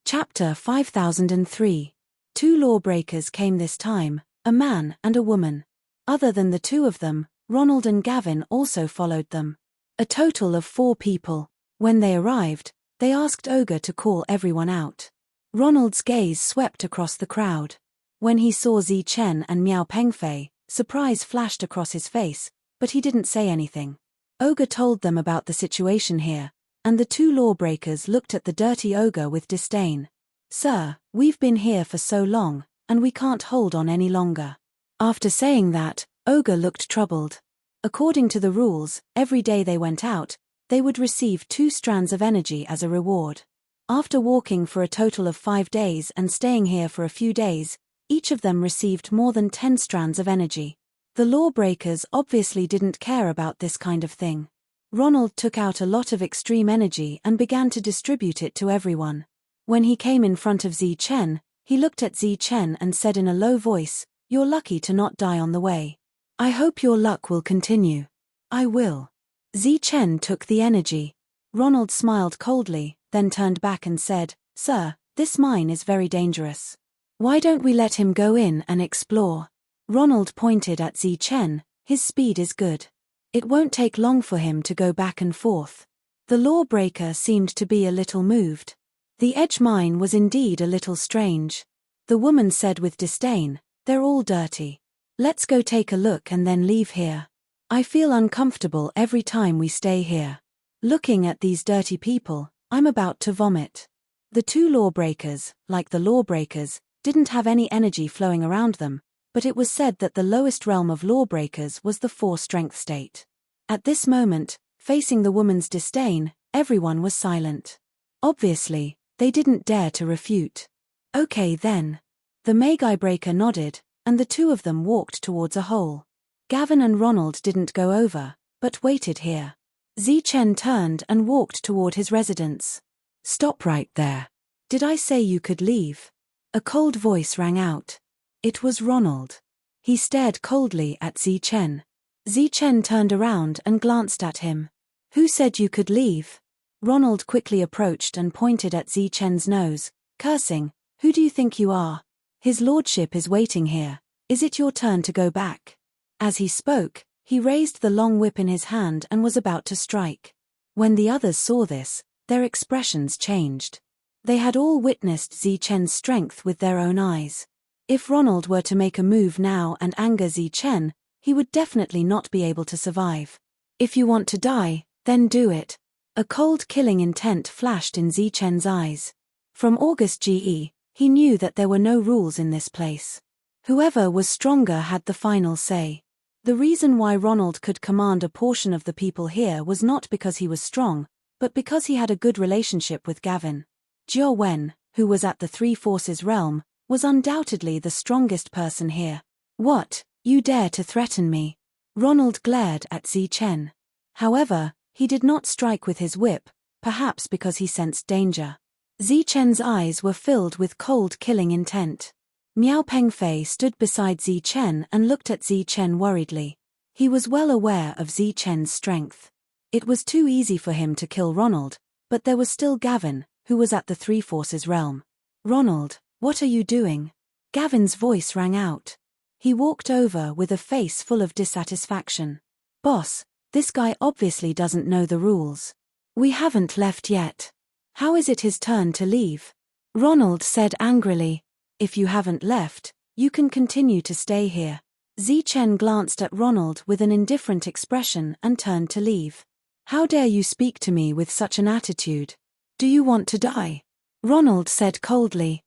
A: Chapter 5003. 2 lawbreakers came this time, a man and a woman. Other than the 2 of them, Ronald and Gavin also followed them. A total of 4 people. When they arrived, they asked Ogre to call everyone out. Ronald's gaze swept across the crowd. When he saw Zichen and Miao Pengfei, surprise flashed across his face, but he didn't say anything. Ogre told them about the situation here, and the 2 lawbreakers looked at the dirty ogre with disdain. "Sir, we've been here for so long, and we can't hold on any longer." After saying that, Ogre looked troubled. According to the rules, every day they went out, they would receive 2 strands of energy as a reward. After walking for a total of 5 days and staying here for a few days, each of them received more than 10 strands of energy. The lawbreakers obviously didn't care about this kind of thing. Ronald took out a lot of extreme energy and began to distribute it to everyone. When he came in front of Zichen, he looked at Zichen and said in a low voice, "You're lucky to not die on the way. I hope your luck will continue." "I will." Zichen took the energy. Ronald smiled coldly, then turned back and said, "Sir, this mine is very dangerous. Why don't we let him go in and explore?" Ronald pointed at Zichen. "His speed is good. It won't take long for him to go back and forth." The lawbreaker seemed to be a little moved. The edge mine was indeed a little strange. The woman said with disdain, "They're all dirty. Let's go take a look and then leave here. I feel uncomfortable every time we stay here. Looking at these dirty people, I'm about to vomit." The 2 lawbreakers, like the lawbreakers, didn't have any energy flowing around them, but it was said that the lowest realm of lawbreakers was the 4 strength state. At this moment, facing the woman's disdain, everyone was silent. Obviously, they didn't dare to refute. Okay then. The Magi Breaker nodded, and the two of them walked towards a hole. Gavin and Ronald didn't go over, but waited here. Zichen turned and walked toward his residence. Stop right there. Did I say you could leave? A cold voice rang out. It was Ronald. He stared coldly at Zichen. Zichen turned around and glanced at him. Who said you could leave? Ronald quickly approached and pointed at Zichen's nose, cursing, Who do you think you are? His lordship is waiting here. Is it your turn to go back? As he spoke, he raised the long whip in his hand and was about to strike. When the others saw this, their expressions changed. They had all witnessed Zichen's strength with their own eyes. If Ronald were to make a move now and anger Zichen, he would definitely not be able to survive. If you want to die, then do it. A cold killing intent flashed in Zichen's eyes. From August GE, he knew that there were no rules in this place. Whoever was stronger had the final say. The reason why Ronald could command a portion of the people here was not because he was strong, but because he had a good relationship with Gavin. Jiao Wen, who was at the Three Forces realm, was undoubtedly the strongest person here. What, you dare to threaten me? Ronald glared at Zichen. However, he did not strike with his whip, perhaps because he sensed danger. Zichen's eyes were filled with cold killing intent. Miao Pengfei stood beside Zichen and looked at Zichen worriedly. He was well aware of Zichen's strength. It was too easy for him to kill Ronald, but there was still Gavin, who was at the Three Forces realm. Ronald, what are you doing? Gavin's voice rang out. He walked over with a face full of dissatisfaction. Boss, this guy obviously doesn't know the rules. We haven't left yet. How is it his turn to leave? Ronald said angrily. If you haven't left, you can continue to stay here. Zichen glanced at Ronald with an indifferent expression and turned to leave. How dare you speak to me with such an attitude? Do you want to die? Ronald said coldly.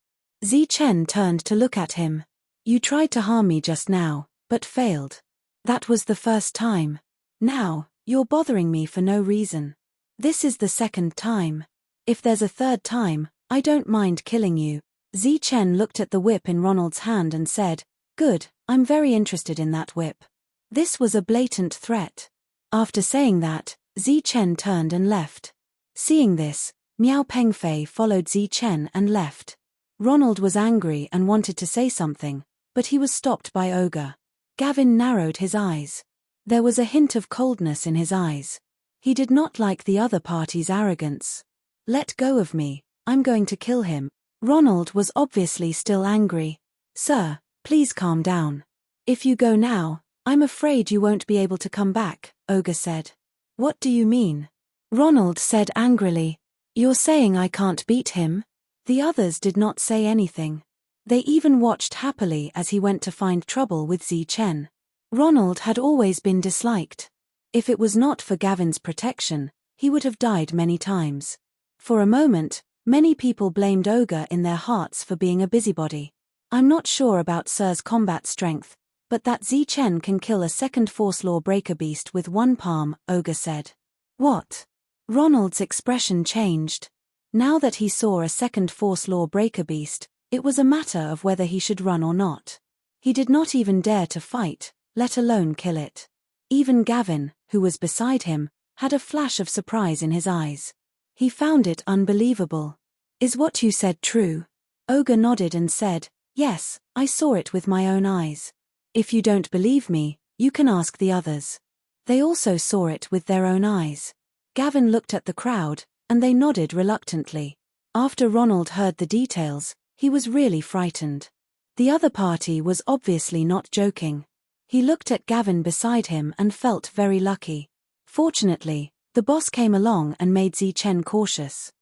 A: Zichen turned to look at him. You tried to harm me just now, but failed. That was the first time. Now, you're bothering me for no reason. This is the second time. If there's a third time, I don't mind killing you. Zichen looked at the whip in Ronald's hand and said, Good, I'm very interested in that whip. This was a blatant threat. After saying that, Zichen turned and left. Seeing this, Miao Pengfei followed Zichen and left. Ronald was angry and wanted to say something, but he was stopped by Ogre. Gavin narrowed his eyes. There was a hint of coldness in his eyes. He did not like the other party's arrogance. Let go of me, I'm going to kill him. Ronald was obviously still angry. Sir, please calm down. If you go now, I'm afraid you won't be able to come back, Ogre said. What do you mean? Ronald said angrily. You're saying I can't beat him? The others did not say anything. They even watched happily as he went to find trouble with Zichen. Ronald had always been disliked. If it was not for Gavin's protection, he would have died many times. For a moment, many people blamed Ogre in their hearts for being a busybody. I'm not sure about Sir's combat strength, but that Zichen can kill a second Force Law Breaker beast with one palm, Ogre said. What? Ronald's expression changed. Now that he saw a second Force Law Breaker beast, it was a matter of whether he should run or not. He did not even dare to fight, let alone kill it. Even Gavin, who was beside him, had a flash of surprise in his eyes. He found it unbelievable. Is what you said true? Ogre nodded and said, Yes, I saw it with my own eyes. If you don't believe me, you can ask the others. They also saw it with their own eyes. Gavin looked at the crowd, and they nodded reluctantly. After Ronald heard the details, he was really frightened. The other party was obviously not joking. He looked at Gavin beside him and felt very lucky. Fortunately, the boss came along and made Zichen cautious.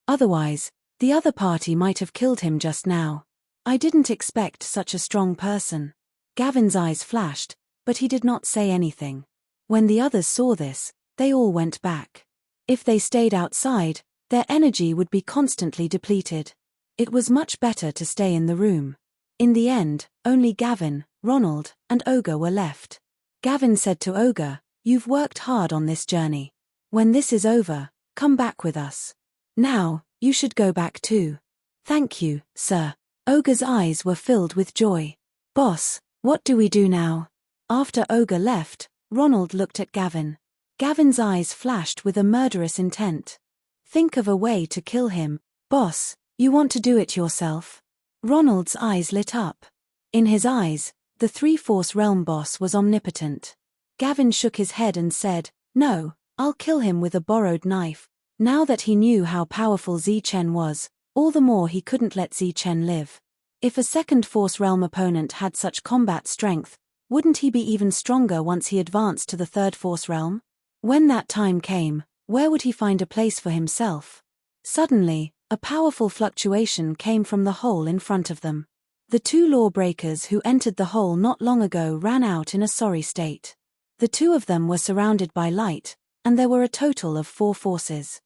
A: Otherwise, the other party might have killed him just now. I didn't expect such a strong person. Gavin's eyes flashed, but he did not say anything. When the others saw this, they all went back. If they stayed outside, their energy would be constantly depleted. It was much better to stay in the room. In the end, only Gavin, Ronald, and Ogre were left. Gavin said to Ogre, You've worked hard on this journey. When this is over, come back with us. Now, you should go back too. Thank you, sir. Ogre's eyes were filled with joy. Boss, what do we do now? After Ogre left, Ronald looked at Gavin. Gavin's eyes flashed with a murderous intent. Think of a way to kill him. Boss, you want to do it yourself? Ronald's eyes lit up. In his eyes, the three-force realm boss was omnipotent. Gavin shook his head and said, No, I'll kill him with a borrowed knife. Now that he knew how powerful Zichen was, all the more he couldn't let Zichen live. If a second force realm opponent had such combat strength, wouldn't he be even stronger once he advanced to the third force realm? When that time came, where would he find a place for himself? Suddenly, a powerful fluctuation came from the hole in front of them. The two lawbreakers who entered the hole not long ago ran out in a sorry state. The two of them were surrounded by light, and there were a total of 4 forces.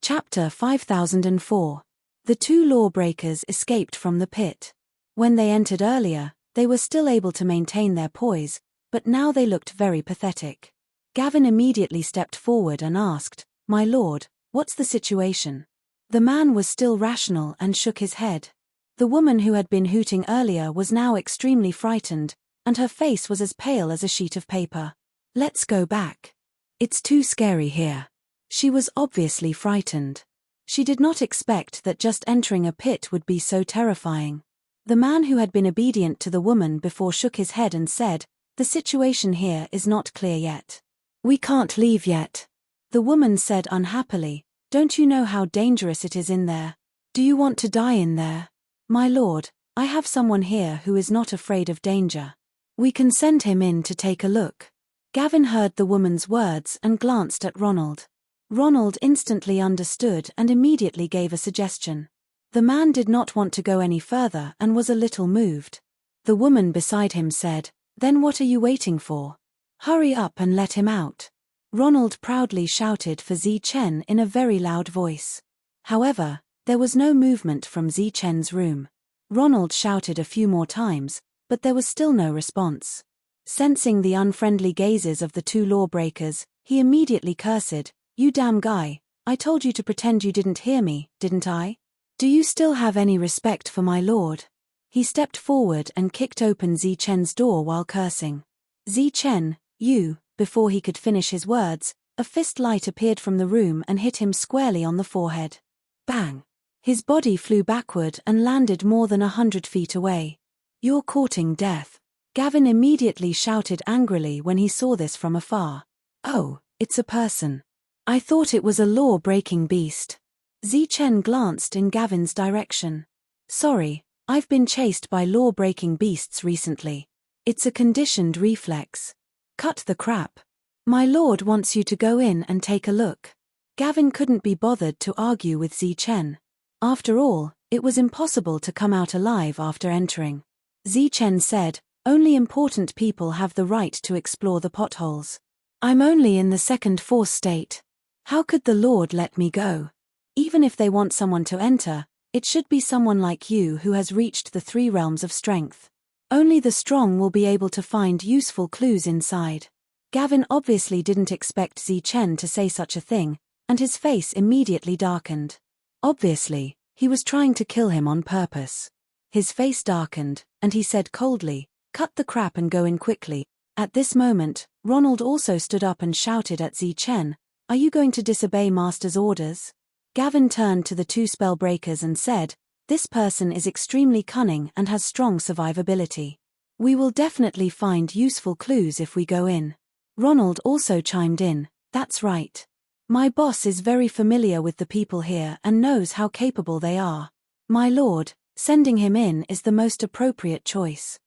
A: Chapter 5004. The two lawbreakers escaped from the pit. When they entered earlier, they were still able to maintain their poise, but now they looked very pathetic. Gavin immediately stepped forward and asked, My lord, what's the situation? The man was still rational and shook his head. The woman who had been hooting earlier was now extremely frightened, and her face was as pale as a sheet of paper. Let's go back. It's too scary here. She was obviously frightened. She did not expect that just entering a pit would be so terrifying. The man who had been obedient to the woman before shook his head and said, The situation here is not clear yet. We can't leave yet. The woman said unhappily, Don't you know how dangerous it is in there? Do you want to die in there? My lord, I have someone here who is not afraid of danger. We can send him in to take a look. Gavin heard the woman's words and glanced at Ronald. Ronald instantly understood and immediately gave a suggestion. The man did not want to go any further and was a little moved. The woman beside him said, Then what are you waiting for? Hurry up and let him out. Ronald proudly shouted for Zichen in a very loud voice. However, there was no movement from Zichen's room. Ronald shouted a few more times, but there was still no response. Sensing the unfriendly gazes of the two lawbreakers, he immediately cursed, You damn guy, I told you to pretend you didn't hear me, didn't I? Do you still have any respect for my lord? He stepped forward and kicked open Zichen's door while cursing. Zichen, you. Before he could finish his words, a fist light appeared from the room and hit him squarely on the forehead. Bang! His body flew backward and landed more than 100 feet away. You're courting death. Gavin immediately shouted angrily when he saw this from afar. Oh, it's a person. I thought it was a law-breaking beast. Zichen glanced in Gavin's direction. Sorry, I've been chased by law-breaking beasts recently. It's a conditioned reflex. Cut the crap. My lord wants you to go in and take a look. Gavin couldn't be bothered to argue with Zichen. After all, it was impossible to come out alive after entering. Zichen said, Only important people have the right to explore the potholes. I'm only in the second force state. How could the Lord let me go? Even if they want someone to enter, it should be someone like you who has reached the 3 realms of strength. Only the strong will be able to find useful clues inside. Gavin obviously didn't expect Zichen to say such a thing, and his face immediately darkened. Obviously, he was trying to kill him on purpose. His face darkened, and he said coldly, Cut the crap and go in quickly. At this moment, Ronald also stood up and shouted at Zichen, Are you going to disobey Master's orders? Gavin turned to the 2 spellbreakers and said, This person is extremely cunning and has strong survivability. We will definitely find useful clues if we go in. Ronald also chimed in, That's right. My boss is very familiar with the people here and knows how capable they are. My lord, sending him in is the most appropriate choice.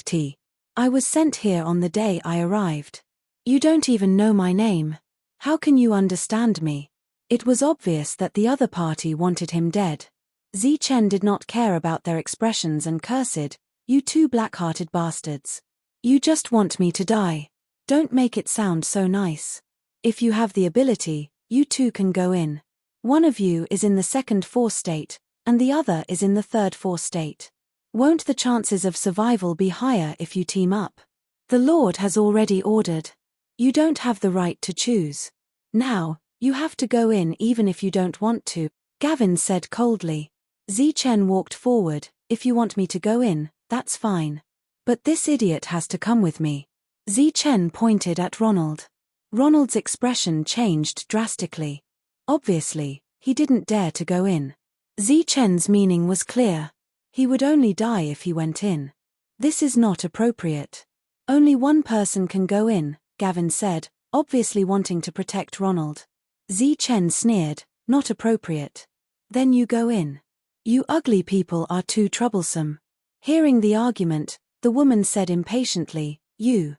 A: T. I was sent here on the day I arrived. You don't even know my name. How can you understand me? It was obvious that the other party wanted him dead. Zichen did not care about their expressions and cursed, You two black-hearted bastards. You just want me to die. Don't make it sound so nice. If you have the ability, you two can go in. One of you is in the second force state, and the other is in the third force state. Won't the chances of survival be higher if you team up? The Lord has already ordered. You don't have the right to choose. Now, you have to go in even if you don't want to, Gavin said coldly. Zichen walked forward. If you want me to go in, that's fine. But this idiot has to come with me. Zichen pointed at Ronald. Ronald's expression changed drastically. Obviously, he didn't dare to go in. Zichen's meaning was clear. He would only die if he went in. This is not appropriate. Only one person can go in, Gavin said, obviously wanting to protect Ronald. Zichen sneered, not appropriate. Then you go in. You ugly people are too troublesome. Hearing the argument, the woman said impatiently, You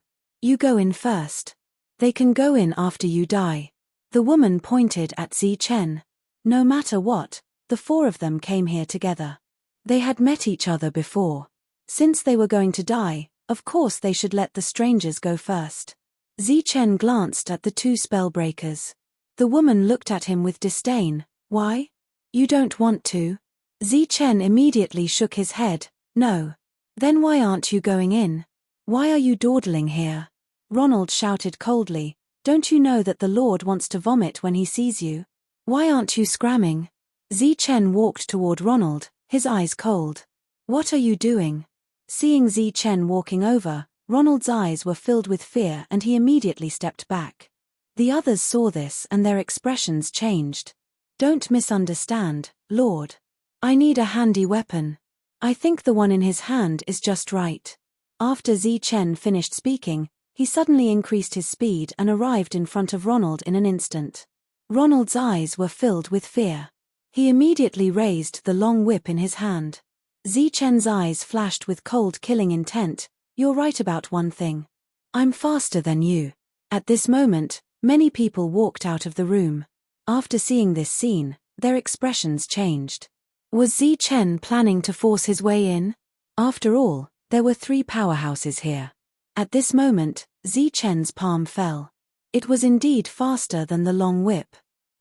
A: go in first. They can go in after you die. The woman pointed at Zichen. No matter what, the four of them came here together. They had met each other before. Since they were going to die, of course they should let the strangers go first. Zichen glanced at the two spellbreakers. The woman looked at him with disdain. Why? You don't want to? Zichen immediately shook his head. No. Then why aren't you going in? Why are you dawdling here? Ronald shouted coldly. Don't you know that the Lord wants to vomit when he sees you? Why aren't you scramming? Zichen walked toward Ronald, his eyes cold. What are you doing? Seeing Zichen walking over, Ronald's eyes were filled with fear and he immediately stepped back. The others saw this and their expressions changed. Don't misunderstand, Lord. I need a handy weapon. I think the one in his hand is just right. After Zichen finished speaking, he suddenly increased his speed and arrived in front of Ronald in an instant. Ronald's eyes were filled with fear. He immediately raised the long whip in his hand. Zichen's eyes flashed with cold killing intent. You're right about one thing. I'm faster than you. At this moment, many people walked out of the room. After seeing this scene, their expressions changed. Was Zichen planning to force his way in? After all, there were 3 powerhouses here. At this moment, Zichen's palm fell. It was indeed faster than the long whip.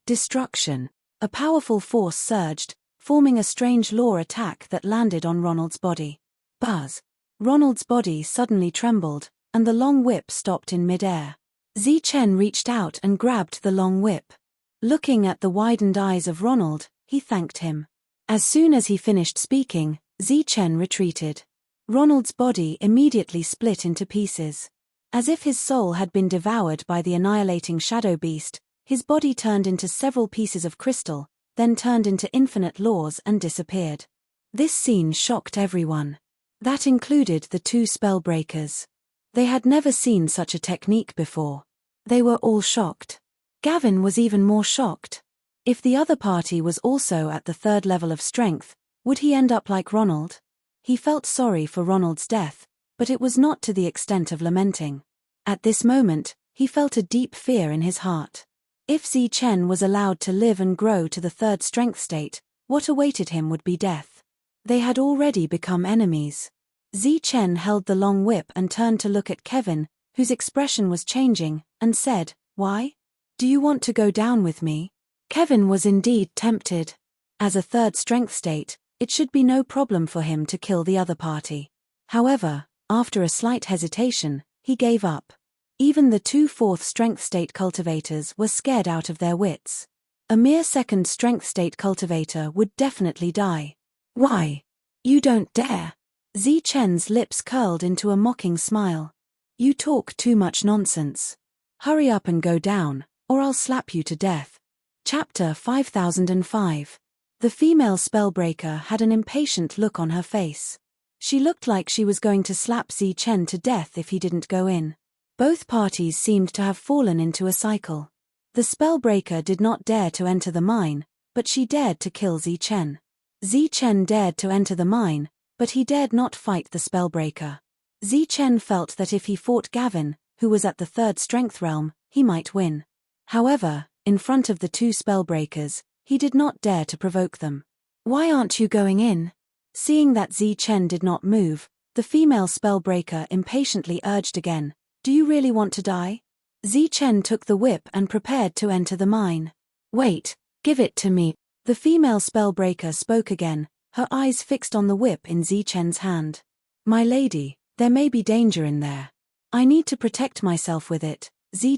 A: Destruction. A powerful force surged, forming a strange law attack that landed on Ronald's body. Buzz. Ronald's body suddenly trembled, and the long whip stopped in midair. Zichen reached out and grabbed the long whip. Looking at the widened eyes of Ronald, he thanked him. As soon as he finished speaking, Zichen retreated. Ronald's body immediately split into pieces. As if his soul had been devoured by the annihilating shadow beast, his body turned into several pieces of crystal, then turned into infinite laws and disappeared. This scene shocked everyone. That included the 2 spellbreakers. They had never seen such a technique before. They were all shocked. Gavin was even more shocked. If the other party was also at the 3rd level of strength, would he end up like Ronald? He felt sorry for Ronald's death, but it was not to the extent of lamenting. At this moment, he felt a deep fear in his heart. If Zichen was allowed to live and grow to the 3rd strength state, what awaited him would be death. They had already become enemies. Zichen held the long whip and turned to look at Kevin, whose expression was changing, and said, Why? Do you want to go down with me? Kevin was indeed tempted. As a 3rd strength state, it should be no problem for him to kill the other party. However, after a slight hesitation, he gave up. Even the 2 4th strength state cultivators were scared out of their wits. A mere 2nd strength state cultivator would definitely die. Why? You don't dare. Zichen's lips curled into a mocking smile. You talk too much nonsense. Hurry up and go down, or I'll slap you to death. Chapter 5005. The female spellbreaker had an impatient look on her face. She looked like she was going to slap Zichen to death if he didn't go in. Both parties seemed to have fallen into a cycle. The spellbreaker did not dare to enter the mine, but she dared to kill Zichen. Zichen dared to enter the mine, but he dared not fight the spellbreaker. Zichen felt that if he fought Gavin, who was at the 3rd strength realm, he might win. However, in front of the 2 spellbreakers, he did not dare to provoke them. Why aren't you going in? Seeing that Zichen did not move, the female spellbreaker impatiently urged again, Do you really want to die? Zichen took the whip and prepared to enter the mine. Wait, give it to me. The female spellbreaker spoke again, her eyes fixed on the whip in Zichen's hand. My lady, there may be danger in there. I need to protect myself with it,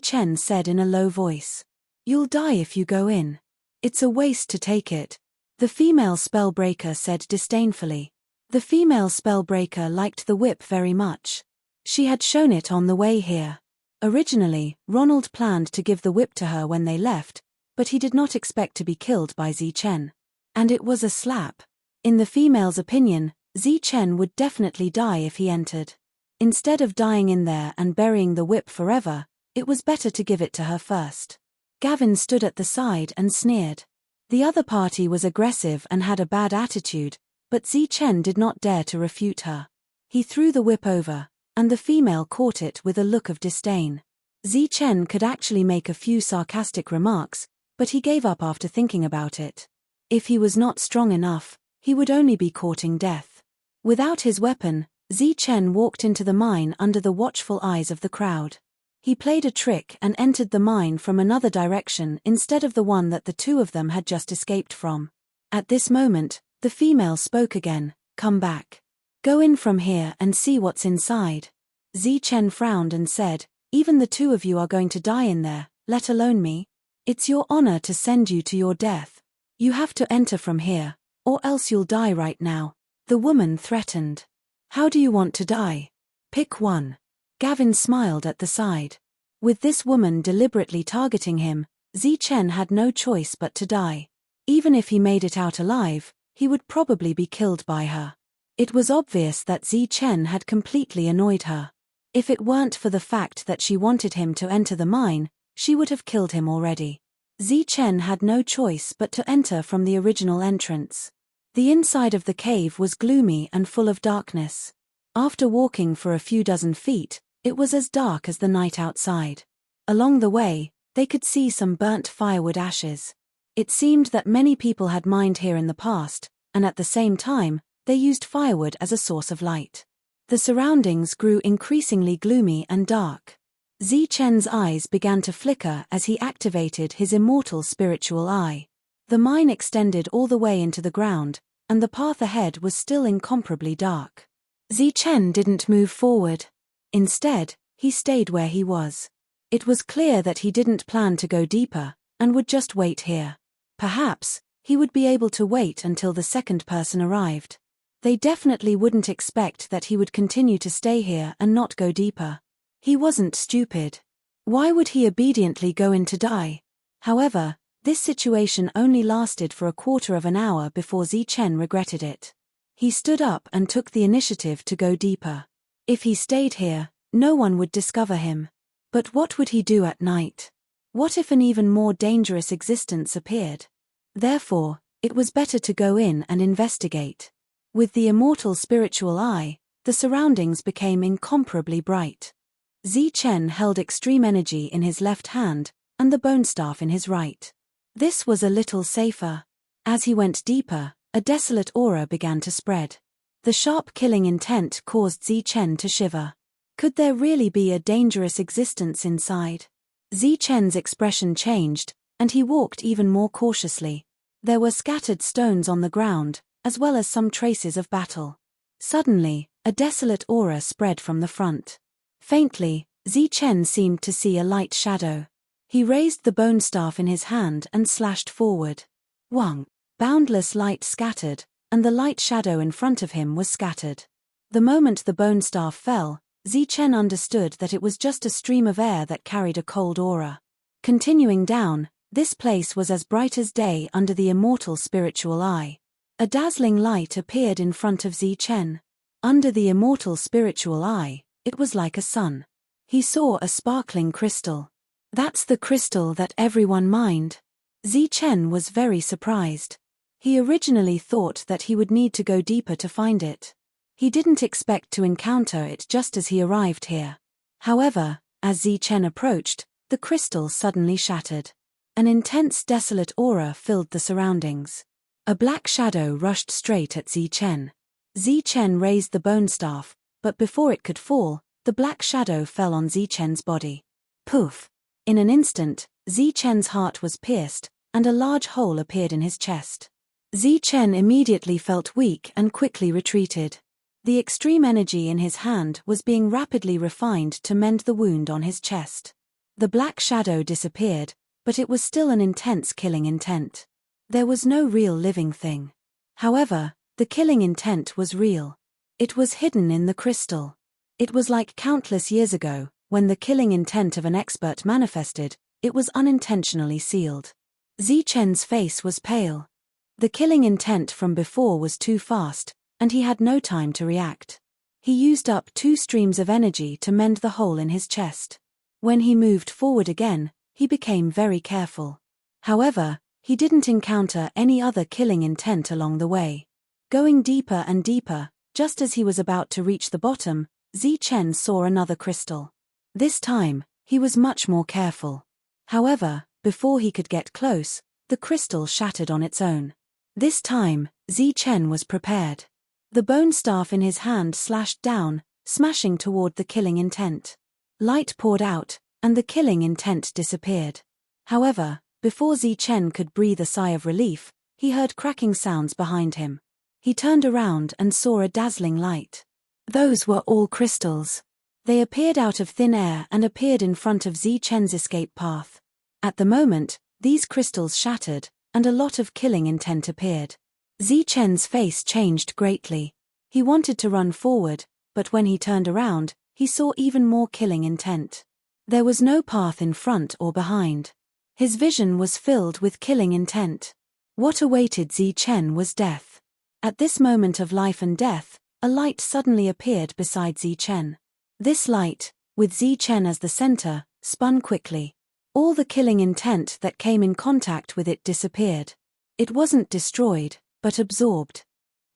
A: Chen said in a low voice. You'll die if you go in. It's a waste to take it, the female spellbreaker said disdainfully. The female spellbreaker liked the whip very much. She had shown it on the way here. Originally, Ronald planned to give the whip to her when they left, but he did not expect to be killed by Chen. And it was a slap. In the female's opinion, Chen would definitely die if he entered. Instead of dying in there and burying the whip forever, it was better to give it to her first. Gavin stood at the side and sneered. The other party was aggressive and had a bad attitude, but Chen did not dare to refute her. He threw the whip over, and the female caught it with a look of disdain. Chen could actually make a few sarcastic remarks, but he gave up after thinking about it. If he was not strong enough, he would only be courting death. Without his weapon, Chen walked into the mine under the watchful eyes of the crowd. He played a trick and entered the mine from another direction instead of the one that the two of them had just escaped from. At this moment, the female spoke again. Come back. Go in from here and see what's inside. Chen frowned and said, even the two of you are going to die in there, let alone me. It's your honor to send you to your death. You have to enter from here, or else you'll die right now. The woman threatened. How do you want to die? Pick one. Gavin smiled at the side. With this woman deliberately targeting him, Chen had no choice but to die. Even if he made it out alive, he would probably be killed by her. It was obvious that Chen had completely annoyed her. If it weren't for the fact that she wanted him to enter the mine, she would have killed him already. Chen had no choice but to enter from the original entrance. The inside of the cave was gloomy and full of darkness. After walking for a few dozen feet, it was as dark as the night outside. Along the way, they could see some burnt firewood ashes. It seemed that many people had mined here in the past, and at the same time, they used firewood as a source of light. The surroundings grew increasingly gloomy and dark. Chen's eyes began to flicker as he activated his immortal spiritual eye. The mine extended all the way into the ground, and the path ahead was still incomparably dark. Chen didn't move forward. Instead, he stayed where he was. It was clear that he didn't plan to go deeper, and would just wait here. Perhaps, he would be able to wait until the second person arrived. They definitely wouldn't expect that he would continue to stay here and not go deeper. He wasn't stupid. Why would he obediently go in to die? However, this situation only lasted for a quarter of an hour before Chen regretted it. He stood up and took the initiative to go deeper. If he stayed here, no one would discover him. But what would he do at night? What if an even more dangerous existence appeared? Therefore, it was better to go in and investigate. With the immortal spiritual eye, the surroundings became incomparably bright. Chen held extreme energy in his left hand, and the bone staff in his right. This was a little safer. As he went deeper, a desolate aura began to spread. The sharp killing intent caused Chen to shiver. Could there really be a dangerous existence inside? Chen's expression changed, and he walked even more cautiously. There were scattered stones on the ground, as well as some traces of battle. Suddenly, a desolate aura spread from the front. Faintly, Chen seemed to see a light shadow. He raised the bone staff in his hand and slashed forward. Wang! Boundless light scattered, and the light shadow in front of him was scattered. The moment the bone staff fell, Chen understood that it was just a stream of air that carried a cold aura. Continuing down, this place was as bright as day under the immortal spiritual eye. A dazzling light appeared in front of Chen. Under the immortal spiritual eye, it was like a sun. He saw a sparkling crystal. That's the crystal that everyone mined. Chen was very surprised. He originally thought that he would need to go deeper to find it. He didn't expect to encounter it just as he arrived here. However, as Chen approached, the crystal suddenly shattered. An intense desolate aura filled the surroundings. A black shadow rushed straight at Chen. Chen raised the bone staff, but before it could fall, the black shadow fell on Chen's body. Poof! In an instant, Chen's heart was pierced, and a large hole appeared in his chest. Chen immediately felt weak and quickly retreated. The extreme energy in his hand was being rapidly refined to mend the wound on his chest. The black shadow disappeared, but it was still an intense killing intent. There was no real living thing. However, the killing intent was real. It was hidden in the crystal. It was like countless years ago, when the killing intent of an expert manifested, it was unintentionally sealed. Zichen's face was pale. The killing intent from before was too fast, and he had no time to react. He used up 2 streams of energy to mend the hole in his chest. When he moved forward again, he became very careful. However, he didn't encounter any other killing intent along the way. Going deeper and deeper, just as he was about to reach the bottom, Zichen saw another crystal. This time, he was much more careful. However, before he could get close, the crystal shattered on its own. This time, Zichen was prepared. The bone staff in his hand slashed down, smashing toward the killing intent. Light poured out, and the killing intent disappeared. However, before Zichen could breathe a sigh of relief, he heard cracking sounds behind him. He turned around and saw a dazzling light. Those were all crystals. They appeared out of thin air and appeared in front of Zichen's escape path. At the moment, these crystals shattered, and a lot of killing intent appeared. Zichen's face changed greatly. He wanted to run forward, but when he turned around, he saw even more killing intent. There was no path in front or behind. His vision was filled with killing intent. What awaited Zichen was death. At this moment of life and death, a light suddenly appeared beside Zichen. This light, with Zichen as the center, spun quickly. All the killing intent that came in contact with it disappeared. It wasn't destroyed, but absorbed.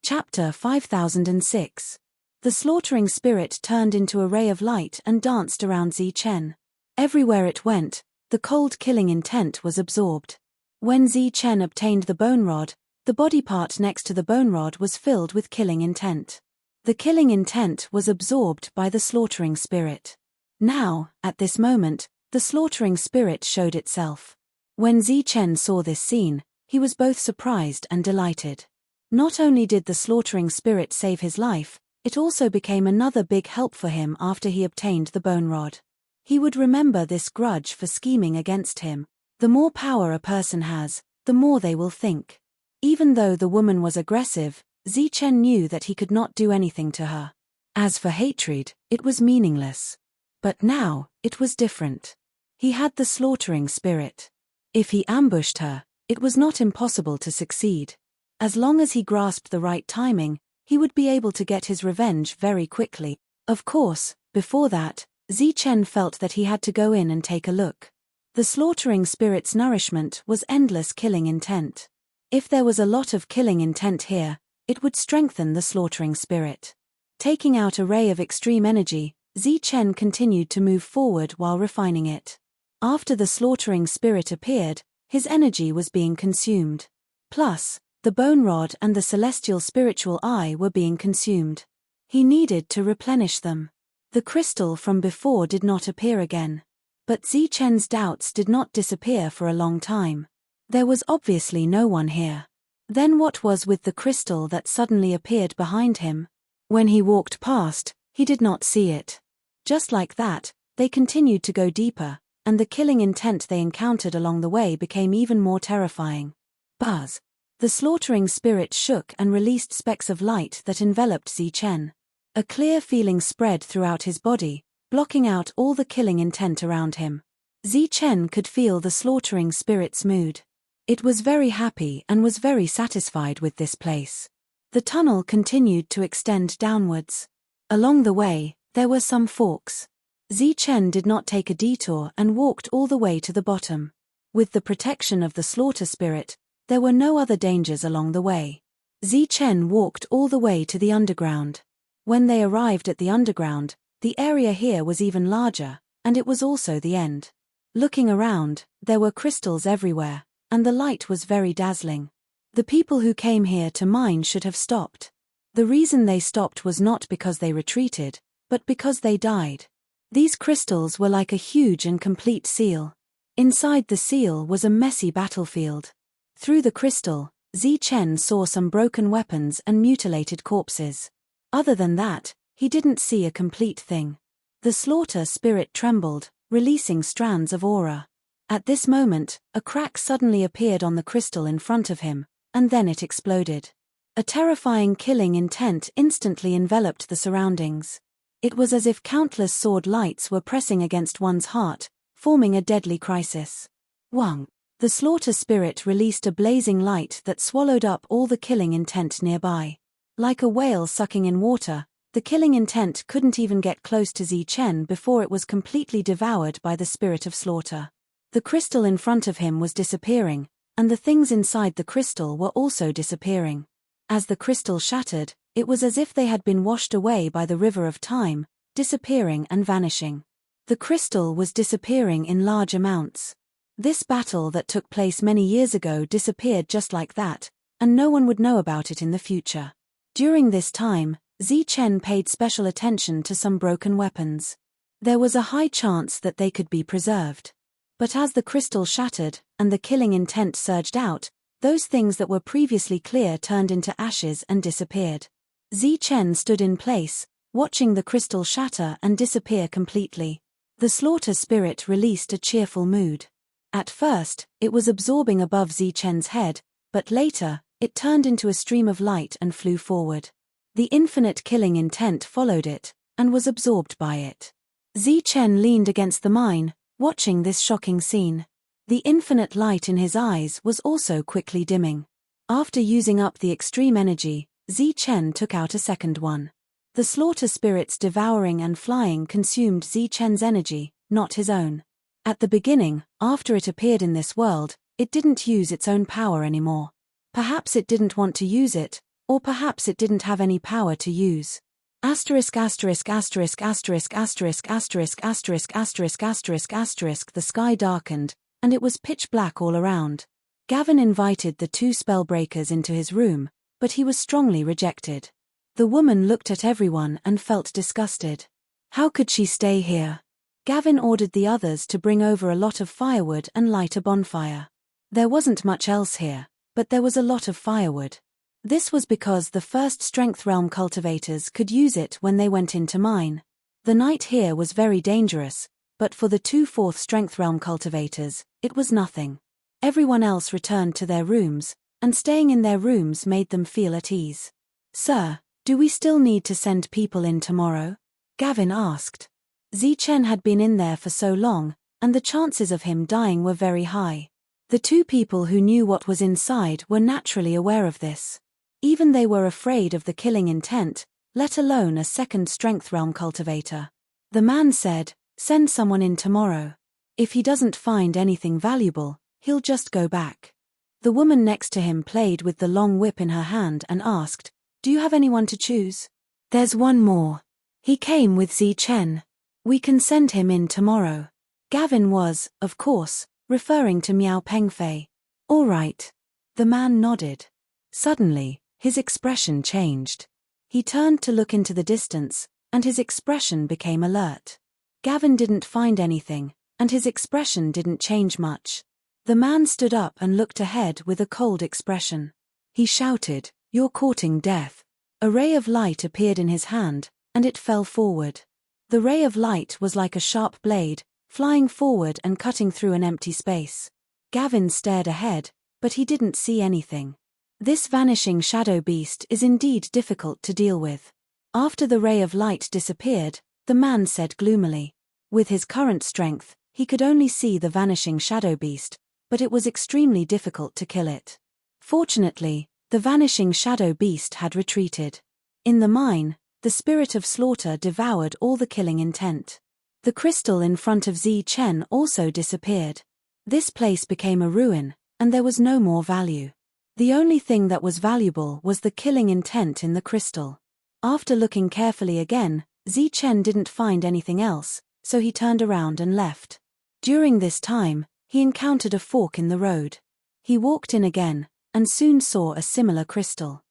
A: Chapter 5006. The slaughtering spirit turned into a ray of light and danced around Zichen. Everywhere it went, the cold killing intent was absorbed. When Zichen obtained the bone rod, the body part next to the bone rod was filled with killing intent. The killing intent was absorbed by the slaughtering spirit. Now, at this moment, the slaughtering spirit showed itself. When Zichen saw this scene, he was both surprised and delighted. Not only did the slaughtering spirit save his life, it also became another big help for him after he obtained the bone rod. He would remember this grudge for scheming against him. The more power a person has, the more they will think. Even though the woman was aggressive, Zichen knew that he could not do anything to her. As for hatred, it was meaningless. But now, it was different. He had the slaughtering spirit. If he ambushed her, it was not impossible to succeed. As long as he grasped the right timing, he would be able to get his revenge very quickly. Of course, before that, Zichen felt that he had to go in and take a look. The slaughtering spirit's nourishment was endless killing intent. If there was a lot of killing intent here, it would strengthen the slaughtering spirit. Taking out a ray of extreme energy, Zichen continued to move forward while refining it. After the slaughtering spirit appeared, his energy was being consumed. Plus, the bone rod and the celestial spiritual eye were being consumed. He needed to replenish them. The crystal from before did not appear again. But Zichen's doubts did not disappear for a long time. There was obviously no one here. Then what was with the crystal that suddenly appeared behind him? When he walked past, he did not see it. Just like that, they continued to go deeper, and the killing intent they encountered along the way became even more terrifying. Buzz! The slaughtering spirit shook and released specks of light that enveloped Zichen. A clear feeling spread throughout his body, blocking out all the killing intent around him. Zichen could feel the slaughtering spirit's mood. It was very happy and was very satisfied with this place. The tunnel continued to extend downwards. Along the way, there were some forks. Zichen did not take a detour and walked all the way to the bottom. With the protection of the slaughter spirit, there were no other dangers along the way. Zichen walked all the way to the underground. When they arrived at the underground, the area here was even larger, and it was also the end. Looking around, there were crystals everywhere, and the light was very dazzling. The people who came here to mine should have stopped. The reason they stopped was not because they retreated, but because they died. These crystals were like a huge and complete seal. Inside the seal was a messy battlefield. Through the crystal, Zichen saw some broken weapons and mutilated corpses. Other than that, he didn't see a complete thing. The slaughter spirit trembled, releasing strands of aura. At this moment, a crack suddenly appeared on the crystal in front of him, and then it exploded. A terrifying killing intent instantly enveloped the surroundings. It was as if countless sword lights were pressing against one's heart, forming a deadly crisis. Wang. The slaughter spirit released a blazing light that swallowed up all the killing intent nearby. Like a whale sucking in water, the killing intent couldn't even get close to Zichen before it was completely devoured by the spirit of slaughter. The crystal in front of him was disappearing, and the things inside the crystal were also disappearing. As the crystal shattered, it was as if they had been washed away by the river of time, disappearing and vanishing. The crystal was disappearing in large amounts. This battle that took place many years ago disappeared just like that, and no one would know about it in the future. During this time, Zichen paid special attention to some broken weapons. There was a high chance that they could be preserved. But as the crystal shattered, and the killing intent surged out, those things that were previously clear turned into ashes and disappeared. Zichen stood in place, watching the crystal shatter and disappear completely. The slaughter spirit released a cheerful mood. At first, it was absorbing above Zichen's head, but later, it turned into a stream of light and flew forward. The infinite killing intent followed it, and was absorbed by it. Zichen leaned against the mine, watching this shocking scene. The infinite light in his eyes was also quickly dimming. After using up the extreme energy, Zichen took out a second one. The slaughter spirits devouring and flying consumed Zichen's energy, not his own. At the beginning, after it appeared in this world, it didn't use its own power anymore. Perhaps it didn't want to use it, or perhaps it didn't have any power to use. Asterisk asterisk asterisk asterisk asterisk asterisk asterisk asterisk asterisk asterisk. The sky darkened, and it was pitch black all around. Gavin invited the two spellbreakers into his room, but he was strongly rejected. The woman looked at everyone and felt disgusted. How could she stay here? Gavin ordered the others to bring over a lot of firewood and light a bonfire. There wasn't much else here, but there was a lot of firewood. This was because the first strength realm cultivators could use it when they went into mine. The night here was very dangerous, but for the 2 4th strength realm cultivators, it was nothing. Everyone else returned to their rooms, and staying in their rooms made them feel at ease. Sir, do we still need to send people in tomorrow? Gavin asked. Zichen had been in there for so long, and the chances of him dying were very high. The two people who knew what was inside were naturally aware of this. Even they were afraid of the killing intent, let alone a second strength realm cultivator. The man said, "Send someone in tomorrow. If he doesn't find anything valuable, he'll just go back." The woman next to him played with the long whip in her hand and asked, "Do you have anyone to choose?" "There's one more. He came with Zichen. We can send him in tomorrow." Gavin was, of course, referring to Miao Pengfei. "All right." The man nodded. Suddenly, his expression changed. He turned to look into the distance, and his expression became alert. Gavin didn't find anything, and his expression didn't change much. The man stood up and looked ahead with a cold expression. He shouted, "You're courting death." A ray of light appeared in his hand, and it fell forward. The ray of light was like a sharp blade, flying forward and cutting through an empty space. Gavin stared ahead, but he didn't see anything. This vanishing shadow beast is indeed difficult to deal with. After the ray of light disappeared, the man said gloomily. With his current strength, he could only see the vanishing shadow beast, but it was extremely difficult to kill it. Fortunately, the vanishing shadow beast had retreated. In the mine, the spirit of slaughter devoured all the killing intent. The crystal in front of Zichen also disappeared. This place became a ruin, and there was no more value. The only thing that was valuable was the killing intent in the crystal. After looking carefully again, Zichen didn't find anything else, so he turned around and left. During this time, he encountered a fork in the road. He walked in again, and soon saw a similar crystal.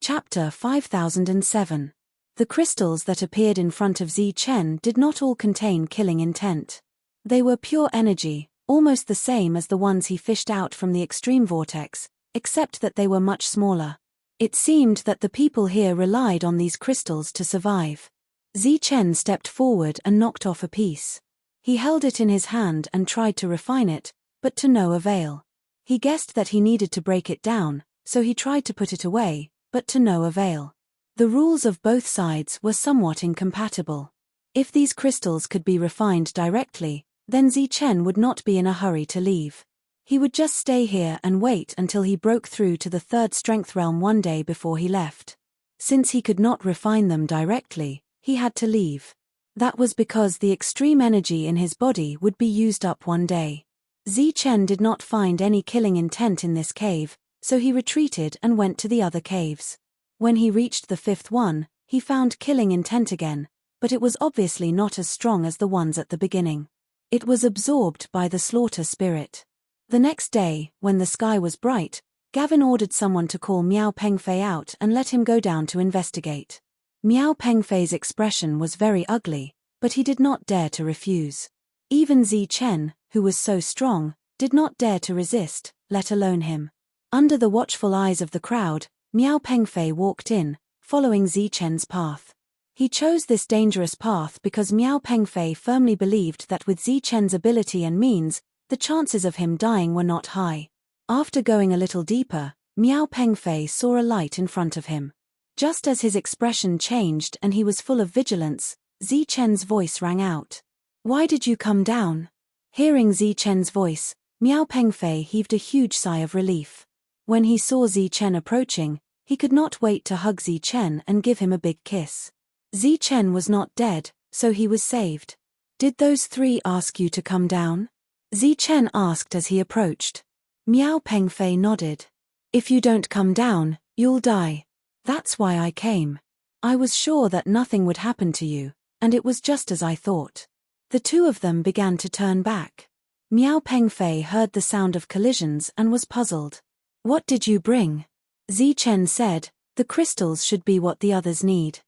A: Chapter 5007. The crystals that appeared in front of Zichen did not all contain killing intent. They were pure energy, almost the same as the ones he fished out from the extreme vortex, except that they were much smaller. It seemed that the people here relied on these crystals to survive. Zichen stepped forward and knocked off a piece. He held it in his hand and tried to refine it, but to no avail. He guessed that he needed to break it down, so he tried to put it away, but to no avail. The rules of both sides were somewhat incompatible. If these crystals could be refined directly, then Zichen would not be in a hurry to leave. He would just stay here and wait until he broke through to the third strength realm one day before he left. Since he could not refine them directly, he had to leave. That was because the extreme energy in his body would be used up one day. Zichen did not find any killing intent in this cave, so he retreated and went to the other caves. When he reached the fifth one, he found killing intent again, but it was obviously not as strong as the ones at the beginning. It was absorbed by the slaughter spirit. The next day, when the sky was bright, Gavin ordered someone to call Miao Pengfei out and let him go down to investigate. Miao Pengfei's expression was very ugly, but he did not dare to refuse. Even Zichen, who was so strong, did not dare to resist, let alone him. Under the watchful eyes of the crowd, Miao Pengfei walked in, following Zichen's path. He chose this dangerous path because Miao Pengfei firmly believed that with Zichen's ability and means, the chances of him dying were not high. After going a little deeper, Miao Pengfei saw a light in front of him. Just as his expression changed and he was full of vigilance, Zichen's voice rang out. "Why did you come down?" Hearing Zichen's voice, Miao Pengfei heaved a huge sigh of relief. When he saw Zichen approaching, he could not wait to hug Zichen and give him a big kiss. Zichen was not dead, so he was saved. "Did those three ask you to come down?" Zichen asked as he approached. Miao Pengfei nodded. "If you don't come down, you'll die. That's why I came. I was sure that nothing would happen to you, and it was just as I thought." The two of them began to turn back. Miao Pengfei heard the sound of collisions and was puzzled. "What did you bring?" Zichen said, "The crystals should be what the others need."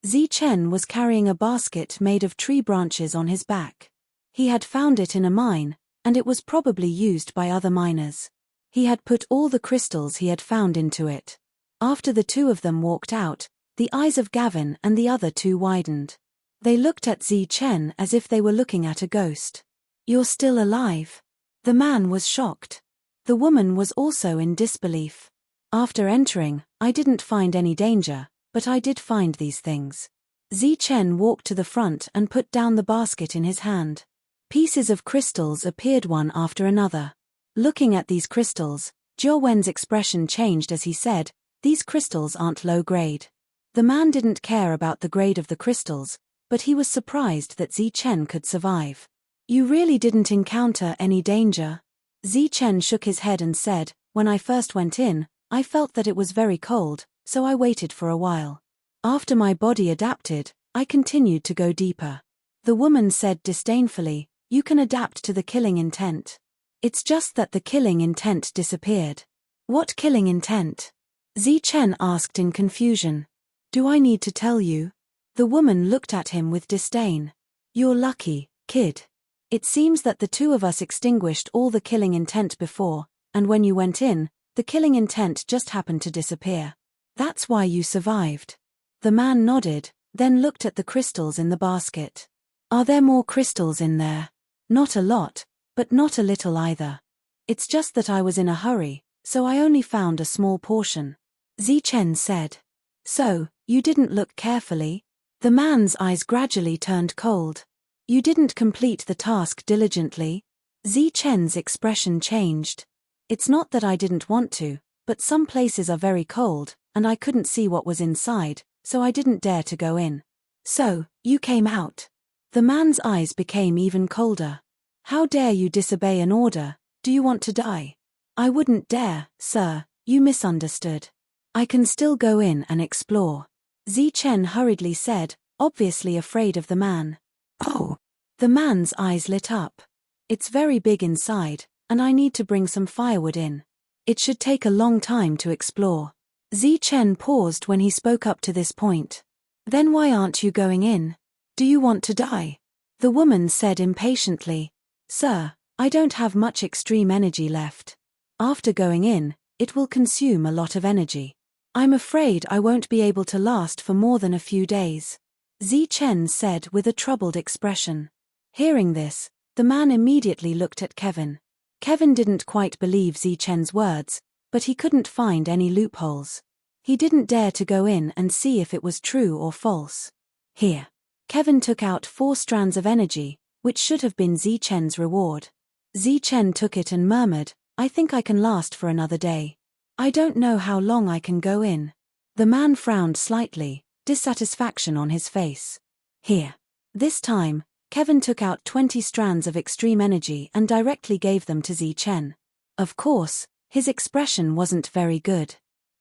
A: Zichen was carrying a basket made of tree branches on his back. He had found it in a mine, and it was probably used by other miners. He had put all the crystals he had found into it. After the two of them walked out, the eyes of Gavin and the other two widened. They looked at Zichen as if they were looking at a ghost. "You're still alive?" The man was shocked. The woman was also in disbelief. "After entering, I didn't find any danger, but I did find these things." Zichen walked to the front and put down the basket in his hand. Pieces of crystals appeared one after another. Looking at these crystals, Jiao Wen's expression changed as he said, "These crystals aren't low grade." The man didn't care about the grade of the crystals, but he was surprised that Zichen could survive. "You really didn't encounter any danger?" Zichen shook his head and said, "When I first went in, I felt that it was very cold, so I waited for a while. After my body adapted, I continued to go deeper." The woman said disdainfully, "You can adapt to the killing intent. It's just that the killing intent disappeared." "What killing intent?" Zichen asked in confusion. "Do I need to tell you?" The woman looked at him with disdain. "You're lucky, kid. It seems that the two of us extinguished all the killing intent before, and when you went in, the killing intent just happened to disappear. That's why you survived." The man nodded, then looked at the crystals in the basket. "Are there more crystals in there?" "Not a lot, but not a little either. It's just that I was in a hurry, so I only found a small portion," Zichen said. "So, you didn't look carefully?" The man's eyes gradually turned cold. "You didn't complete the task diligently?" Zichen's expression changed. "It's not that I didn't want to, but some places are very cold, and I couldn't see what was inside, so I didn't dare to go in." "So, you came out?" The man's eyes became even colder. "How dare you disobey an order? Do you want to die?" "I wouldn't dare, sir, you misunderstood. I can still go in and explore," Zichen hurriedly said, obviously afraid of the man. "Oh." The man's eyes lit up. "It's very big inside, and I need to bring some firewood in. It should take a long time to explore." Zichen paused when he spoke up to this point. "Then why aren't you going in? Do you want to die?" The woman said impatiently. "Sir, I don't have much extreme energy left. After going in, it will consume a lot of energy. I'm afraid I won't be able to last for more than a few days," Zichen said with a troubled expression. Hearing this, the man immediately looked at Kevin. Kevin didn't quite believe Zichen's words, but he couldn't find any loopholes. He didn't dare to go in and see if it was true or false. Here. Kevin took out 4 strands of energy, which should have been Zichen's reward. Zichen took it and murmured, "I think I can last for another day. I don't know how long I can go in." The man frowned slightly, dissatisfaction on his face. Here. This time, Kevin took out 20 strands of extreme energy and directly gave them to Zichen. Of course, his expression wasn't very good.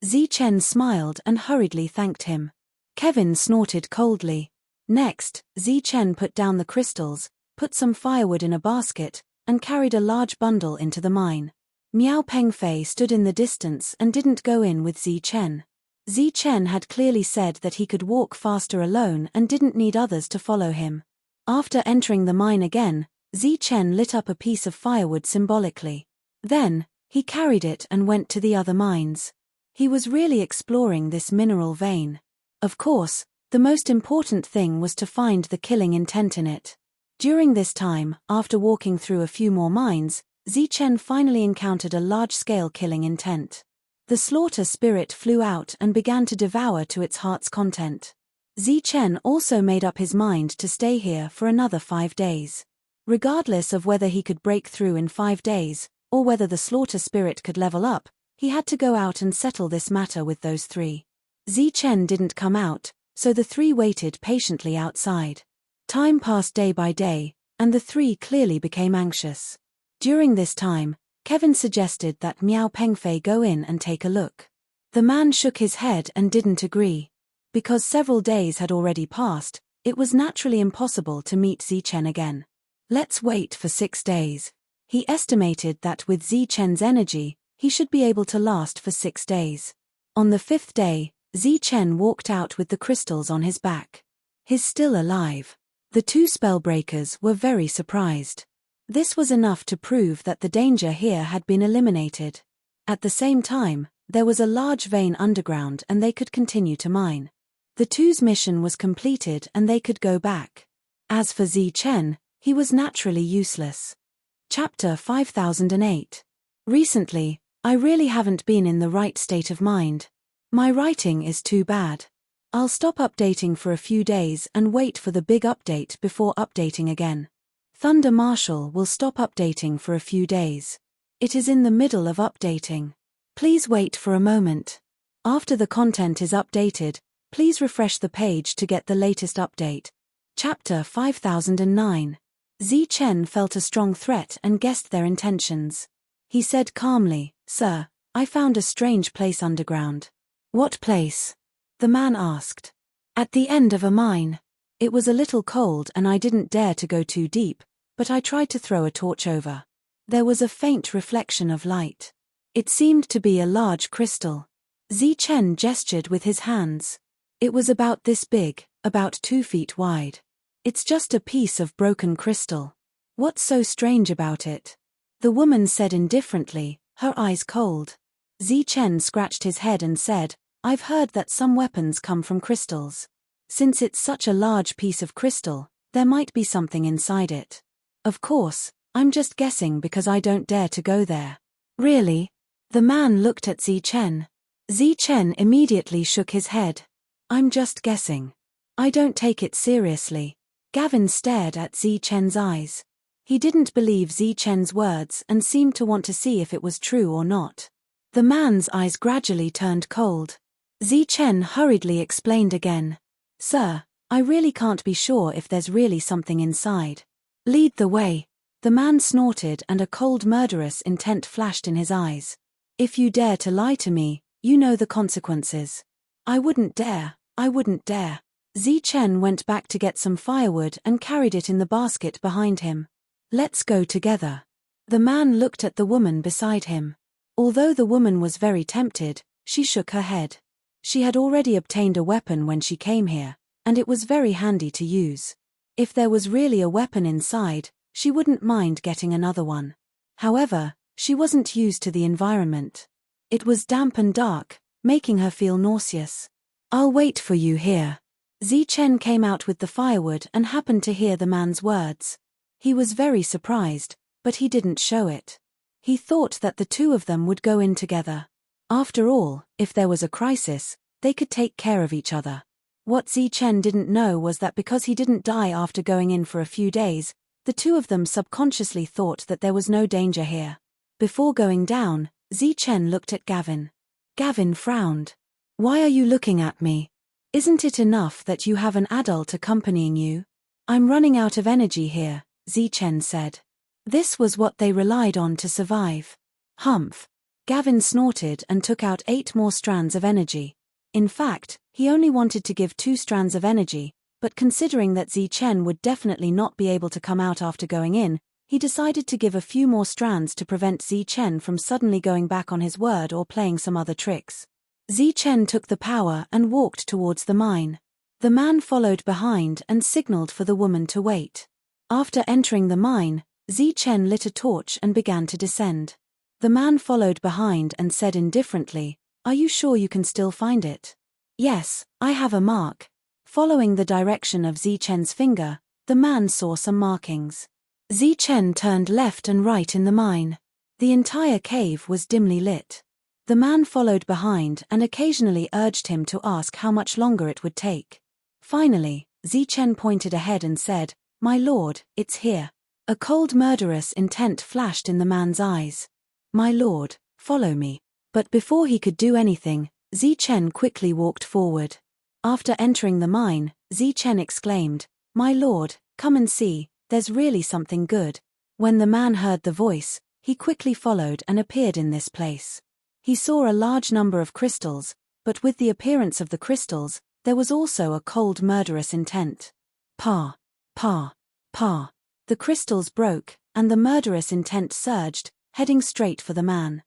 A: Zichen smiled and hurriedly thanked him. Kevin snorted coldly. Next, Zichen put down the crystals, put some firewood in a basket, and carried a large bundle into the mine. Miao Pengfei stood in the distance and didn't go in with Zichen. Zichen had clearly said that he could walk faster alone and didn't need others to follow him. After entering the mine again, Zichen lit up a piece of firewood symbolically. Then, he carried it and went to the other mines. He was really exploring this mineral vein. Of course, the most important thing was to find the killing intent in it. During this time, after walking through a few more mines, Zichen finally encountered a large-scale killing intent. The slaughter spirit flew out and began to devour to its heart's content. Zichen also made up his mind to stay here for another 5 days. Regardless of whether he could break through in 5 days, or whether the slaughter spirit could level up, he had to go out and settle this matter with those 3. Zichen didn't come out, so the 3 waited patiently outside. Time passed day by day, and the 3 clearly became anxious. During this time, Kevin suggested that Miao Pengfei go in and take a look. The man shook his head and didn't agree. Because several days had already passed, it was naturally impossible to meet Zichen again. Let's wait for 6 days. He estimated that with Zichen's energy, he should be able to last for 6 days. On the 5th day, Zichen walked out with the crystals on his back. He's still alive. The 2 spellbreakers were very surprised. This was enough to prove that the danger here had been eliminated. At the same time, there was a large vein underground and they could continue to mine. The 2's mission was completed and they could go back. As for Zichen, he was naturally useless. Chapter 5008. Recently, I really haven't been in the right state of mind. My writing is too bad. I'll stop updating for a few days and wait for the big update before updating again. Thunder Marshal will stop updating for a few days. It is in the middle of updating. Please wait for a moment. After the content is updated, please refresh the page to get the latest update. Chapter 5009. Zichen felt a strong threat and guessed their intentions. He said calmly, "Sir, I found a strange place underground." "What place?" the man asked. "At the end of a mine. It was a little cold and I didn't dare to go too deep, but I tried to throw a torch over. There was a faint reflection of light. It seemed to be a large crystal." Zichen gestured with his hands. "It was about this big, about 2 feet wide. It's just a piece of broken crystal. What's so strange about it?" The woman said indifferently, her eyes cold. Zichen scratched his head and said, "I've heard that some weapons come from crystals. Since it's such a large piece of crystal, there might be something inside it. Of course, I'm just guessing because I don't dare to go there." "Really?" The man looked at Zichen. Zichen immediately shook his head. "I'm just guessing. I don't take it seriously." Gavin stared at Zichen's eyes. He didn't believe Zichen's words and seemed to want to see if it was true or not. The man's eyes gradually turned cold. Zichen hurriedly explained again. "Sir, I really can't be sure if there's really something inside." "Lead the way." The man snorted and a cold murderous intent flashed in his eyes. "If you dare to lie to me, you know the consequences." "I wouldn't dare, I wouldn't dare." Zichen went back to get some firewood and carried it in the basket behind him. "Let's go together." The man looked at the woman beside him. Although the woman was very tempted, she shook her head. She had already obtained a weapon when she came here, and it was very handy to use. If there was really a weapon inside, she wouldn't mind getting another one. However, she wasn't used to the environment. It was damp and dark, making her feel nauseous. "I'll wait for you here." Zichen came out with the firewood and happened to hear the man's words. He was very surprised, but he didn't show it. He thought that the two of them would go in together. After all, if there was a crisis, they could take care of each other. What Zichen didn't know was that because he didn't die after going in for a few days, the two of them subconsciously thought that there was no danger here. Before going down, Zichen looked at Gavin. Gavin frowned. "Why are you looking at me? Isn't it enough that you have an adult accompanying you?" "I'm running out of energy here," Zichen said. This was what they relied on to survive. Humph. Gavin snorted and took out 8 more strands of energy. In fact, he only wanted to give 2 strands of energy, but considering that Zichen would definitely not be able to come out after going in, he decided to give a few more strands to prevent Zichen from suddenly going back on his word or playing some other tricks. Zichen took the power and walked towards the mine. The man followed behind and signaled for the woman to wait. After entering the mine, Zichen lit a torch and began to descend. The man followed behind and said indifferently, "Are you sure you can still find it?" "Yes, I have a mark." Following the direction of Zichen's finger, the man saw some markings. Zichen turned left and right in the mine. The entire cave was dimly lit. The man followed behind and occasionally urged him to ask how much longer it would take. Finally, Zichen pointed ahead and said, "My lord, it's here." A cold murderous intent flashed in the man's eyes. "My lord, follow me." But before he could do anything, Zichen quickly walked forward. After entering the mine, Zichen exclaimed, "My lord, come and see, there's really something good." When the man heard the voice, he quickly followed and appeared in this place. He saw a large number of crystals, but with the appearance of the crystals, there was also a cold murderous intent. Pa, pa, pa. The crystals broke, and the murderous intent surged, heading straight for the man.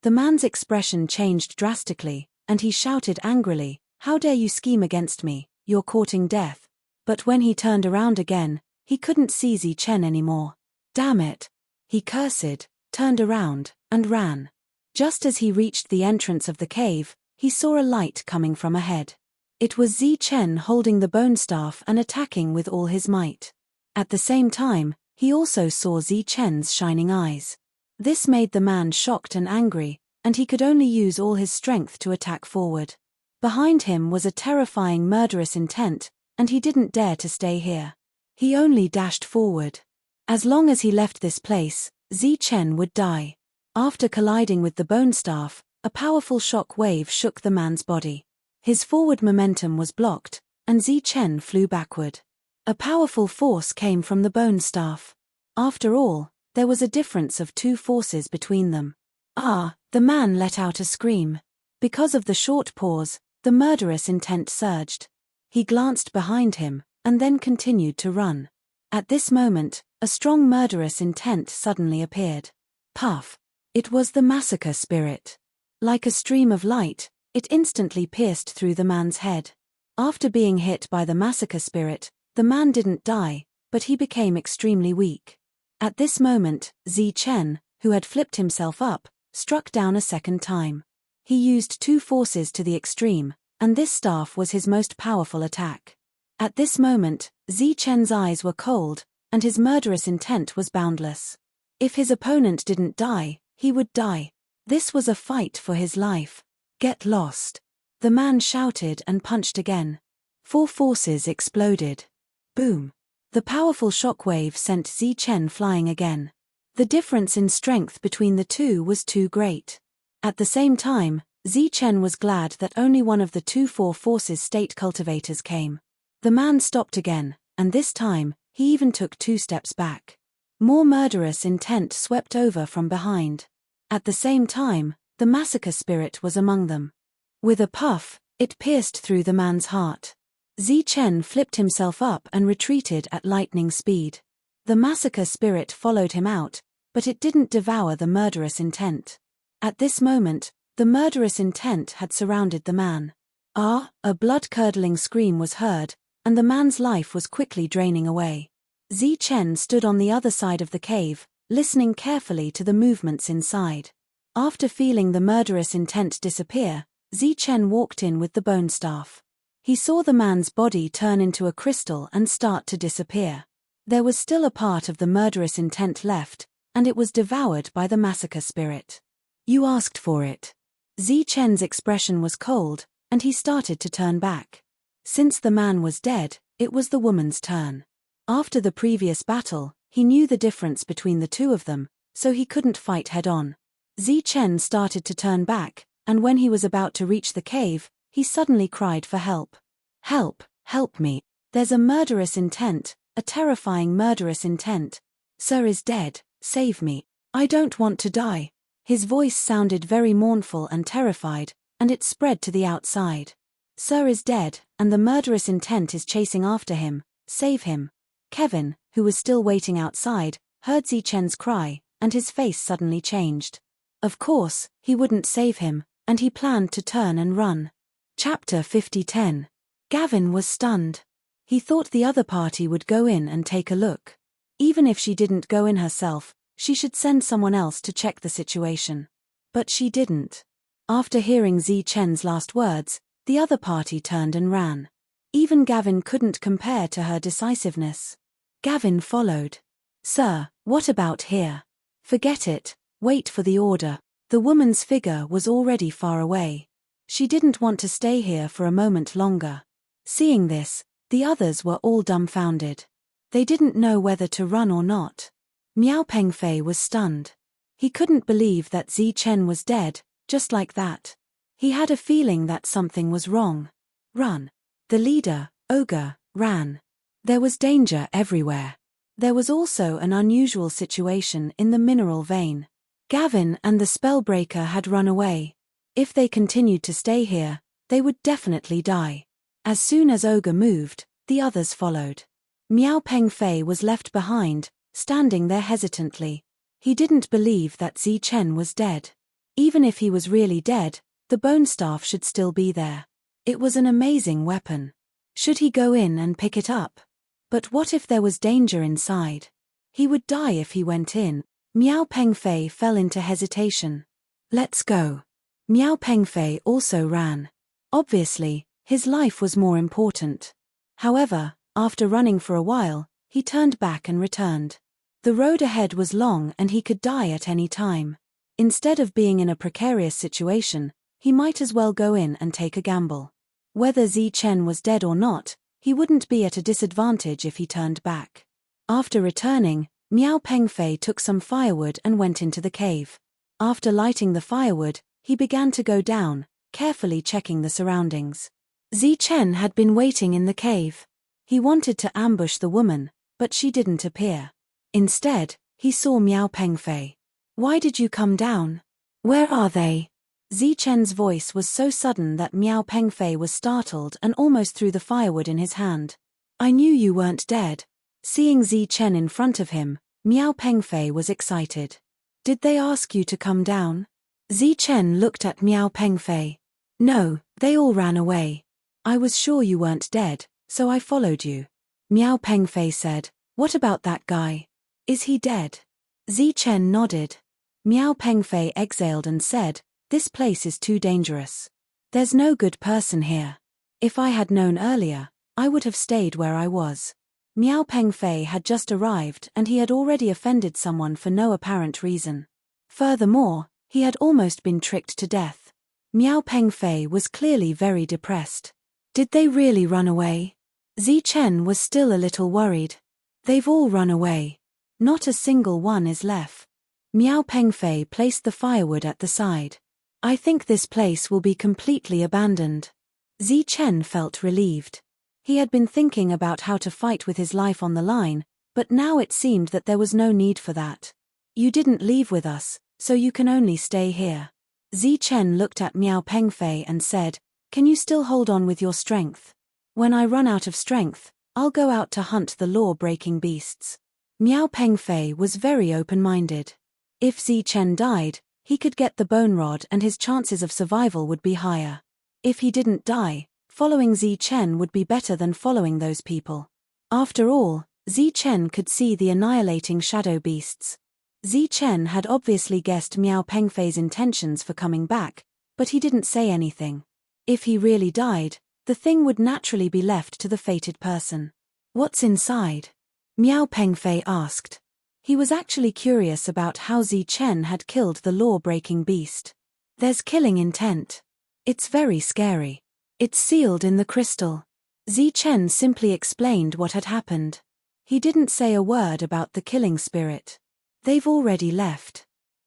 A: The man's expression changed drastically, and he shouted angrily, "How dare you scheme against me, you're courting death." But when he turned around again, he couldn't see Zichen anymore. "Damn it!" He cursed, turned around, and ran. Just as he reached the entrance of the cave, he saw a light coming from ahead. It was Zichen holding the bone staff and attacking with all his might. At the same time, he also saw Zichen's shining eyes. This made the man shocked and angry, and he could only use all his strength to attack forward. Behind him was a terrifying murderous intent, and he didn't dare to stay here. He only dashed forward. As long as he left this place, Zichen would die. After colliding with the bone staff, a powerful shock wave shook the man's body. His forward momentum was blocked, and Zichen flew backward. A powerful force came from the bone staff. After all, there was a difference of 2 forces between them. "Ah!" The man let out a scream. Because of the short pause, the murderous intent surged. He glanced behind him, and then continued to run. At this moment, a strong murderous intent suddenly appeared. Puff! It was the massacre spirit. Like a stream of light, it instantly pierced through the man's head. After being hit by the massacre spirit, the man didn't die, but he became extremely weak. At this moment, Zichen, who had flipped himself up, struck down a second time. He used 2 forces to the extreme, and this staff was his most powerful attack. At this moment, Zichen's eyes were cold, and his murderous intent was boundless. If his opponent didn't die, he would die. This was a fight for his life. "Get lost!" The man shouted and punched again. 4 forces exploded. Boom! The powerful shockwave sent Zichen flying again. The difference in strength between the two was too great. At the same time, Zichen was glad that only one of the 2 4 forces state cultivators came. The man stopped again, and this time, he even took 2 steps back. More murderous intent swept over from behind. At the same time, the massacre spirit was among them. With a puff, it pierced through the man's heart. Zichen flipped himself up and retreated at lightning speed. The massacre spirit followed him out, but it didn't devour the murderous intent. At this moment, the murderous intent had surrounded the man. "Ah!" A blood-curdling scream was heard, and the man's life was quickly draining away. Zichen stood on the other side of the cave, listening carefully to the movements inside. After feeling the murderous intent disappear, Zichen walked in with the bone staff. He saw the man's body turn into a crystal and start to disappear. There was still a part of the murderous intent left, and it was devoured by the massacre spirit. You asked for it. Zi Chen's expression was cold, and he started to turn back. Since the man was dead, it was the woman's turn. After the previous battle, he knew the difference between the two of them, so he couldn't fight head-on. Zi Chen started to turn back, and when he was about to reach the cave, he suddenly cried for help. Help, help me. There's a murderous intent, a terrifying murderous intent. Sir is dead, save me. I don't want to die. His voice sounded very mournful and terrified, and it spread to the outside. Sir is dead, and the murderous intent is chasing after him. Save him. Kevin, who was still waiting outside, heard Zi Chen's cry, and his face suddenly changed. Of course, he wouldn't save him, and he planned to turn and run. Chapter 50:10. Gavin was stunned. He thought the other party would go in and take a look. Even if she didn't go in herself, she should send someone else to check the situation. But she didn't. After hearing Zi Chen's last words, the other party turned and ran. Even Gavin couldn't compare to her decisiveness. Gavin followed. Sir, what about here? Forget it, wait for the order. The woman's figure was already far away. She didn't want to stay here for a moment longer. Seeing this, the others were all dumbfounded. They didn't know whether to run or not. Miao Pengfei was stunned. He couldn't believe that Zi Chen was dead, just like that. He had a feeling that something was wrong. Run. The leader, Ogre, ran. There was danger everywhere. There was also an unusual situation in the mineral vein. Gavin and the spellbreaker had run away. If they continued to stay here, they would definitely die. As soon as Ogre moved, the others followed. Miao Pengfei was left behind, standing there hesitantly. He didn't believe that Zi Chen was dead. Even if he was really dead, the bone staff should still be there. It was an amazing weapon. Should he go in and pick it up? But what if there was danger inside? He would die if he went in. Miao Pengfei fell into hesitation. Let's go. Miao Pengfei also ran. Obviously, his life was more important. However, after running for a while, he turned back and returned. The road ahead was long and he could die at any time. Instead of being in a precarious situation, he might as well go in and take a gamble. Whether Zi Chen was dead or not, he wouldn't be at a disadvantage if he turned back. After returning, Miao Pengfei took some firewood and went into the cave. After lighting the firewood, he began to go down, carefully checking the surroundings. Zi Chen had been waiting in the cave. He wanted to ambush the woman, but she didn't appear. Instead, he saw Miao Pengfei. Why did you come down? Where are they? Zi Chen's voice was so sudden that Miao Pengfei was startled and almost threw the firewood in his hand. I knew you weren't dead. Seeing Zi Chen in front of him, Miao Pengfei was excited. Did they ask you to come down? Zi Chen looked at Miao Pengfei. No, they all ran away. I was sure you weren't dead, so I followed you. Miao Pengfei said, what about that guy? Is he dead? Zi Chen nodded. Miao Pengfei exhaled and said, this place is too dangerous. There's no good person here. If I had known earlier, I would have stayed where I was. Miao Pengfei had just arrived and he had already offended someone for no apparent reason. Furthermore, he had almost been tricked to death. Miao Pengfei was clearly very depressed. Did they really run away? Zi Chen was still a little worried. They've all run away. Not a single one is left. Miao Pengfei placed the firewood at the side. I think this place will be completely abandoned. Zi Chen felt relieved. He had been thinking about how to fight with his life on the line, but now it seemed that there was no need for that. You didn't leave with us, so you can only stay here. Zi Chen looked at Miao Pengfei and said, can you still hold on with your strength? When I run out of strength, I'll go out to hunt the law-breaking beasts. Miao Pengfei was very open-minded. If Zi Chen died, he could get the bone rod and his chances of survival would be higher. If he didn't die, following Zi Chen would be better than following those people. After all, Zi Chen could see the annihilating shadow beasts. Zi Chen had obviously guessed Miao Pengfei's intentions for coming back, but he didn't say anything. If he really died, the thing would naturally be left to the fated person. What's inside? Miao Pengfei asked. He was actually curious about how Zi Chen had killed the law-breaking beast. There's killing intent. It's very scary. It's sealed in the crystal. Zi Chen simply explained what had happened. He didn't say a word about the killing spirit. They've already left.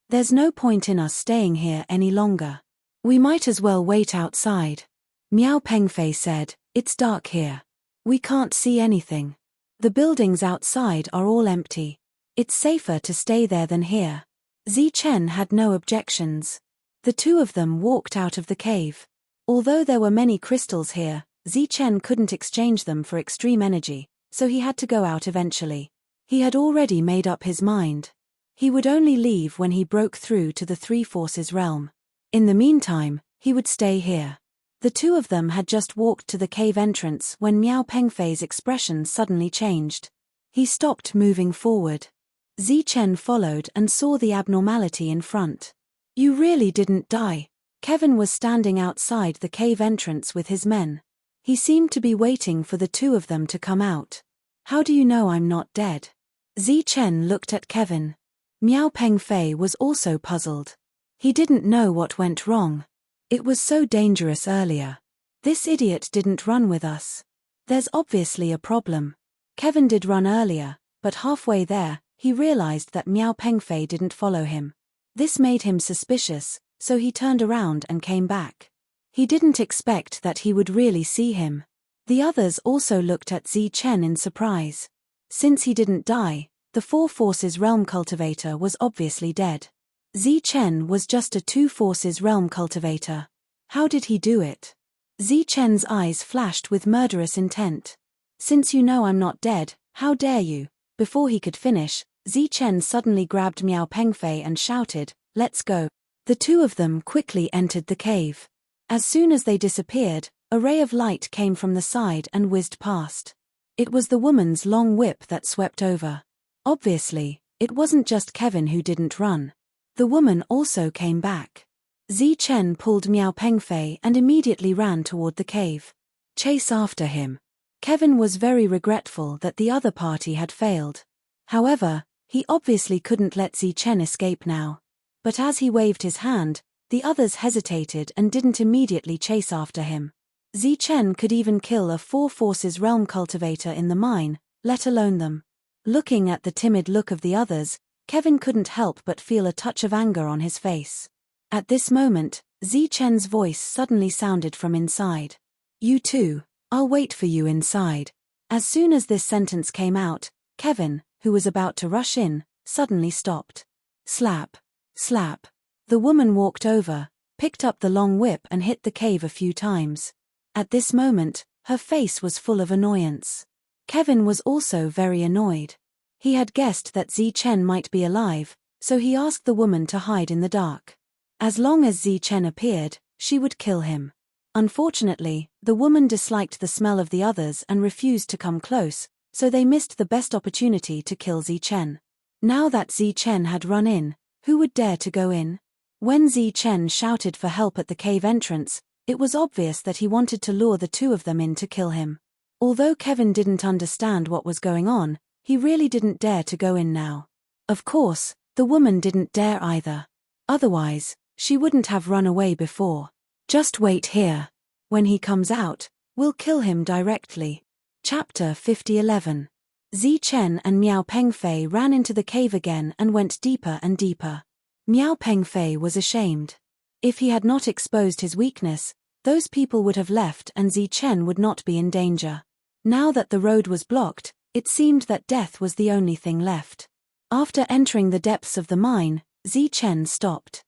A: There's no point in us staying here any longer. We might as well wait outside. Miao Pengfei said, it's dark here. We can't see anything. The buildings outside are all empty. It's safer to stay there than here. Zi Chen had no objections. The two of them walked out of the cave. Although there were many crystals here, Zi Chen couldn't exchange them for extreme energy, so he had to go out eventually. He had already made up his mind. He would only leave when he broke through to the Three Forces realm. In the meantime, he would stay here. The two of them had just walked to the cave entrance when Miao Pengfei's expression suddenly changed. He stopped moving forward. Zi Chen followed and saw the abnormality in front. You really didn't die. Kevin was standing outside the cave entrance with his men. He seemed to be waiting for the two of them to come out. How do you know I'm not dead? Zi Chen looked at Kevin. Miao Pengfei was also puzzled. He didn't know what went wrong. It was so dangerous earlier. This idiot didn't run with us. There's obviously a problem. Kevin did run earlier, but halfway there, he realized that Miao Pengfei didn't follow him. This made him suspicious, so he turned around and came back. He didn't expect that he would really see him. The others also looked at Zi Chen in surprise. Since he didn't die, the Four Forces Realm cultivator was obviously dead. Zi Chen was just a Two Forces Realm cultivator. How did he do it? Zi Chen's eyes flashed with murderous intent. Since you know I'm not dead, how dare you? Before he could finish, Zi Chen suddenly grabbed Miao Pengfei and shouted, let's go. The two of them quickly entered the cave. As soon as they disappeared, a ray of light came from the side and whizzed past. It was the woman's long whip that swept over. Obviously, it wasn't just Kevin who didn't run. The woman also came back. Zi Chen pulled Miao Pengfei and immediately ran toward the cave. Chase after him. Kevin was very regretful that the other party had failed. However, he obviously couldn't let Zi Chen escape now. But as he waved his hand, the others hesitated and didn't immediately chase after him. Zi Chen could even kill a Four Forces Realm cultivator in the mine, let alone them. Looking at the timid look of the others, Kevin couldn't help but feel a touch of anger on his face. At this moment, Zi Chen's voice suddenly sounded from inside. You too, I'll wait for you inside. As soon as this sentence came out, Kevin, who was about to rush in, suddenly stopped. Slap. Slap. The woman walked over, picked up the long whip and hit the cave a few times. At this moment, her face was full of annoyance. Kevin was also very annoyed. He had guessed that Zi Chen might be alive, so he asked the woman to hide in the dark. As long as Zi Chen appeared, she would kill him. Unfortunately, the woman disliked the smell of the others and refused to come close, so they missed the best opportunity to kill Zi Chen. Now that Zi Chen had run in, who would dare to go in? When Zi Chen shouted for help at the cave entrance, it was obvious that he wanted to lure the two of them in to kill him. Although Kevin didn't understand what was going on, he really didn't dare to go in now. Of course, the woman didn't dare either. Otherwise, she wouldn't have run away before. Just wait here. When he comes out, we'll kill him directly. Chapter 50:11. Zi Chen and Miao Pengfei ran into the cave again and went deeper and deeper. Miao Pengfei was ashamed. If he had not exposed his weakness, those people would have left and Zi Chen would not be in danger. Now that the road was blocked, it seemed that death was the only thing left. After entering the depths of the mine, Zi Chen stopped.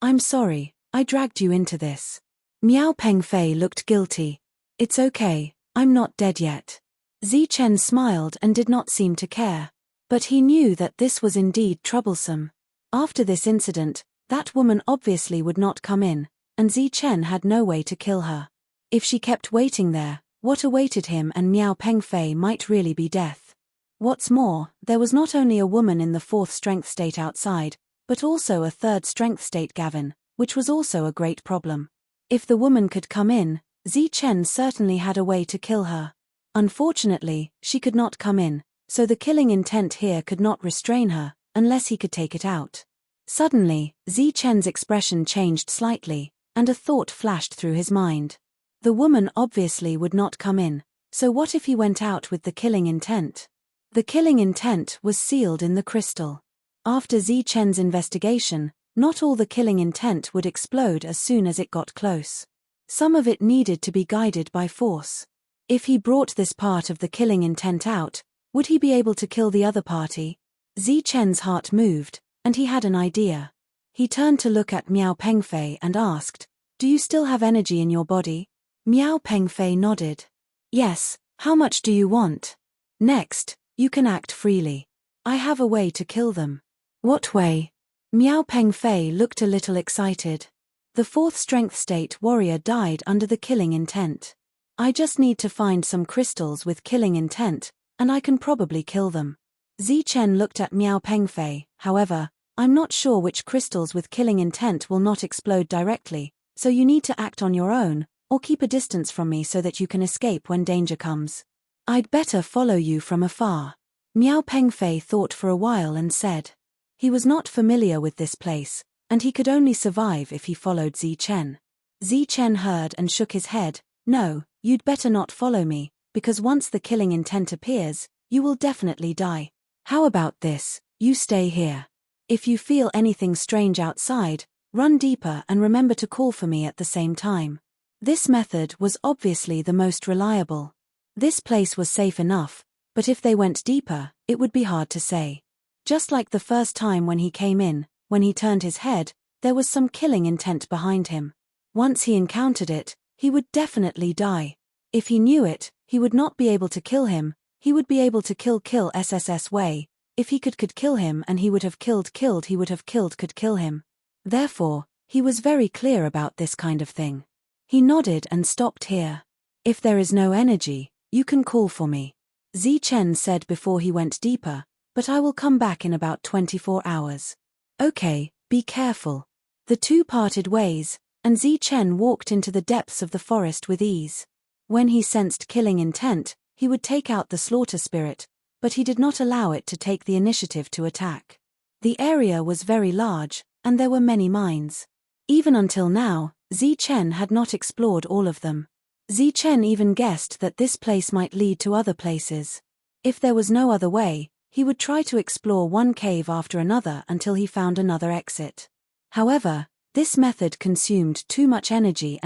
A: I'm sorry, I dragged you into this. Miao Pengfei looked guilty. It's okay, I'm not dead yet. Zi Chen smiled and did not seem to care. But he knew that this was indeed troublesome. After this incident, that woman obviously would not come in, and Zi Chen had no way to kill her. If she kept waiting there, what awaited him and Miao Pengfei might really be death. What's more, there was not only a woman in the fourth strength state outside, but also a third strength state Gavin, which was also a great problem. If the woman could come in, Zi Chen certainly had a way to kill her. Unfortunately, she could not come in, so the killing intent here could not restrain her, unless he could take it out. Suddenly, Zichen's expression changed slightly, and a thought flashed through his mind. The woman obviously would not come in, so what if he went out with the killing intent? The killing intent was sealed in the crystal. After Zichen's investigation, not all the killing intent would explode as soon as it got close. Some of it needed to be guided by force. If he brought this part of the killing intent out, would he be able to kill the other party? Zichen's heart moved, and he had an idea. He turned to look at Miao Pengfei and asked, "Do you still have energy in your body?" Miao Pengfei nodded. "Yes, how much do you want? Next, you can act freely. I have a way to kill them." "What way?" Miao Pengfei looked a little excited. "The fourth strength state warrior died under the killing intent. I just need to find some crystals with killing intent, and I can probably kill them." Zichen looked at Miao Pengfei. "However, I'm not sure which crystals with killing intent will not explode directly, so you need to act on your own, or keep a distance from me so that you can escape when danger comes. I'd better follow you from afar." Miao Pengfei thought for a while and said. He was not familiar with this place, and he could only survive if he followed Zichen. Zichen heard and shook his head. "No, you'd better not follow me, because once the killing intent appears, you will definitely die. How about this, you stay here. If you feel anything strange outside, run deeper and remember to call for me at the same time." This method was obviously the most reliable. This place was safe enough, but if they went deeper, it would be hard to say. Just like the first time when he came in, when he turned his head, there was some killing intent behind him. Once he encountered it, he would definitely die. If he knew it, he would not be able to kill him. He would be able to kill SSS Wei. If he could kill him, and he would have killed he would have killed could kill him. Therefore, he was very clear about this kind of thing. He nodded and stopped here. "If there is no energy, you can call for me," Zichen said before he went deeper, "but I will come back in about 24 hours. "Okay, be careful." The two parted ways, and Zichen walked into the depths of the forest with ease. When he sensed killing intent, he would take out the slaughter spirit, but he did not allow it to take the initiative to attack. The area was very large, and there were many mines. Even until now, Zichen had not explored all of them. Zichen even guessed that this place might lead to other places. If there was no other way, he would try to explore one cave after another until he found another exit. However, this method consumed too much energy.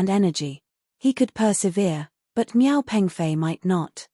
A: He could persevere, but Miao Pengfei might not.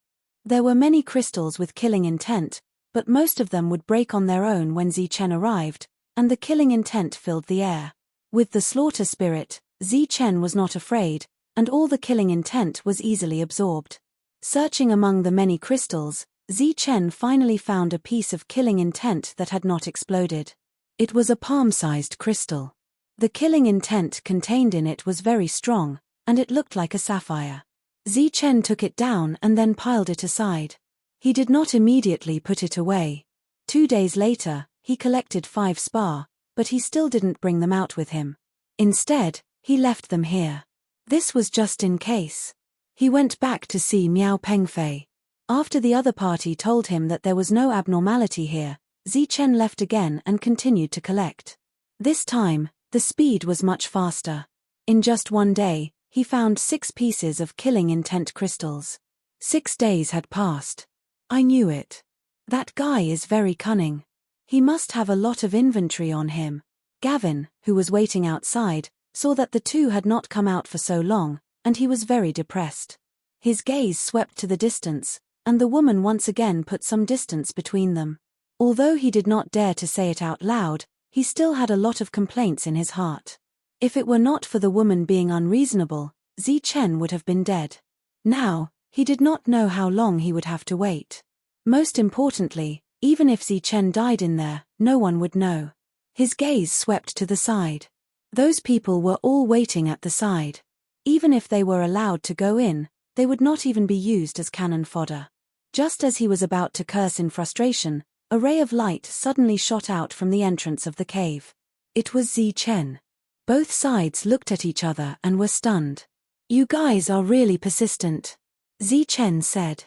A: There were many crystals with killing intent, but most of them would break on their own when Zichen arrived, and the killing intent filled the air. With the slaughter spirit, Zichen was not afraid, and all the killing intent was easily absorbed. Searching among the many crystals, Zichen finally found a piece of killing intent that had not exploded. It was a palm-sized crystal. The killing intent contained in it was very strong, and it looked like a sapphire. Zichen took it down and then piled it aside. He did not immediately put it away. 2 days later, he collected 5 spar, but he still didn't bring them out with him. Instead, he left them here. This was just in case. He went back to see Miao Pengfei. After the other party told him that there was no abnormality here, Zichen left again and continued to collect. This time, the speed was much faster. In just 1 day, he found 6 pieces of killing intent crystals. 6 days had passed. I knew it. That guy is very cunning. He must have a lot of inventory on him. Gavin, who was waiting outside, saw that the two had not come out for so long, and he was very depressed. His gaze swept to the distance, and the woman once again put some distance between them. Although he did not dare to say it out loud, he still had a lot of complaints in his heart. If it were not for the woman being unreasonable, Zichen would have been dead. Now, he did not know how long he would have to wait. Most importantly, even if Zichen died in there, no one would know. His gaze swept to the side. Those people were all waiting at the side. Even if they were allowed to go in, they would not even be used as cannon fodder. Just as he was about to curse in frustration, a ray of light suddenly shot out from the entrance of the cave. It was Zichen. Both sides looked at each other and were stunned. "You guys are really persistent," Zichen said.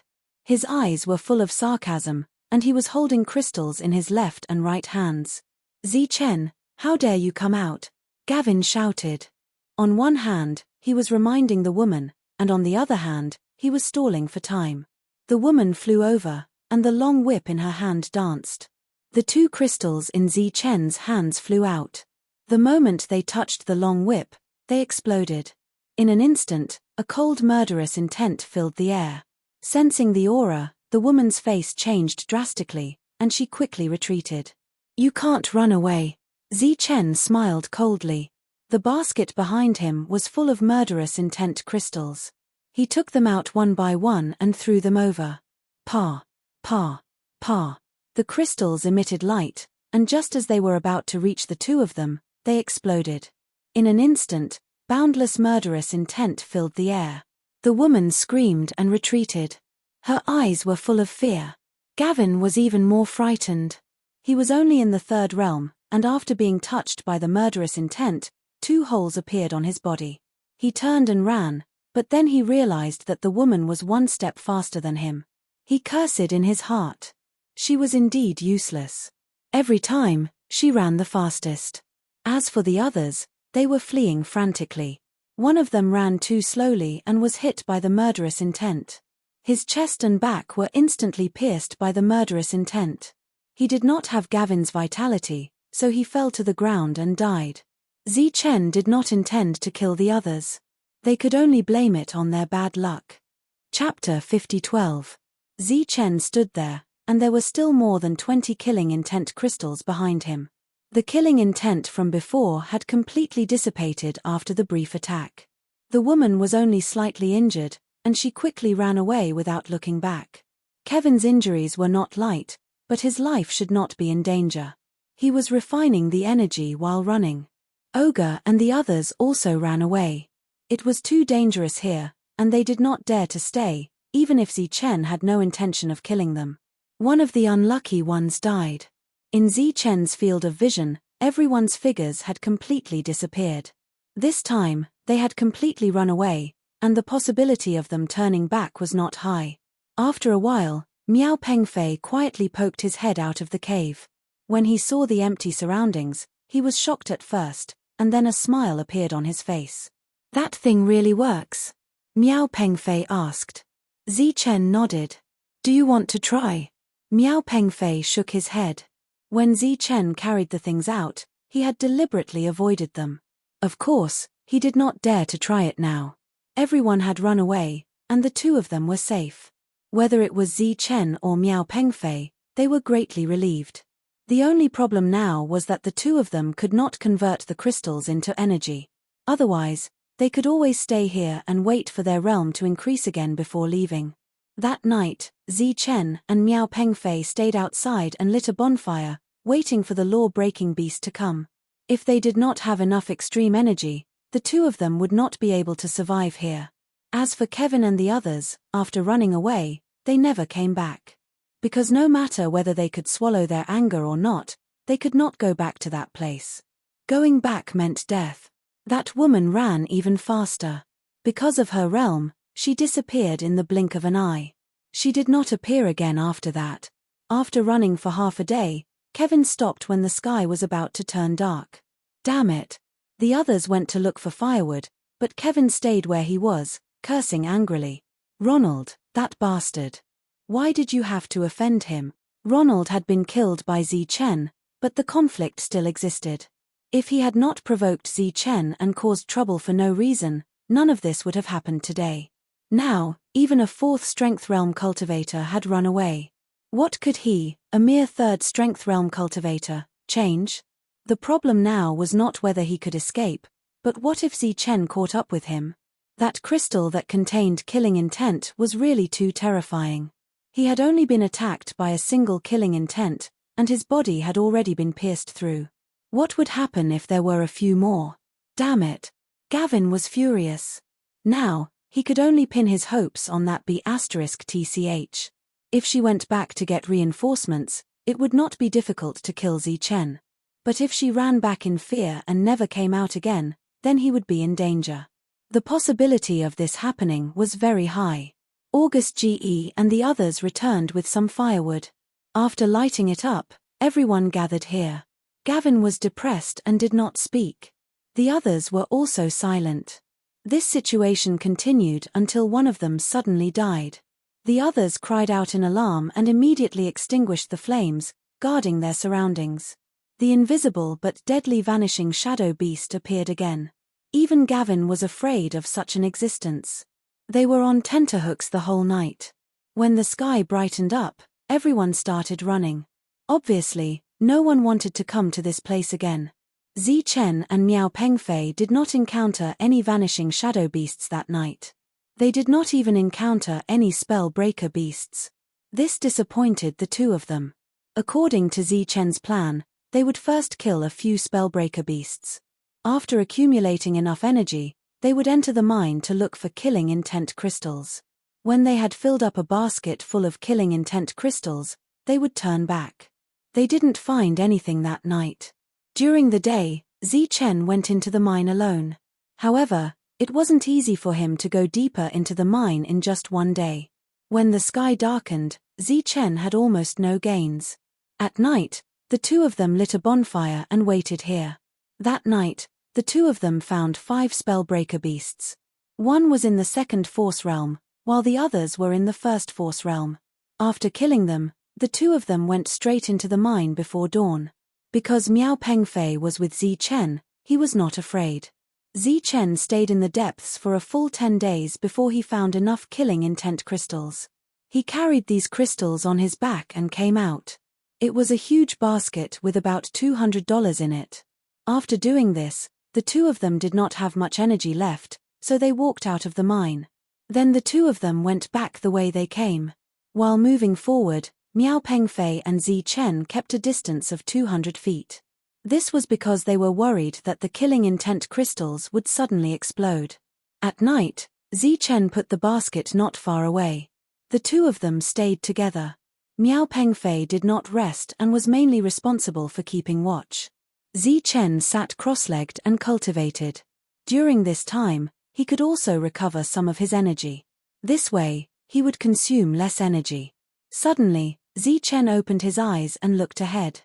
A: His eyes were full of sarcasm, and he was holding crystals in his left and right hands. Zichen, how dare you come out? Gavin shouted. On one hand, he was reminding the woman, and on the other hand, he was stalling for time. The woman flew over, and the long whip in her hand danced. The two crystals in Zichen's hands flew out. The moment they touched the long whip, they exploded. In an instant, a cold murderous intent filled the air. Sensing the aura, the woman's face changed drastically, and she quickly retreated. You can't run away. Zichen smiled coldly. The basket behind him was full of murderous intent crystals. He took them out one by one and threw them over. Pa, pa, pa. The crystals emitted light, and just as they were about to reach the two of them, they exploded. In an instant, boundless murderous intent filled the air. The woman screamed and retreated. Her eyes were full of fear. Gavin was even more frightened. He was only in the third realm, and after being touched by the murderous intent, 2 holes appeared on his body. He turned and ran, but then he realized that the woman was 1 step faster than him. He cursed in his heart. She was indeed useless. Every time, she ran the fastest. As for the others, they were fleeing frantically. One of them ran too slowly and was hit by the murderous intent. His chest and back were instantly pierced by the murderous intent. He did not have Gavin's vitality, so he fell to the ground and died. Zichen did not intend to kill the others. They could only blame it on their bad luck. Chapter 50:12. Zichen stood there, and there were still more than 20 killing intent crystals behind him. The killing intent from before had completely dissipated after the brief attack. The woman was only slightly injured, and she quickly ran away without looking back. Kevin's injuries were not light, but his life should not be in danger. He was refining the energy while running. Ogre and the others also ran away. It was too dangerous here, and they did not dare to stay, even if Zichen had no intention of killing them. One of the unlucky ones died. In Zichen's field of vision, everyone's figures had completely disappeared. This time, they had completely run away, and the possibility of them turning back was not high. After a while, Miao Pengfei quietly poked his head out of the cave. When he saw the empty surroundings, he was shocked at first, and then a smile appeared on his face. That thing really works? Miao Pengfei asked. Zichen nodded. Do you want to try? Miao Pengfei shook his head. When Zichen carried the things out, he had deliberately avoided them. Of course, he did not dare to try it now. Everyone had run away, and the two of them were safe. Whether it was Zichen or Miao Pengfei, they were greatly relieved. The only problem now was that the two of them could not convert the crystals into energy. Otherwise, they could always stay here and wait for their realm to increase again before leaving. That night, Zichen and Miao Pengfei stayed outside and lit a bonfire, waiting for the law-breaking beast to come. If they did not have enough extreme energy, the two of them would not be able to survive here. As for Kevin and the others, after running away, they never came back. Because no matter whether they could swallow their anger or not, they could not go back to that place. Going back meant death. That woman ran even faster. Because of her realm, she disappeared in the blink of an eye. She did not appear again after that. After running for half a day, Kevin stopped when the sky was about to turn dark. Damn it. The others went to look for firewood, but Kevin stayed where he was, cursing angrily. Ronald, that bastard. Why did you have to offend him? Ronald had been killed by Zichen, but the conflict still existed. If he had not provoked Zichen and caused trouble for no reason, none of this would have happened today. Now, even a 4th strength realm cultivator had run away. What could he, a mere 3rd strength realm cultivator, change? The problem now was not whether he could escape, but what if Zichen caught up with him? That crystal that contained killing intent was really too terrifying. He had only been attacked by a single killing intent, and his body had already been pierced through. What would happen if there were a few more? Damn it. Gavin was furious. Now, he could only pin his hopes on that B*TCH. If she went back to get reinforcements, it would not be difficult to kill Zichen. But if she ran back in fear and never came out again, then he would be in danger. The possibility of this happening was very high. August GE and the others returned with some firewood. After lighting it up, everyone gathered here. Gavin was depressed and did not speak. The others were also silent. This situation continued until one of them suddenly died. The others cried out in alarm and immediately extinguished the flames, guarding their surroundings. The invisible but deadly vanishing shadow beast appeared again. Even Gavin was afraid of such an existence. They were on tenterhooks the whole night. When the sky brightened up, everyone started running. Obviously, no one wanted to come to this place again. Zichen and Miao Pengfei did not encounter any vanishing shadow beasts that night. They did not even encounter any spell-breaker beasts. This disappointed the two of them. According to Zichen's plan, they would first kill a few spellbreaker beasts. After accumulating enough energy, they would enter the mine to look for killing intent crystals. When they had filled up a basket full of killing intent crystals, they would turn back. They didn't find anything that night. During the day, Zichen went into the mine alone. However, it wasn't easy for him to go deeper into the mine in just one day. When the sky darkened, Zichen had almost no gains. At night, the two of them lit a bonfire and waited here. That night, the two of them found 5 spellbreaker beasts. One was in the second force realm, while the others were in the first force realm. After killing them, the two of them went straight into the mine before dawn. Because Miao Pengfei was with Zichen, he was not afraid. Zichen stayed in the depths for a full 10 days before he found enough killing intent crystals. He carried these crystals on his back and came out. It was a huge basket with about $200 in it. After doing this, the two of them did not have much energy left, so they walked out of the mine. Then the two of them went back the way they came. While moving forward, Miao Pengfei and Zichen kept a distance of 200 feet. This was because they were worried that the killing intent crystals would suddenly explode. At night, Zichen put the basket not far away. The two of them stayed together. Miao Pengfei did not rest and was mainly responsible for keeping watch. Zichen sat cross-legged and cultivated. During this time, he could also recover some of his energy. This way, he would consume less energy. Suddenly, Zichen opened his eyes and looked ahead.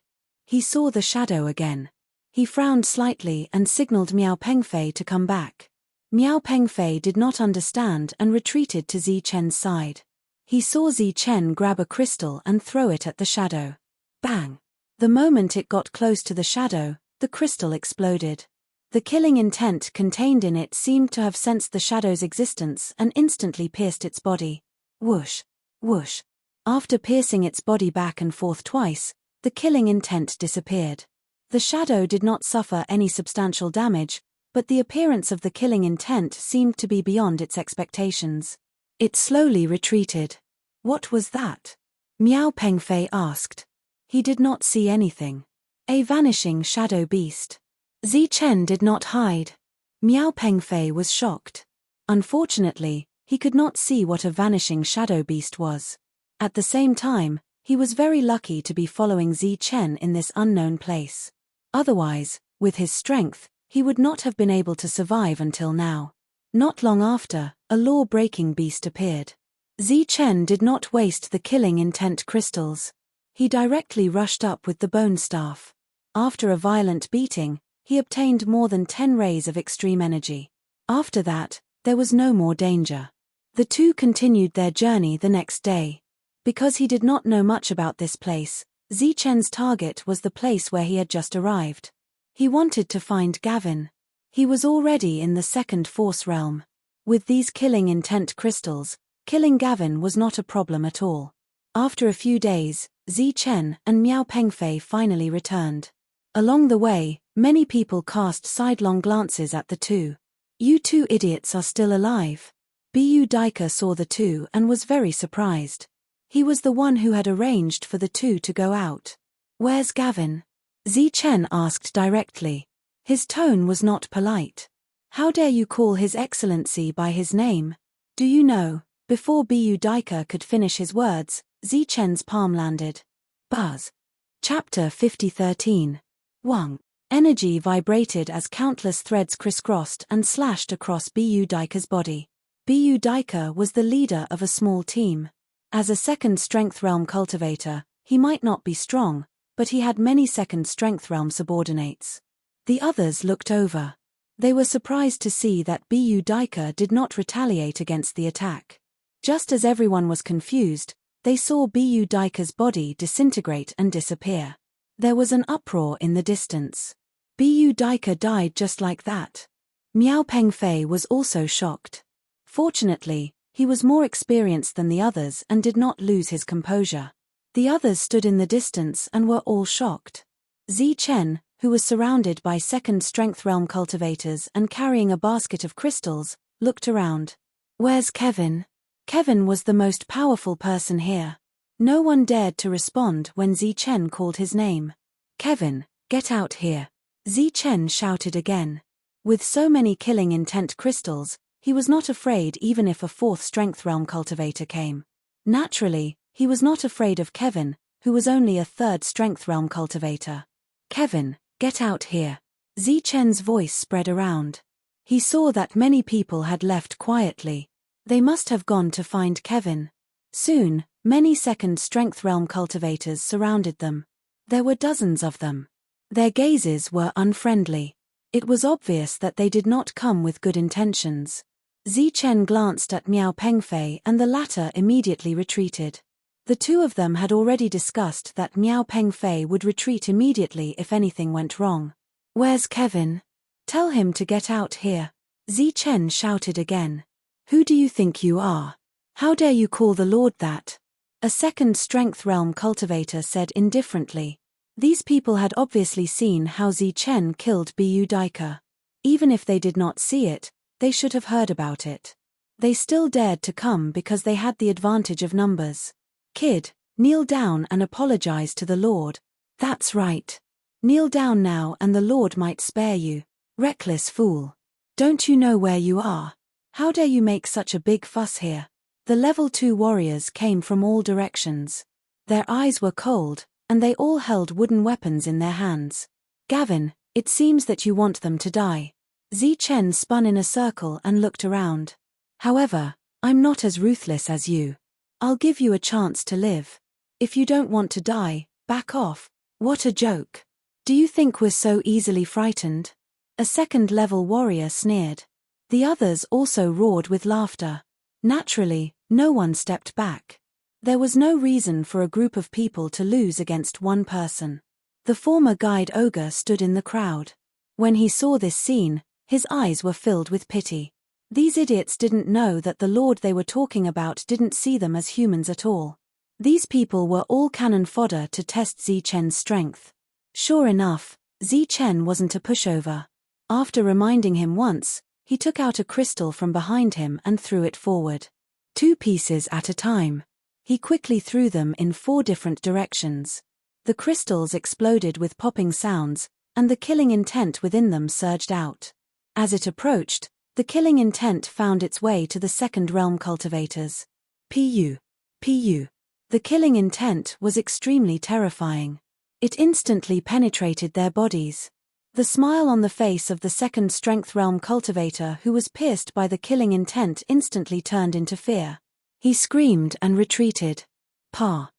A: He saw the shadow again. He frowned slightly and signaled Miao Pengfei to come back. Miao Pengfei did not understand and retreated to Zichen's side. He saw Zichen grab a crystal and throw it at the shadow. Bang! The moment it got close to the shadow, the crystal exploded. The killing intent contained in it seemed to have sensed the shadow's existence and instantly pierced its body. Whoosh! Whoosh! After piercing its body back and forth twice, the killing intent disappeared. The shadow did not suffer any substantial damage, but the appearance of the killing intent seemed to be beyond its expectations. It slowly retreated. What was that? Miao Pengfei asked. He did not see anything. A vanishing shadow beast. Zichen did not hide. Miao Pengfei was shocked. Unfortunately, he could not see what a vanishing shadow beast was. At the same time, he was very lucky to be following Zichen in this unknown place. Otherwise, with his strength, he would not have been able to survive until now. Not long after, a law-breaking beast appeared. Zichen did not waste the killing intent crystals. He directly rushed up with the bone staff. After a violent beating, he obtained more than 10 rays of extreme energy. After that, there was no more danger. The two continued their journey the next day. Because he did not know much about this place, Zichen's target was the place where he had just arrived. He wanted to find Gavin. He was already in the second force realm. With these killing intent crystals, killing Gavin was not a problem at all. After a few days, Zichen and Miao Pengfei finally returned. Along the way, many people cast sidelong glances at the two. You two idiots are still alive. Bu Daika saw the two and was very surprised. He was the one who had arranged for the two to go out. Where's Gavin? Zichen asked directly. His tone was not polite. How dare you call His Excellency by his name? Do you know? Before Bu Daika could finish his words, Zichen's palm landed. Buzz. Chapter 50:13. Wang. Energy vibrated as countless threads crisscrossed and slashed across Bu Daika's body. Bu Daika was the leader of a small team. As a second strength realm cultivator, he might not be strong, but he had many second strength realm subordinates. The others looked over. They were surprised to see that Bu Daika did not retaliate against the attack. Just as everyone was confused, they saw Bu Daika's body disintegrate and disappear. There was an uproar in the distance. Bu Daika died just like that. Miao Pengfei was also shocked. Fortunately, he was more experienced than the others and did not lose his composure. The others stood in the distance and were all shocked. Zichen, who was surrounded by second strength realm cultivators and carrying a basket of crystals, looked around. Where's Kevin? Kevin was the most powerful person here. No one dared to respond when Zichen called his name. Kevin, get out here. Zichen shouted again. With so many killing intent crystals, he was not afraid even if a fourth strength realm cultivator came. Naturally, he was not afraid of Kevin, who was only a third strength realm cultivator. Kevin, get out here. Zichen's voice spread around. He saw that many people had left quietly. They must have gone to find Kevin. Soon, many second strength realm cultivators surrounded them. There were dozens of them. Their gazes were unfriendly. It was obvious that they did not come with good intentions. Zichen glanced at Miao Pengfei and the latter immediately retreated. The two of them had already discussed that Miao Pengfei would retreat immediately if anything went wrong. Where's Kevin? Tell him to get out here. Zichen shouted again. Who do you think you are? How dare you call the Lord that? A second strength realm cultivator said indifferently. These people had obviously seen how Zichen killed Bu Daika. Even if they did not see it, they should have heard about it. They still dared to come because they had the advantage of numbers. Kid, kneel down and apologize to the Lord. That's right. Kneel down now and the Lord might spare you. Reckless fool. Don't you know where you are? How dare you make such a big fuss here? The level 2 warriors came from all directions. Their eyes were cold, and they all held wooden weapons in their hands. Gavin, it seems that you want them to die. Zichen spun in a circle and looked around. However, I'm not as ruthless as you. I'll give you a chance to live. If you don't want to die, back off. What a joke. Do you think we're so easily frightened? A second-level warrior sneered. The others also roared with laughter. Naturally, no one stepped back. There was no reason for a group of people to lose against one person. The former guide ogre stood in the crowd. When he saw this scene, his eyes were filled with pity. These idiots didn't know that the Lord they were talking about didn't see them as humans at all. These people were all cannon fodder to test Zichen's strength. Sure enough, Zichen wasn't a pushover. After reminding him once, he took out a crystal from behind him and threw it forward. 2 pieces at a time. He quickly threw them in 4 different directions. The crystals exploded with popping sounds, and the killing intent within them surged out. As it approached, the killing intent found its way to the second realm cultivators. Pu. The killing intent was extremely terrifying. It instantly penetrated their bodies. The smile on the face of the second strength realm cultivator who was pierced by the killing intent instantly turned into fear. He screamed and retreated. Pa.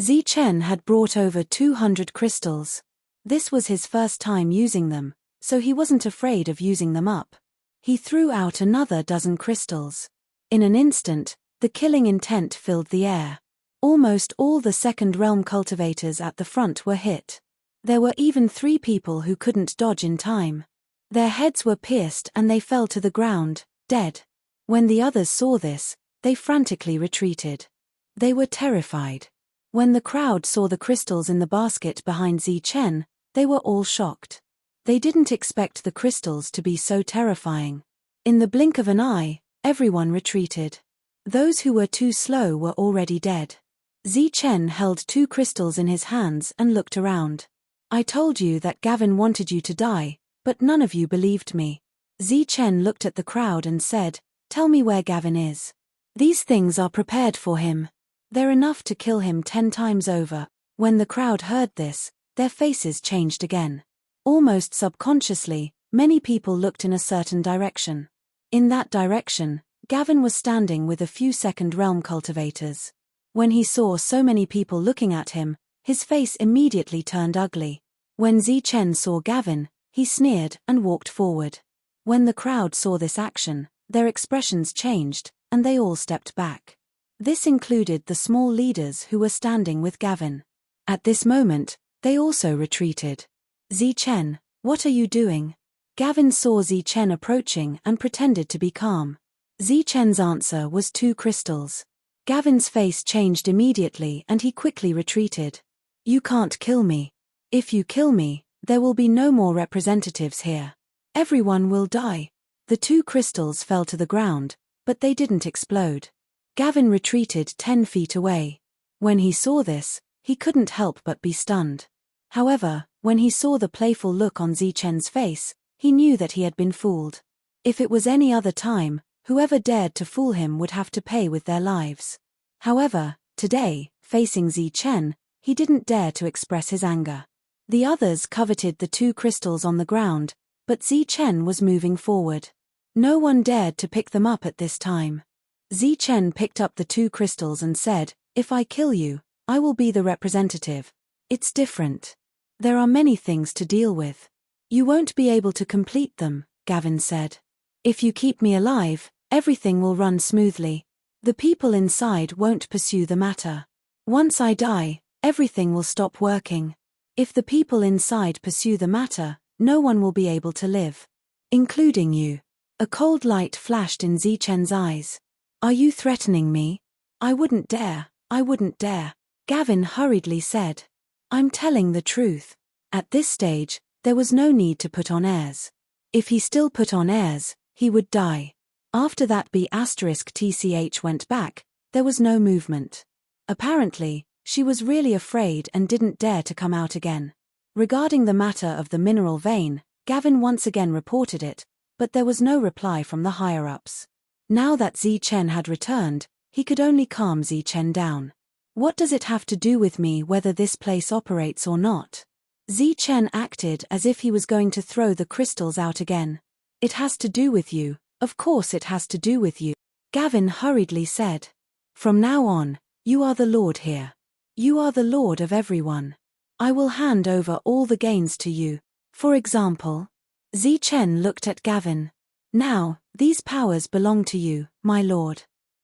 A: Zichen had brought over 200 crystals. This was his first time using them, so he wasn't afraid of using them up. He threw out another dozen crystals. In an instant, the killing intent filled the air. Almost all the second realm cultivators at the front were hit. There were even 3 people who couldn't dodge in time. Their heads were pierced and they fell to the ground, dead. When the others saw this, they frantically retreated. They were terrified. When the crowd saw the crystals in the basket behind Zichen, they were all shocked. They didn't expect the crystals to be so terrifying. In the blink of an eye, everyone retreated. Those who were too slow were already dead. Zichen held 2 crystals in his hands and looked around. I told you that Gavin wanted you to die, but none of you believed me. Zichen looked at the crowd and said, tell me where Gavin is. These things are prepared for him. They're enough to kill him 10 times over. When the crowd heard this, their faces changed again. Almost subconsciously, many people looked in a certain direction. In that direction, Gavin was standing with a few second realm cultivators. When he saw so many people looking at him, his face immediately turned ugly. When Zichen saw Gavin, he sneered and walked forward. When the crowd saw this action, their expressions changed, and they all stepped back. This included the small leaders who were standing with Gavin. At this moment, they also retreated. Zichen, what are you doing? Gavin saw Zichen approaching and pretended to be calm. Zichen's answer was 2 crystals. Gavin's face changed immediately and he quickly retreated. You can't kill me. If you kill me, there will be no more representatives here. Everyone will die. The 2 crystals fell to the ground, but they didn't explode. Gavin retreated 10 feet away. When he saw this, he couldn't help but be stunned. However, when he saw the playful look on Zichen's face, he knew that he had been fooled. If it was any other time, whoever dared to fool him would have to pay with their lives. However, today, facing Zichen, he didn't dare to express his anger. The others coveted the 2 crystals on the ground, but Zichen was moving forward. No one dared to pick them up at this time. Zichen picked up the 2 crystals and said, "If I kill you, I will be the representative. It's different. There are many things to deal with. You won't be able to complete them," Gavin said. "If you keep me alive, everything will run smoothly. The people inside won't pursue the matter. Once I die, everything will stop working. If the people inside pursue the matter, no one will be able to live. Including you." A cold light flashed in Zichen's eyes. "Are you threatening me?" I wouldn't dare. Gavin hurriedly said. "I'm telling the truth." At this stage, there was no need to put on airs. If he still put on airs, he would die. After that B*TCH went back, there was no movement. Apparently, she was really afraid and didn't dare to come out again. Regarding the matter of the mineral vein, Gavin once again reported it, but there was no reply from the higher-ups. Now that Zichen had returned, he could only calm Zichen down. "What does it have to do with me whether this place operates or not?" Zichen acted as if he was going to throw the crystals out again. "It has to do with you, of course it has to do with you," Gavin hurriedly said. "From now on, you are the lord here. You are the lord of everyone. I will hand over all the gains to you. For example." Zichen looked at Gavin. "Now, these powers belong to you, my lord."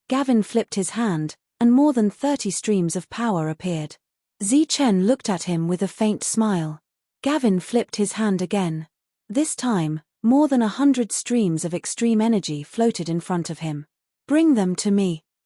A: Gavin flipped his hand, and more than 30 streams of power appeared. Zichen looked at him with a faint smile. Gavin flipped his hand again. This time, more than 100 streams of extreme energy floated in front of him. "Bring them to me."